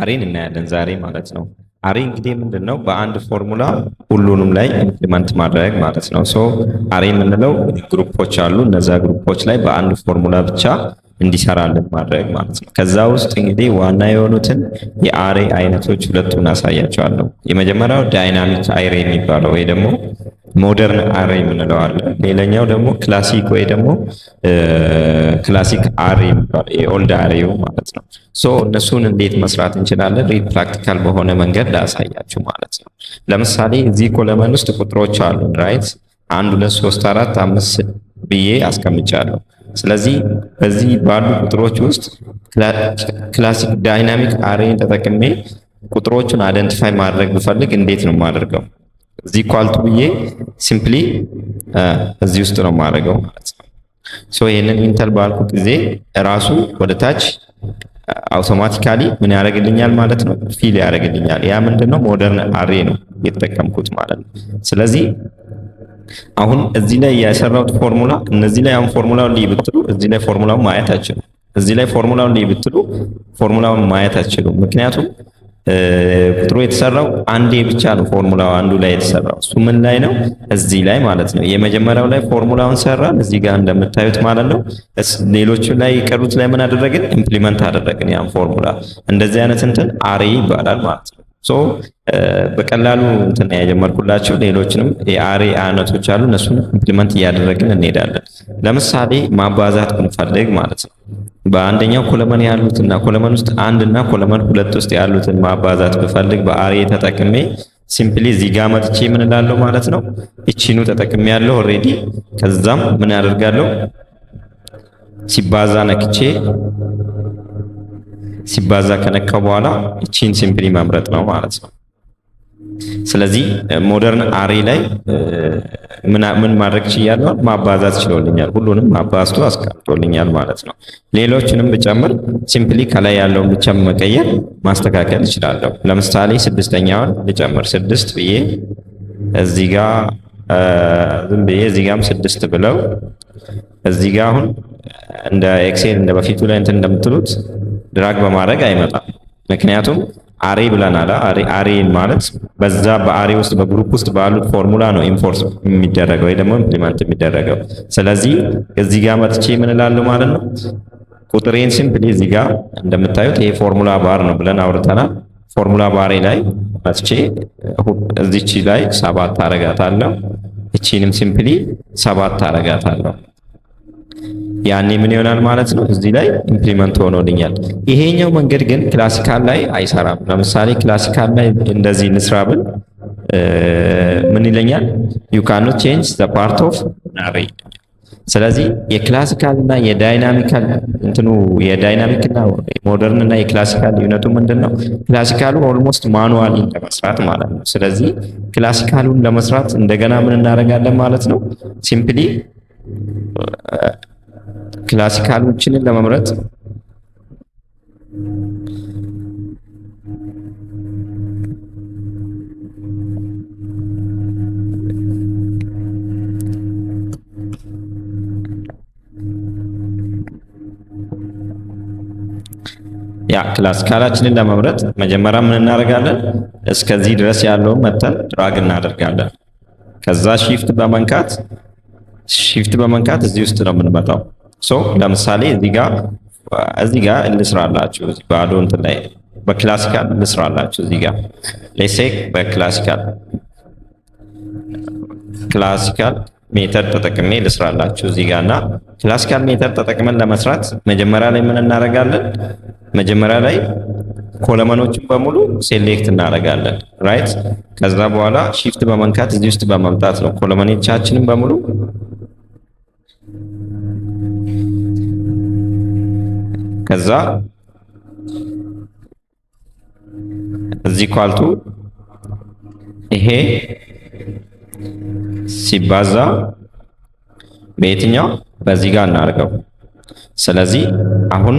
Speaker 2: አሬን እናያለን ዛሬ ማለት ነው። አሬ እንግዲህ ምንድነው? በአንድ ፎርሙላ ሁሉንም ላይ ኢምፕሊመንት ማድረግ ማለት ነው። ሶ አሬ የምንለው ግሩፖች አሉ። እነዛ ግሩፖች ላይ በአንድ ፎርሙላ ብቻ እንዲሰራልን ማድረግ ማለት ነው። ከዛ ውስጥ እንግዲህ ዋና የሆኑትን የአሬ አይነቶች ሁለቱን አሳያቸዋለሁ። የመጀመሪያው ዳይናሚክ አሬ የሚባለው ወይ ደግሞ ሞደርን አሬ የምንለው አለ። ሌላኛው ደግሞ ክላሲክ ወይ ደግሞ ክላሲክ አሬ የሚባለው የኦልድ አሬው ማለት ነው። ሶ እነሱን እንዴት መስራት እንችላለን? ፕራክቲካል በሆነ መንገድ ላሳያችሁ ማለት ነው። ለምሳሌ እዚህ ኮለመን ውስጥ ቁጥሮች አሉ ራይት 1 2 3 4 5 ብዬ አስቀምጫለሁ። ስለዚህ በዚህ ባሉ ቁጥሮች ውስጥ ክላሲክ ዳይናሚክ አሬን ተጠቅሜ ቁጥሮቹን አይደንቲፋይ ማድረግ ብፈልግ እንዴት ነው የማደርገው? እዚህ ኳልቱ ብዬ ሲምፕሊ እዚህ ውስጥ ነው የማደርገው ማለት ነው። ሶ ይሄንን ኢንተር ባልኩ ጊዜ ራሱ ወደ ታች አውቶማቲካሊ ምን ያደርግልኛል ማለት ነው? ፊል ያደርግልኛል። ያ ምንድነው? ሞደርን አሬ ነው የተጠቀምኩት ማለት ነው። ስለዚህ አሁን እዚህ ላይ የሰራሁት ፎርሙላ እነዚህ ላይ አሁን ፎርሙላውን ላይ ብትሉ እዚህ ላይ ፎርሙላውን ማየት አትችሉም። እዚህ ላይ ፎርሙላውን ላይ ብትሉ ፎርሙላውን ማየት አትችሉም። ምክንያቱም ቁጥሩ የተሰራው አንዴ ብቻ ነው ፎርሙላው አንዱ ላይ የተሰራው። እሱ ምን ላይ ነው? እዚህ ላይ ማለት ነው። የመጀመሪያው ላይ ፎርሙላውን ሰራን እዚህ ጋር እንደምታዩት ማለት ነው። ሌሎቹ ላይ የቀሩት ላይ ምን አደረግን? ኢምፕሊመንት አደረግን ያን ፎርሙላ። እንደዚህ አይነት እንትን አሬ ይባላል ማለት ነው። ሶ በቀላሉ እንትን ያጀመርኩላችሁ ሌሎችንም የአሬ አይነቶች አሉ። እነሱን ኢምፕሊመንት እያደረግን እንሄዳለን። ለምሳሌ ማባዛት ብንፈልግ ማለት ነው በአንደኛው ኮለመን ያሉትና ኮለመን ውስጥ 1 እና ኮለመን 2 ውስጥ ያሉትን ማባዛት ብፈልግ በአሬ ተጠቅሜ ሲምፕሊ እዚህ ጋር መጥቼ ምን እላለሁ ማለት ነው? እቺኑ ተጠቅሜ ያለው ኦሬዲ። ከዛም ምን ያደርጋለሁ? ሲባዛ ነክቼ ሲባዛ ከነካው በኋላ እቺን ሲምፕሊ መምረጥ ነው ማለት ነው። ስለዚህ ሞደርን አሬ ላይ ምን ማድረግ ችያለሁ? ማባዛት ችሎልኛል። ሁሉንም ማባዝቶ አስቀምጦልኛል ማለት ነው። ሌሎችንም ብጨምር ሲምፕሊ ከላይ ያለውን ብቻ መቀየር ማስተካከል እችላለሁ። ለምሳሌ 6ኛውን ልጨምር 6 ብዬ እዚህ ጋር ዝም ብዬ እዚህ ጋርም 6 ብለው እዚህ ጋር አሁን እንደ ኤክሴል እንደ በፊቱ ላይ እንትን እንደምትሉት ድራግ በማድረግ አይመጣም። ምክንያቱም አሬ ብለናል። አሬ ማለት በዛ በአሬ ውስጥ በግሩፕ ውስጥ ባሉት ፎርሙላ ነው ኢንፎርስ የሚደረገው ወይ ደግሞ ኢምፕሊመንት የሚደረገው። ስለዚህ እዚህ ጋር መጥቼ ምን እላለሁ ማለት ነው? ቁጥሬን ሲምፕሊ እዚህ ጋር እንደምታዩት ይሄ ፎርሙላ ባር ነው ብለን አውርተናል። ፎርሙላ ባሬ ላይ መጥቼ እዚች ላይ 7 አረጋታለሁ። እቺንም ሲምፕሊ 7 አረጋታለሁ። ያኔ ምን ይሆናል ማለት ነው? እዚህ ላይ ኢምፕሊመንት ሆኖልኛል። ይሄኛው መንገድ ግን ክላሲካል ላይ አይሰራም። ለምሳሌ ክላሲካል ላይ እንደዚህ እንስራብል ምን ይለኛል? you cannot change the part of array። ስለዚህ የክላሲካል እና የዳይናሚካል እንትኑ የዳይናሚክ እና ሞደርን እና የክላሲካል ልዩነቱ ምንድነው? ክላሲካሉ ኦልሞስት ማኑዋሊ ለመስራት ማለት ነው። ስለዚህ ክላሲካሉን ለመስራት እንደገና ምን እናደርጋለን ማለት ነው? ሲምፕሊ ክላሲካሎችን ለመምረጥ ክላሲካላችንን ለመምረጥ መጀመሪያ ምን እናደርጋለን? እስከዚህ ድረስ ያለውን መተን ድራግ እናደርጋለን። ከዛ ሺፍት በመንካት እዚህ ውስጥ ነው የምንመጣው። ሶ ለምሳሌ እዚህ ጋር እንስራላችሁ። እዚህ ባዶ እንትን ላይ በክላሲካል እንስራላችሁ። እዚህ ጋር ሌሴክ በክላሲካል ሜተድ ተጠቅሜ ልስራላችሁ እዚህ ጋርና ክላሲካል ሜተድ ተጠቅመን ለመስራት መጀመሪያ ላይ ምን እናደርጋለን? መጀመሪያ ላይ ኮለመኖችን በሙሉ ሴሌክት እናደርጋለን ራይት። ከዛ በኋላ ሺፍት በመንካት እዚህ ውስጥ በመምጣት ነው ኮለመኖቻችንን በሙሉ ከዛ እዚህ ኳልቱ ይሄ ሲባዛ በየትኛው በዚህ ጋር እናደርገው። ስለዚህ አሁን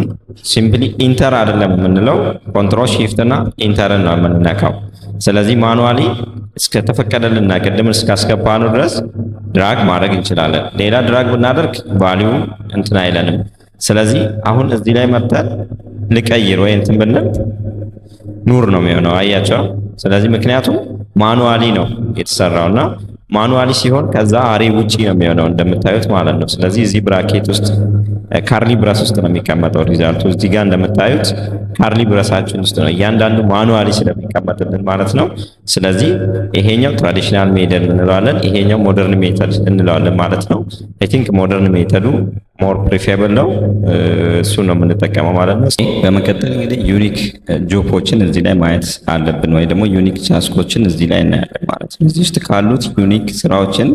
Speaker 2: ሲምፕሊ ኢንተር አይደለም የምንለው ኮንትሮል ሺፍት እና ኢንተርን ነው የምንነካው። ስለዚህ ማኑዋሊ እስከ ተፈቀደልና ቅድም እስካስገባነው ድረስ ድራግ ማድረግ እንችላለን። ሌላ ድራግ ብናደርግ ቫልዩ እንትን አይለንም። ስለዚህ አሁን እዚህ ላይ መጥተን ልቀይር ወይ እንትን ብንል ኑር ነው የሚሆነው። አያቸው። ስለዚህ ምክንያቱም ማኑዋሊ ነው የተሰራውና ማኑዋሊ ሲሆን ከዛ አሬ ውጪ ነው የሚሆነው እንደምታዩት ማለት ነው። ስለዚህ እዚህ ብራኬት ውስጥ ካርሊ ብረስ ውስጥ ነው የሚቀመጠው ሪዛልቱ። እዚህ ጋር እንደምታዩት ካርሊ ብረሳችን ውስጥ ነው እያንዳንዱ ማኑዋሊ ስለሚቀመጥልን ማለት ነው። ስለዚህ ይሄኛው ትራዲሽናል ሜተድ እንለዋለን፣ ይሄኛው ሞደርን ሜተድ እንለዋለን ማለት ነው። አይ ቲንክ ሞደርን ሜተዱ ሞር ፕሪፌብል ነው፣ እሱ ነው የምንጠቀመው ማለት ነው። በመቀጠል እንግዲህ ዩኒክ ጆፖችን እዚህ ላይ ማየት አለብን፣ ወይ ደግሞ ዩኒክ ታስኮችን እዚህ ላይ እናያለን ማለት ነው። እዚህ ውስጥ ካሉት ዩኒክ ስራዎችን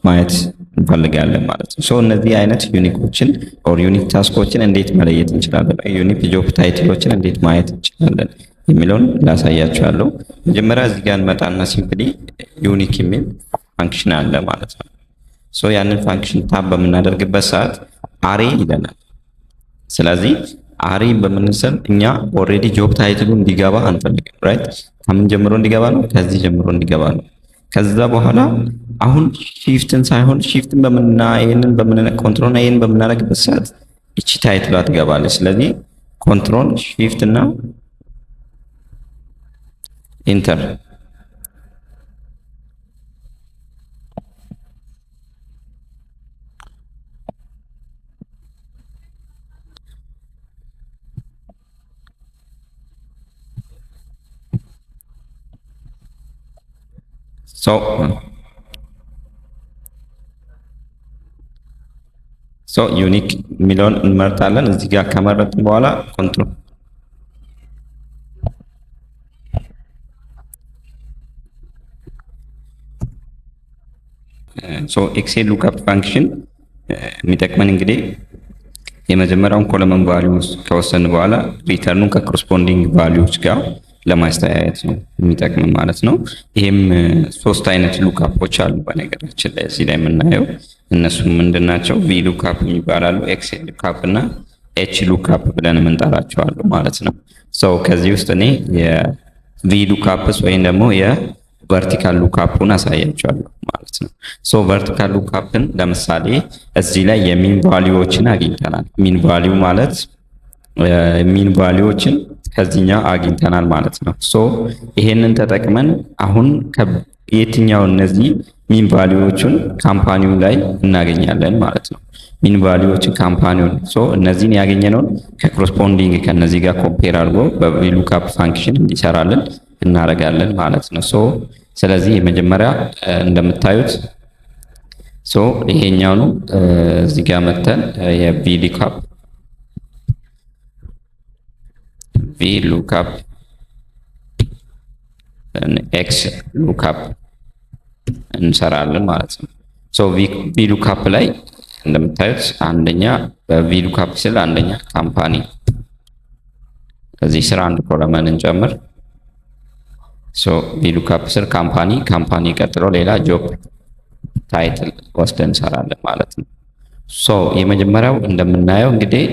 Speaker 2: ማየት እንፈልጋለን ማለት ነው። እነዚህ አይነት ዩኒኮችን ኦር ዩኒክ ታስኮችን እንዴት መለየት እንችላለን፣ ዩኒክ ጆብ ታይትሎችን እንዴት ማየት እንችላለን የሚለውን ላሳያችኋለሁ። መጀመሪያ እዚህ ጋር እንመጣና ሲምፕሊ ዩኒክ የሚል ፋንክሽን አለ ማለት ነው። ያንን ፋንክሽን ታብ በምናደርግበት ሰዓት አሬ ይለናል። ስለዚህ አሬ በምንሰል እኛ ኦልሬዲ ጆብ ታይትሉ እንዲገባ አንፈልግም። ራይት ከምን ጀምሮ እንዲገባ ነው? ከዚህ ጀምሮ እንዲገባ ነው። ከዛ በኋላ አሁን ሺፍትን ሳይሆን ሺፍትን ይሄንን ኮንትሮል እና ይሄንን በምናደርግበት ሰዓት እቺ ታይትሏ ትገባለች። ስለዚህ ኮንትሮል ሺፍት እና ኢንተር ዩኒክ የሚለውን እንመርጣለን። እዚህ ጋር ከመረጥን በኋላ ኮንትሮል ኤክሴል ሉክአፕ ፋንክሽን የሚጠቅመን እንግዲህ የመጀመሪያውን ኮለመን ቫልዩ ከወሰን በኋላ ሪተርኑን ከኮረስፖንዲንግ ቫልዩዎች ጋር ለማስተያየት ነው የሚጠቅም ማለት ነው። ይሄም ሶስት አይነት ሉክአፖች አሉ በነገራችን ላይ እዚህ ላይ የምናየው እነሱም ምንድናቸው? ቪ ሉክአፕ የሚባላሉ፣ ኤክስ ሉክአፕ እና ኤች ሉክአፕ ብለን የምንጠራቸው አሉ ማለት ነው። ከዚህ ውስጥ እኔ የቪ ሉክአፕስ ወይም ደግሞ የቨርቲካል ሉክአፑን አሳያቸዋለሁ ማለት ነው። ቨርቲካል ሉክአፕን ለምሳሌ እዚህ ላይ የሚን ቫልዩዎችን አግኝተናል። ሚን ቫልዩ ማለት ሚን ቫልዩዎችን ከዚህኛው አግኝተናል ማለት ነው። ይሄንን ተጠቅመን አሁን የትኛው እነዚህ ሚን ቫልዩዎችን ካምፓኒው ላይ እናገኛለን ማለት ነው። ሚን ቫልዩዎችን ካምፓኒውን እነዚህን ያገኘነውን ከኮረስፖንዲንግ ከነዚህ ጋር ኮምፔር አድርጎ በቪሉክአፕ ፋንክሽን እንዲሰራልን እናደርጋለን ማለት ነው። ስለዚህ የመጀመሪያ እንደምታዩት ይሄኛው ነው። እዚህ ጋር መተን የቪሉክአፕ VLOOKUP ኤክስ ሉክአፕ እንሰራለን ማለት ነው። VLOOKUP ላይ እንደምታዩት አንደኛ በVLOOKUP ስል አንደኛ ካምፓኒ እዚህ ስራ አንድ ኮለመን እንጨምር። VLOOKUP ስር ካምፓኒ ቀጥሎ ሌላ ጆብ ታይትል ወስደን እንሰራለን ማለት ነው። የመጀመሪያው እንደምናየው እንግዲህ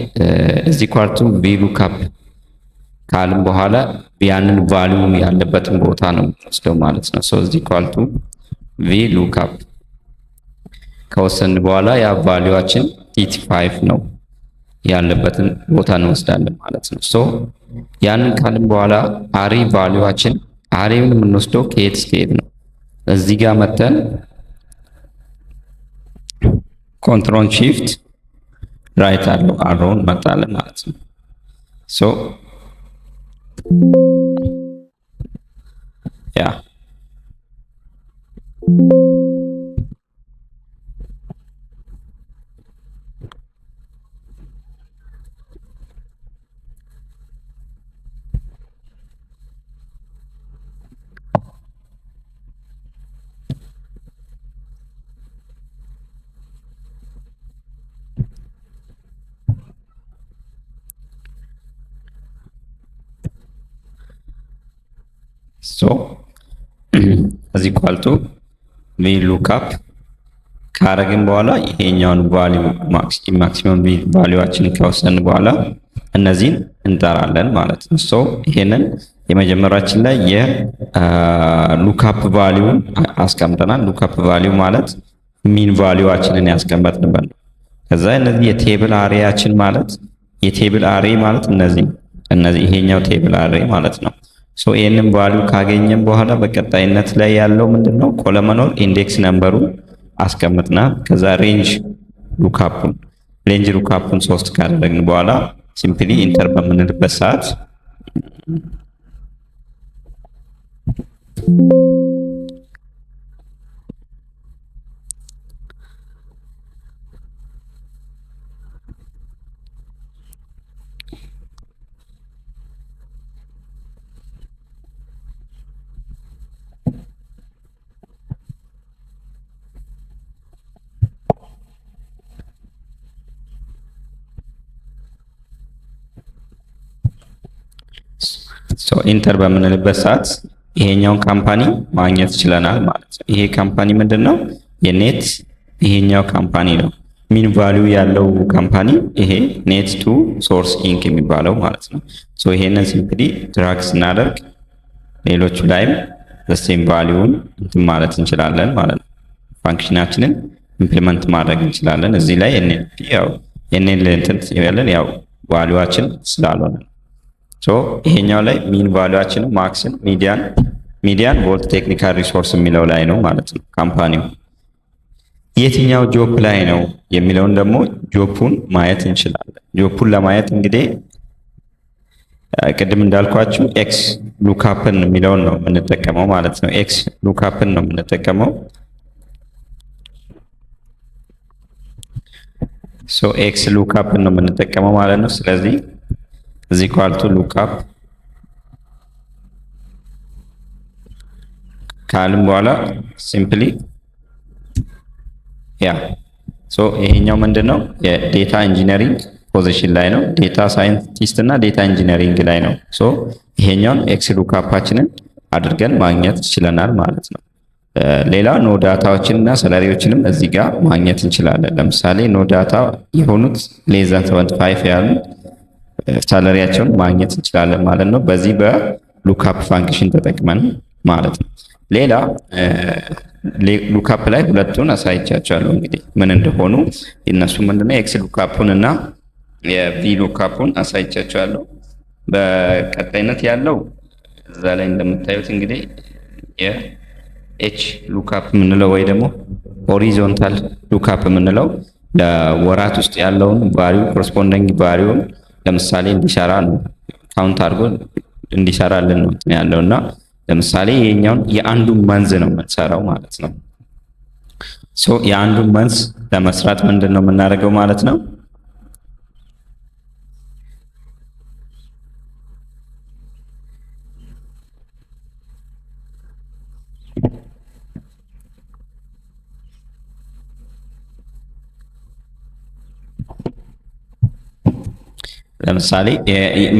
Speaker 2: እዚህ ኳርቱ VLOOKUP ካልን በኋላ ያንን ቫልዩ ያለበትን ቦታ ነው ወስደው ማለት ነው። እዚህ ኳልቱ VLOOKUP ከወሰን በኋላ ያ ቫልዩአችን tt5 ነው ያለበትን ቦታ እንወስዳለን ማለት ነው። ያንን ካልን በኋላ አሬ ቫልዩአችን አሬውን የምንወስደው ከየት እስከ የት ነው? እዚህ ጋር መተን ኮንትሮል ሺፍት ራይት አለው አሮውን መጣለን ማለት ነው። ያ እዚህ ኳልቱ VLOOKUP ካረግን በኋላ ይሄኛውን ቫልዩ ማክሲመም ቫልዩአችንን ከወሰን በኋላ እነዚህን እንጠራለን ማለት ነው። ይሄንን የመጀመሪያችን ላይ የሉክአፕ ቫልዩን አስቀምጠናል። ሉክአፕ ቫልዩ ማለት ሚን ቫልዩአችንን ያስቀመጥንበት ነው። ከዛ እነዚህ የቴብል አሬያችን ማለት የቴብል አሬ ማለት እነዚህ ይሄኛው ቴብል አሬ ማለት ነው። ሶ ይሄንን ቫልዩ ካገኘን በኋላ በቀጣይነት ላይ ያለው ምንድነው ኮለመኖር ኢንዴክስ ነምበሩ አስቀምጥና ከዛ ሬንጅ ሉካፑን 3 ካደረግን በኋላ ሲምፕሊ ኢንተር በምንልበት ሰዓት ኢንተር በምንልበት ሰዓት ይሄኛውን ካምፓኒ ማግኘት ይችላል ማለት ነው። ይሄ ካምፓኒ ምንድነው? የኔት ይሄኛው ካምፓኒ ነው። ሚን ቫልዩ ያለው ካምፓኒ ይሄ ኔት ቱ ሶርስ ኢንክ የሚባለው ማለት ነው። ሶ ይሄንን ሲምፕሊ ድራግ ስናደርግ ሌሎቹ ላይም ዘሴም ቫልዩን እንትን ማለት እንችላለን ማለት ነው። ፋንክሽናችንን ኢምፕሊመንት ማድረግ እንችላለን። እዚህ ላይ ኤንኤልፒ ያው ኤንኤል እንትን ያለን ያው ቫልዩአችን ስላልሆነ ሶ ይሄኛው ላይ ሚን ቫልዩአችን ማክስን ሚዲያን ቮልት ቴክኒካል ሪሶርስ የሚለው ላይ ነው ማለት ነው። ካምፓኒው የትኛው ጆፕ ላይ ነው የሚለውን ደግሞ ጆፑን ማየት እንችላለን። ጆፑን ለማየት እንግዲህ ቅድም እንዳልኳችሁ ኤክስ ሉካፕን የሚለውን ነው የምንጠቀመው ማለት ነው። ኤክስ ሉካፕን ነው የምንጠቀመው። ሶ ኤክስ ሉካፕን ነው የምንጠቀመው ማለት ነው። ስለዚህ እዚህ ኳልቱ ሉካፕ ካልን በኋላ ሲምፕሊ ያ ሶ ይሄኛው ምንድነው የዴታ ኢንጂነሪንግ ፖዚሽን ላይ ነው። ዴታ ሳይንቲስት እና ዴታ ኢንጂነሪንግ ላይ ነው። ሶ ይሄኛውን ኤክስ ሉካፓችንን አድርገን ማግኘት ይችላል ማለት ነው። ሌላ ኖ ዳታዎችን እና ሰላሪዎችንም እዚህ ጋር ማግኘት እንችላለን። ለምሳሌ ኖ ዳታ የሆኑት ሌስ ዛን 75 ያሉ ሳላሪያቸውን ማግኘት እንችላለን ማለት ነው። በዚህ በሉካፕ ፋንክሽን ተጠቅመን ማለት ነው። ሌላ ሉካፕ ላይ ሁለቱን አሳይቻቸዋለሁ እንግዲህ ምን እንደሆኑ እነሱ ምንድነው ኤክስ ሉካፑን እና የቪ ሉካፑን አሳይቻቸዋለሁ። በቀጣይነት ያለው እዛ ላይ እንደምታዩት እንግዲህ የኤች ሉካፕ የምንለው ወይ ደግሞ ሆሪዞንታል ሉካፕ የምንለው ለወራት ውስጥ ያለውን ቫልዩ ኮረስፖንዲንግ ቫልዩን ለምሳሌ እንዲሰራ ነው ካውንት አድርጎ እንዲሰራልን ነው ያለውና ለምሳሌ ይሄኛውን የአንዱን መንዝ ነው የምንሰራው ማለት ነው። ሶ የአንዱን መንዝ ለመስራት ምንድነው የምናደርገው ማለት ነው? ለምሳሌ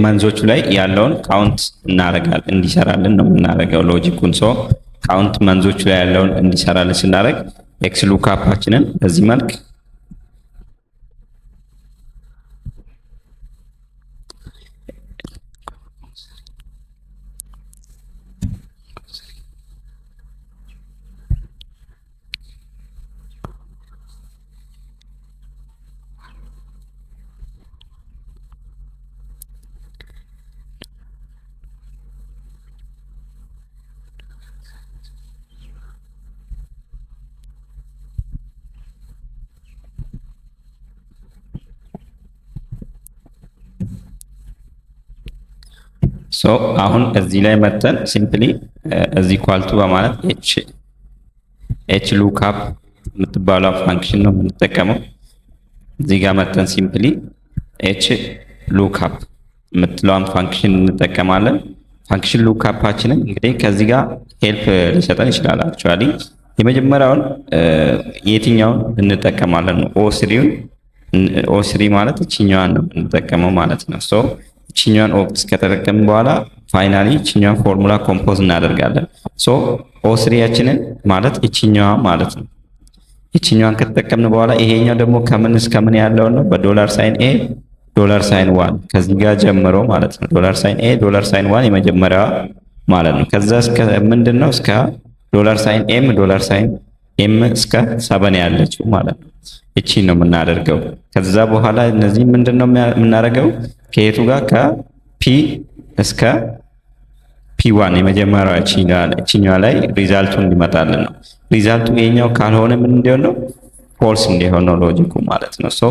Speaker 2: መንዞቹ ላይ ያለውን ካውንት እናደርጋለን እንዲሰራልን ነው የምናደርገው ሎጂኩን። ሶ ካውንት መንዞቹ ላይ ያለውን እንዲሰራልን ስናደርግ ኤክስ ሉካፓችንን በዚህ መልክ ሶ አሁን እዚህ ላይ መተን ሲምፕሊ እዚህ ኳልቱ በማለት ኤች ሉካፕ የምትባለው ፋንክሽን ነው የምንጠቀመው። እዚህ ጋር መተን ሲምፕሊ ኤች ሉካፕ የምትለውን ፋንክሽን እንጠቀማለን። ፋንክሽን ሉካፓችንን እንግዲህ ከዚህ ጋር ሄልፕ ሊሰጠን ይችላል። አክቹአሊ የመጀመሪያውን የትኛውን እንጠቀማለን ነው ኦ3 ማለት እቺኛዋን ነው የምንጠቀመው ማለት ነው። ሶ እቺኛዋን ኦፕት ከተጠቀምን በኋላ ፋይናሊ እቺኛዋን ፎርሙላ ኮምፖዝ እናደርጋለን። ሶ ኦ3ያችንን ማለት እቺኛዋ ማለት ነው። እቺኛዋን ከተጠቀምን በኋላ ይሄኛው ደግሞ ከምን እስከ ምን ያለው ነው በዶላር ሳይን ኤ ዶላር ሳይን 1 ከዚህ ጋር ጀምሮ ማለት ነው። ዶላር ሳይን ኤ ዶላር ሳይን 1 የመጀመሪያዋ ማለት ነው። ከዛ እስከ ምንድነው እስከ ዶላር ሳይን ኤም እስከ 7 ያለችው ማለት ነው። እቺ ነው የምናደርገው። ከዛ በኋላ እነዚህ ምንድነው የምናደርገው ከየቱ ጋር ከፒ እስከ ፒ ፒ1 የመጀመሪያው እቺኛዋ ላይ ሪዛልቱ እንዲመጣልን ነው። ሪዛልቱ የኛው ካልሆነ ምን እንዲሆን ነው? ፎልስ እንዲሆን ነው ሎጂኩ ማለት ነው። ሶ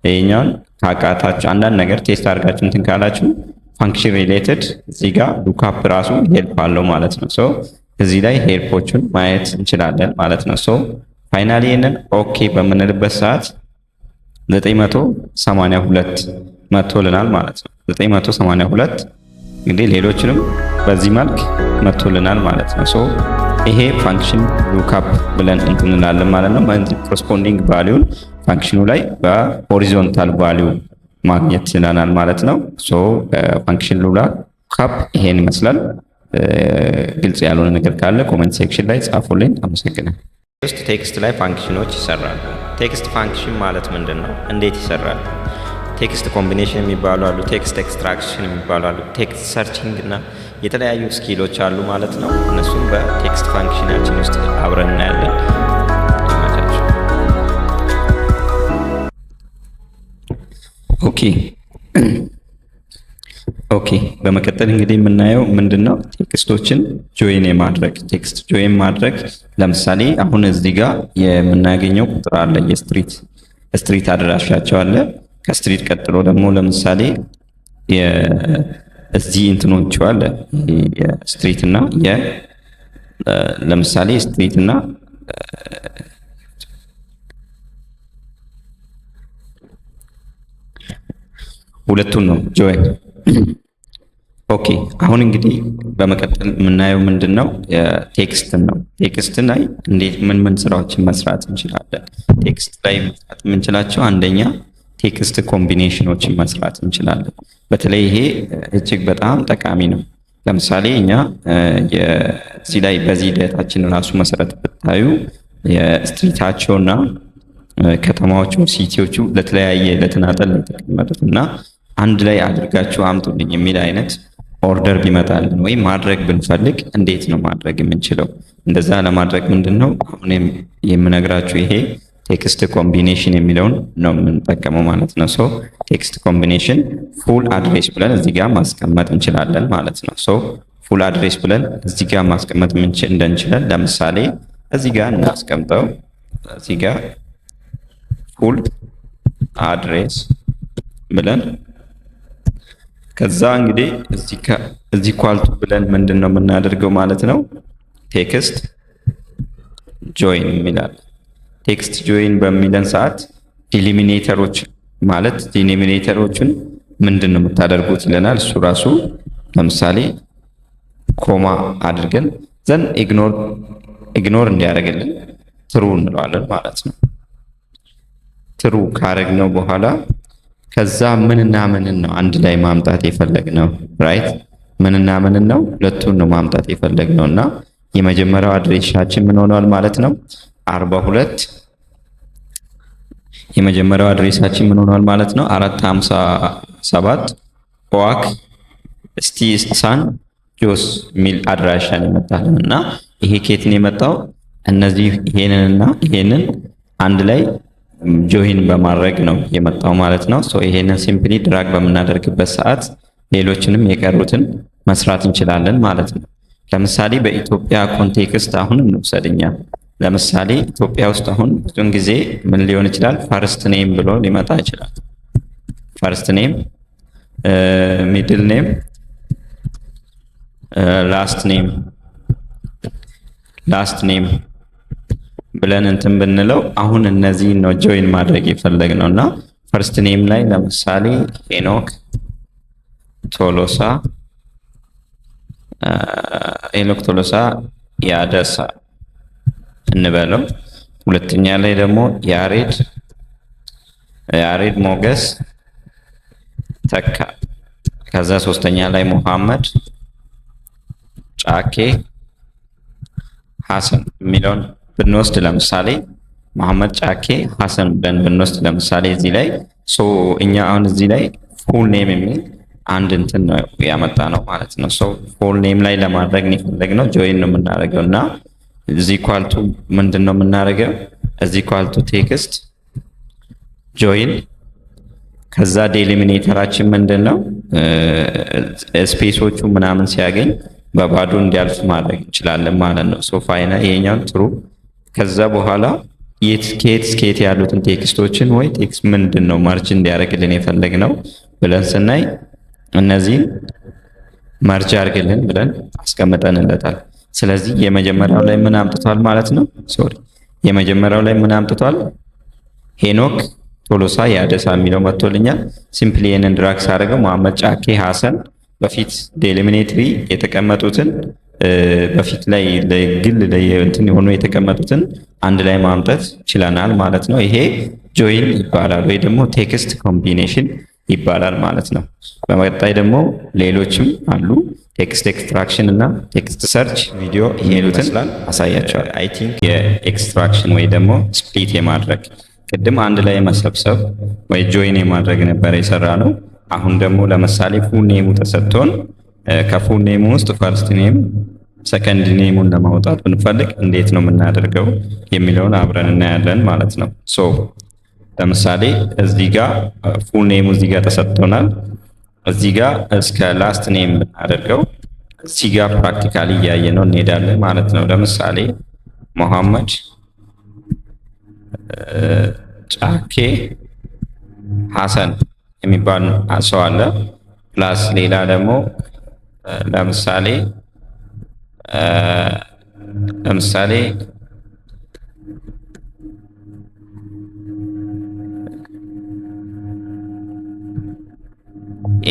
Speaker 2: ይሄኛውን ካቃታችሁ አንዳንድ ነገር ቴስት አድርጋችሁ እንትን ካላችሁ ፋንክሽን ሪሌትድ እዚህ ጋር ሉክአፕ ራሱ ሄልፕ አለው ማለት ነው። ሶ እዚህ ላይ ሄልፖቹን ማየት እንችላለን ማለት ነው። ሶ ፋይናሊ ይሄንን ኦኬ በምንልበት ሰዓት 982 መጥቶልናል ማለት ነው። 982 እንግዲህ ሌሎችንም በዚህ መልክ መጥቶልናል ማለት ነው። ሶ ይሄ ፋንክሽን ሉክአፕ ብለን እንትን እንላለን ማለት ነው። ኮረስፖንዲንግ ቫልዩን ፋንክሽኑ ላይ በሆሪዞንታል ቫልዩ ማግኘት ችለናል ማለት ነው። ሶ ፋንክሽን ሉክአፕ ይሄን ይመስላል። ግልጽ ያልሆነ ነገር ካለ ኮሜንት ሴክሽን ላይ ጻፉልኝ። አመሰግናለሁ። ውስጥ ቴክስት ላይ ፋንክሽኖች ይሰራሉ። ቴክስት ፋንክሽን ማለት ምንድን ነው? እንዴት ይሰራል? ቴክስት ኮምቢኔሽን የሚባሉ አሉ፣ ቴክስት ኤክስትራክሽን የሚባሉ አሉ፣ ቴክስት ሰርችንግ እና የተለያዩ ስኪሎች አሉ ማለት ነው። እነሱም በቴክስት ፋንክሽናችን ውስጥ አብረን እናያለን። ኦኬ በመቀጠል እንግዲህ የምናየው ምንድነው? ቴክስቶችን ጆይን የማድረግ ቴክስት ጆይን ማድረግ። ለምሳሌ አሁን እዚህ ጋር የምናገኘው ቁጥር አለ፣ የስትሪት አድራሻቸው አለ። ከስትሪት ቀጥሎ ደግሞ ለምሳሌ እዚህ እንትኖቹ አለ የስትሪት እና ለምሳሌ ስትሪት እና ሁለቱን ነው ጆይን። ኦኬ አሁን እንግዲህ በመቀጠል የምናየው ምንድነው? ቴክስትን ነው። ቴክስትን ላይ እንዴት ምን ስራዎችን መስራት እንችላለን? ቴክስት ላይ መስራት የምንችላቸው አንደኛ ቴክስት ኮምቢኔሽኖችን መስራት እንችላለን። በተለይ ይሄ እጅግ በጣም ጠቃሚ ነው። ለምሳሌ እኛ እዚህ ላይ በዚህ ሂደታችን ራሱ መሰረት ብታዩ የስትሪታቸውና ከተማዎቹ ሲቲዎቹ ለተለያየ ለተናጠል የተቀመጡት እና አንድ ላይ አድርጋችሁ አምጡልኝ የሚል አይነት ኦርደር ቢመጣልን ወይም ማድረግ ብንፈልግ እንዴት ነው ማድረግ የምንችለው? እንደዛ ለማድረግ ምንድነው አሁን የምነግራችሁ ይሄ ቴክስት ኮምቢኔሽን የሚለውን ነው የምንጠቀመው ማለት ነው። ሶ ቴክስት ኮምቢኔሽን ፉል አድሬስ ብለን እዚህ ጋር ማስቀመጥ እንችላለን ማለት ነው። ሶ ፉል አድሬስ ብለን እዚህ ጋር ማስቀመጥ እንደንችላለን። ለምሳሌ እዚህ ጋር እናስቀምጠው። እዚህ ጋር ፉል አድሬስ ብለን ከዛ እንግዲህ እዚህ ኳልቱ ብለን ምንድን ነው የምናደርገው ማለት ነው? ቴክስት ጆይን የሚላል። ቴክስት ጆይን በሚለን ሰዓት ዲሊሚኔተሮች ማለት ዲሊሚኔተሮችን ምንድን ነው የምታደርጉት ይለናል። እሱ ራሱ ለምሳሌ ኮማ አድርገን ዘን ኢግኖር እንዲያደርግልን ትሩ እንለዋለን ማለት ነው። ትሩ ካረግነው በኋላ ከዛ ምንና ምንን ነው አንድ ላይ ማምጣት የፈለግነው? ራይት ምንና ምንን ነው? ሁለቱን ነው ማምጣት የፈለግነው እና የመጀመሪያው አድሬሻችን ምን ሆኗል ማለት ነው? 42 የመጀመሪያው አድሬሳችን ምን ሆኗል ማለት ነው? 457 ኦዋክ ሳን ጆስ ሚል አድራሻን የመጣልን እና ይሄ ኬትን የመጣው እነዚህ ይሄንንና ይሄንን አንድ ላይ ጆይን በማድረግ ነው የመጣው ማለት ነው። ሶ ይሄንን ሲምፕሊ ድራግ በምናደርግበት ሰዓት ሌሎችንም የቀሩትን መስራት እንችላለን ማለት ነው። ለምሳሌ በኢትዮጵያ ኮንቴክስት አሁን እንውሰድኛ። ለምሳሌ ኢትዮጵያ ውስጥ አሁን ብዙውን ጊዜ ምን ሊሆን ይችላል? ፈርስት ኔም ብሎ ሊመጣ ይችላል። ፈርስት ኔም፣ ሚድል ኔም፣ ላስት ኔም ብለን እንትን ብንለው አሁን እነዚህ ነው ጆይን ማድረግ የፈለግነው እና ፈርስት ኔም ላይ ለምሳሌ ሄኖክ ቶሎሳ ያደሳ እንበለው። ሁለተኛ ላይ ደግሞ ያሬድ ሞገስ ተካ። ከዛ ሶስተኛ ላይ ሙሐመድ ጫኬ ሐሰን የሚለውን ብንወስድ ለምሳሌ መሐመድ ጫኬ ሐሰን ብለን ብንወስድ ለምሳሌ እዚህ ላይ እኛ አሁን እዚህ ላይ ፉል ኔም የሚል አንድ እንትን ነው ያመጣ ነው ማለት ነው። ፉል ኔም ላይ ለማድረግ ነው የፈለግነው ጆይን ነው የምናደርገው እና እዚህ ኳልቱ ምንድን ነው የምናደርገው? እዚህ ኳልቱ ቴክስት ጆይን ከዛ ዴሊሚኔተራችን ምንድን ነው ስፔሶቹ ምናምን ሲያገኝ በባዶ እንዲያልፍ ማድረግ እንችላለን ማለት ነው። ሶ ፋይናል ይሄኛውን ትሩ። ከዛ በኋላ ከየት ያሉትን ቴክስቶችን ወይ ቴክስት ምንድን ነው መርጅ እንዲያደርግልን የፈለግነው ብለን ስናይ እነዚህን መርጅ አድርግልን ብለን አስቀምጠንለታል። ስለዚህ የመጀመሪያው ላይ ምን አምጥቷል ማለት ነው? የመጀመሪያው ላይ ምን አምጥቷል? ሄኖክ ቶሎሳ ያደሳ የሚለው መጥቶልኛል። ሲምፕሊ ይህንን ድራግ ሳደርገው መሐመድ ጫኬ ሐሰን በፊት ዴሊሚኔትሪ የተቀመጡትን በፊት ላይ ለግል እንትን የሆኑ የተቀመጡትን አንድ ላይ ማምጣት ችለናል ማለት ነው። ይሄ ጆይን ይባላል ወይ ደግሞ ቴክስት ኮምቢኔሽን ይባላል ማለት ነው። በመቀጣይ ደግሞ ሌሎችም አሉ። ቴክስት ኤክስትራክሽን እና ቴክስት ሰርች ቪዲዮ ይሄዱትን አሳያቸዋል። አይ ቲንክ የኤክስትራክሽን ወይ ደግሞ ስፕሊት የማድረግ ቅድም አንድ ላይ መሰብሰብ ወይ ጆይን የማድረግ ነበር የሰራ ነው። አሁን ደግሞ ለምሳሌ ፉል ኔሙ ተሰጥቶን ከፉል ኔሙ ውስጥ ፈርስት ኔም ሰከንድ ኔሙን ለማውጣት ብንፈልግ እንዴት ነው የምናደርገው የሚለውን አብረን እናያለን ማለት ነው። ሶ ለምሳሌ እዚህ ጋር ፉል ኔሙ እዚህ ጋር ተሰጥቶናል። እዚህ ጋር እስከ ላስት ኔም ብናደርገው እዚህ ጋር ፕራክቲካሊ እያየ ነው እንሄዳለን ማለት ነው። ለምሳሌ መሐመድ ጫኬ ሐሰን የሚባል ሰው አለ። ፕላስ ሌላ ደግሞ ለምሳሌ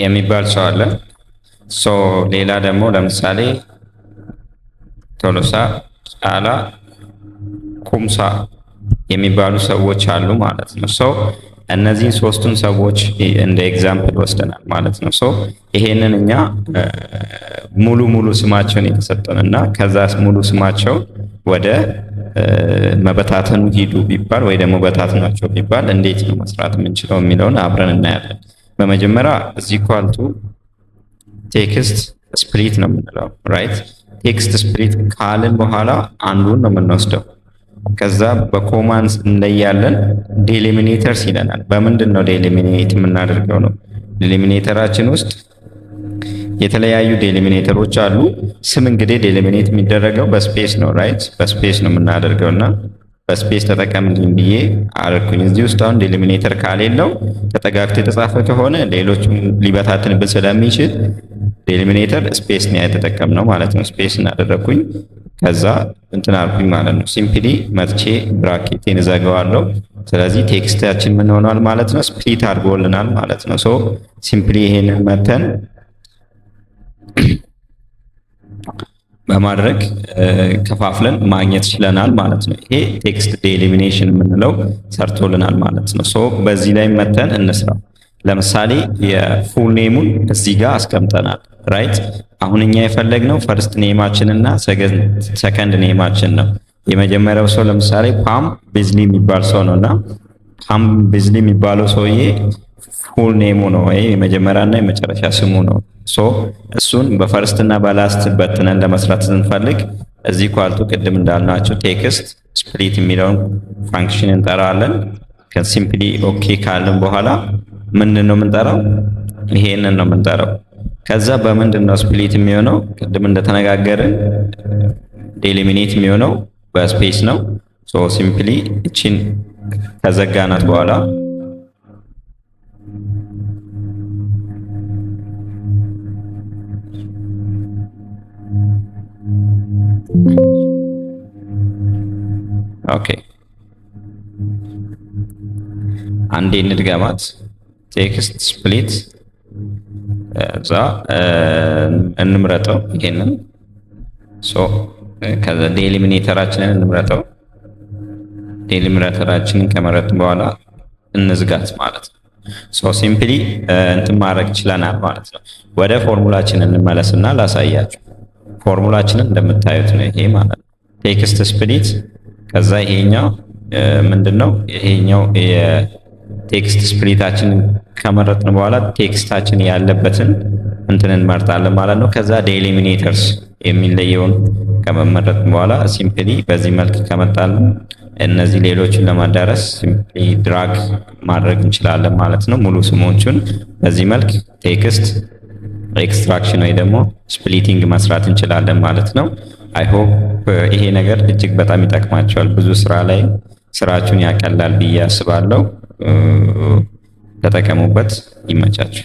Speaker 2: የሚባል ሰው አለ። ሶ ሌላ ደግሞ ለምሳሌ ቶሎሳ ጫላ ኩምሳ የሚባሉ ሰዎች አሉ ማለት ነው። ሶ እነዚህን ሶስቱን ሰዎች እንደ ኤግዛምፕል ወስደናል ማለት ነው። ሶ ይሄንን እኛ ሙሉ ስማቸውን የተሰጠንና ከዛ ሙሉ ስማቸው ወደ መበታተኑ ሂዱ ቢባል ወይ ደግሞ በታትናቸው ቢባል እንዴት ነው መስራት የምንችለው የሚለውን አብረን እናያለን። በመጀመሪያ እዚህ ኳልቱ ቴክስት ስፕሊት ነው የምንለው ራይት። ቴክስት ስፕሊት ካልን በኋላ አንዱን ነው የምንወስደው። ከዛ በኮማንስ እንለያለን። ዴሊሚኔተርስ ይለናል። በምንድን ነው ዴሊሚኔት የምናደርገው ነው? ዴሊሚኔተራችን ውስጥ የተለያዩ ዴሊሚኔተሮች አሉ። ስም እንግዲህ ዴሊሚኔት የሚደረገው በስፔስ ነው ራይት። በስፔስ ነው የምናደርገውና በስፔስ ተጠቀምልኝ ብዬ አልኩኝ። እዚህ ውስጥ አሁን ዴሊሚኔተር ካሌለው ተጠጋግቶ የተጻፈ ከሆነ ሌሎችም ሊበታትንብን ስለሚችል ዴሊሚኔተር ስፔስ ነው የተጠቀምነው ማለት ነው። ስፔስ እናደረኩኝ ከዛ እንትን አልኩኝ ማለት ነው። ሲምፕሊ መጥቼ ብራኬቴን እዘጋዋለሁ። ስለዚህ ቴክስታችን ምን ሆኗል ማለት ነው? ስፕሊት አድርጎልናል ማለት ነው። ሶ ሲምፕሊ ይሄንን መተን በማድረግ ከፋፍለን ማግኘት ችለናል ማለት ነው። ይሄ ቴክስት ዴሊሚኔሽን የምንለው ሰርቶልናል ማለት ነው። ሶ በዚህ ላይ መተን እንስራው። ለምሳሌ የፉል ኔሙን እዚህ ጋር አስቀምጠናል ራይት። አሁን እኛ የፈለግነው ፈርስት ኔማችን እና ሰከንድ ኔማችን ነው። የመጀመሪያው ሰው ለምሳሌ ፓም ቤዝሊ የሚባል ሰው ነው እና ፓም ቤዝሊ የሚባለው ሰውዬ ፉል ኔሙ ነው ወይ የመጀመሪያና የመጨረሻ ስሙ ነው። ሶ እሱን በፈርስት እና በላስት በትነን ለመስራት ስንፈልግ እዚህ ኳልቱ ቅድም እንዳልናቸው ቴክስት ስፕሊት የሚለውን ፋንክሽን እንጠራለን። ከሲምፕሊ ኦኬ ካልን በኋላ ምንድን ነው የምንጠራው? ይሄንን ነው የምንጠራው። ከዛ በምንድን ነው ስፕሊት የሚሆነው? ቅድም እንደተነጋገርን ዴሊሚኔት የሚሆነው በስፔስ ነው። ሶ ሲምፕሊ እቺን ከዘጋናት በኋላ ኦኬ አንዴ እንድገማት። ቴክስት ስፕሊት እዛ እንምረጠው ይሄንን። ሶ ከዛ ዴሊሚኔተራችንን እንምረጠው። ዴሊሚኔተራችንን ከመረጥን በኋላ እንዝጋት ማለት ነው። ሶ ሲምፕሊ እንትን ማድረግ ችለናል ማለት ነው። ወደ ፎርሙላችን እንመለስና ላሳያችሁ። ፎርሙላችንን እንደምታዩት ነው ይሄ ማለት ነው። ቴክስት ስፕሊት ከዛ ይሄኛው ምንድነው? ይሄኛው የቴክስት ስፕሊታችንን ከመረጥን በኋላ ቴክስታችን ያለበትን እንትን እንመርጣለን ማለት ነው። ከዛ ዴሊሚኔተርስ የሚለየውን ከመመረጥን በኋላ ሲምፕሊ በዚህ መልክ ከመጣልን እነዚህ ሌሎችን ለማዳረስ ሲምፕሊ ድራግ ማድረግ እንችላለን ማለት ነው። ሙሉ ስሞቹን በዚህ መልክ ቴክስት ኤክስትራክሽን ወይ ደግሞ ስፕሊቲንግ መስራት እንችላለን ማለት ነው። አይ ሆፕ ይሄ ነገር እጅግ በጣም ይጠቅማቸዋል። ብዙ ስራ ላይ ስራችሁን ያቀላል ብዬ አስባለሁ። ተጠቀሙበት። ይመቻችሁ።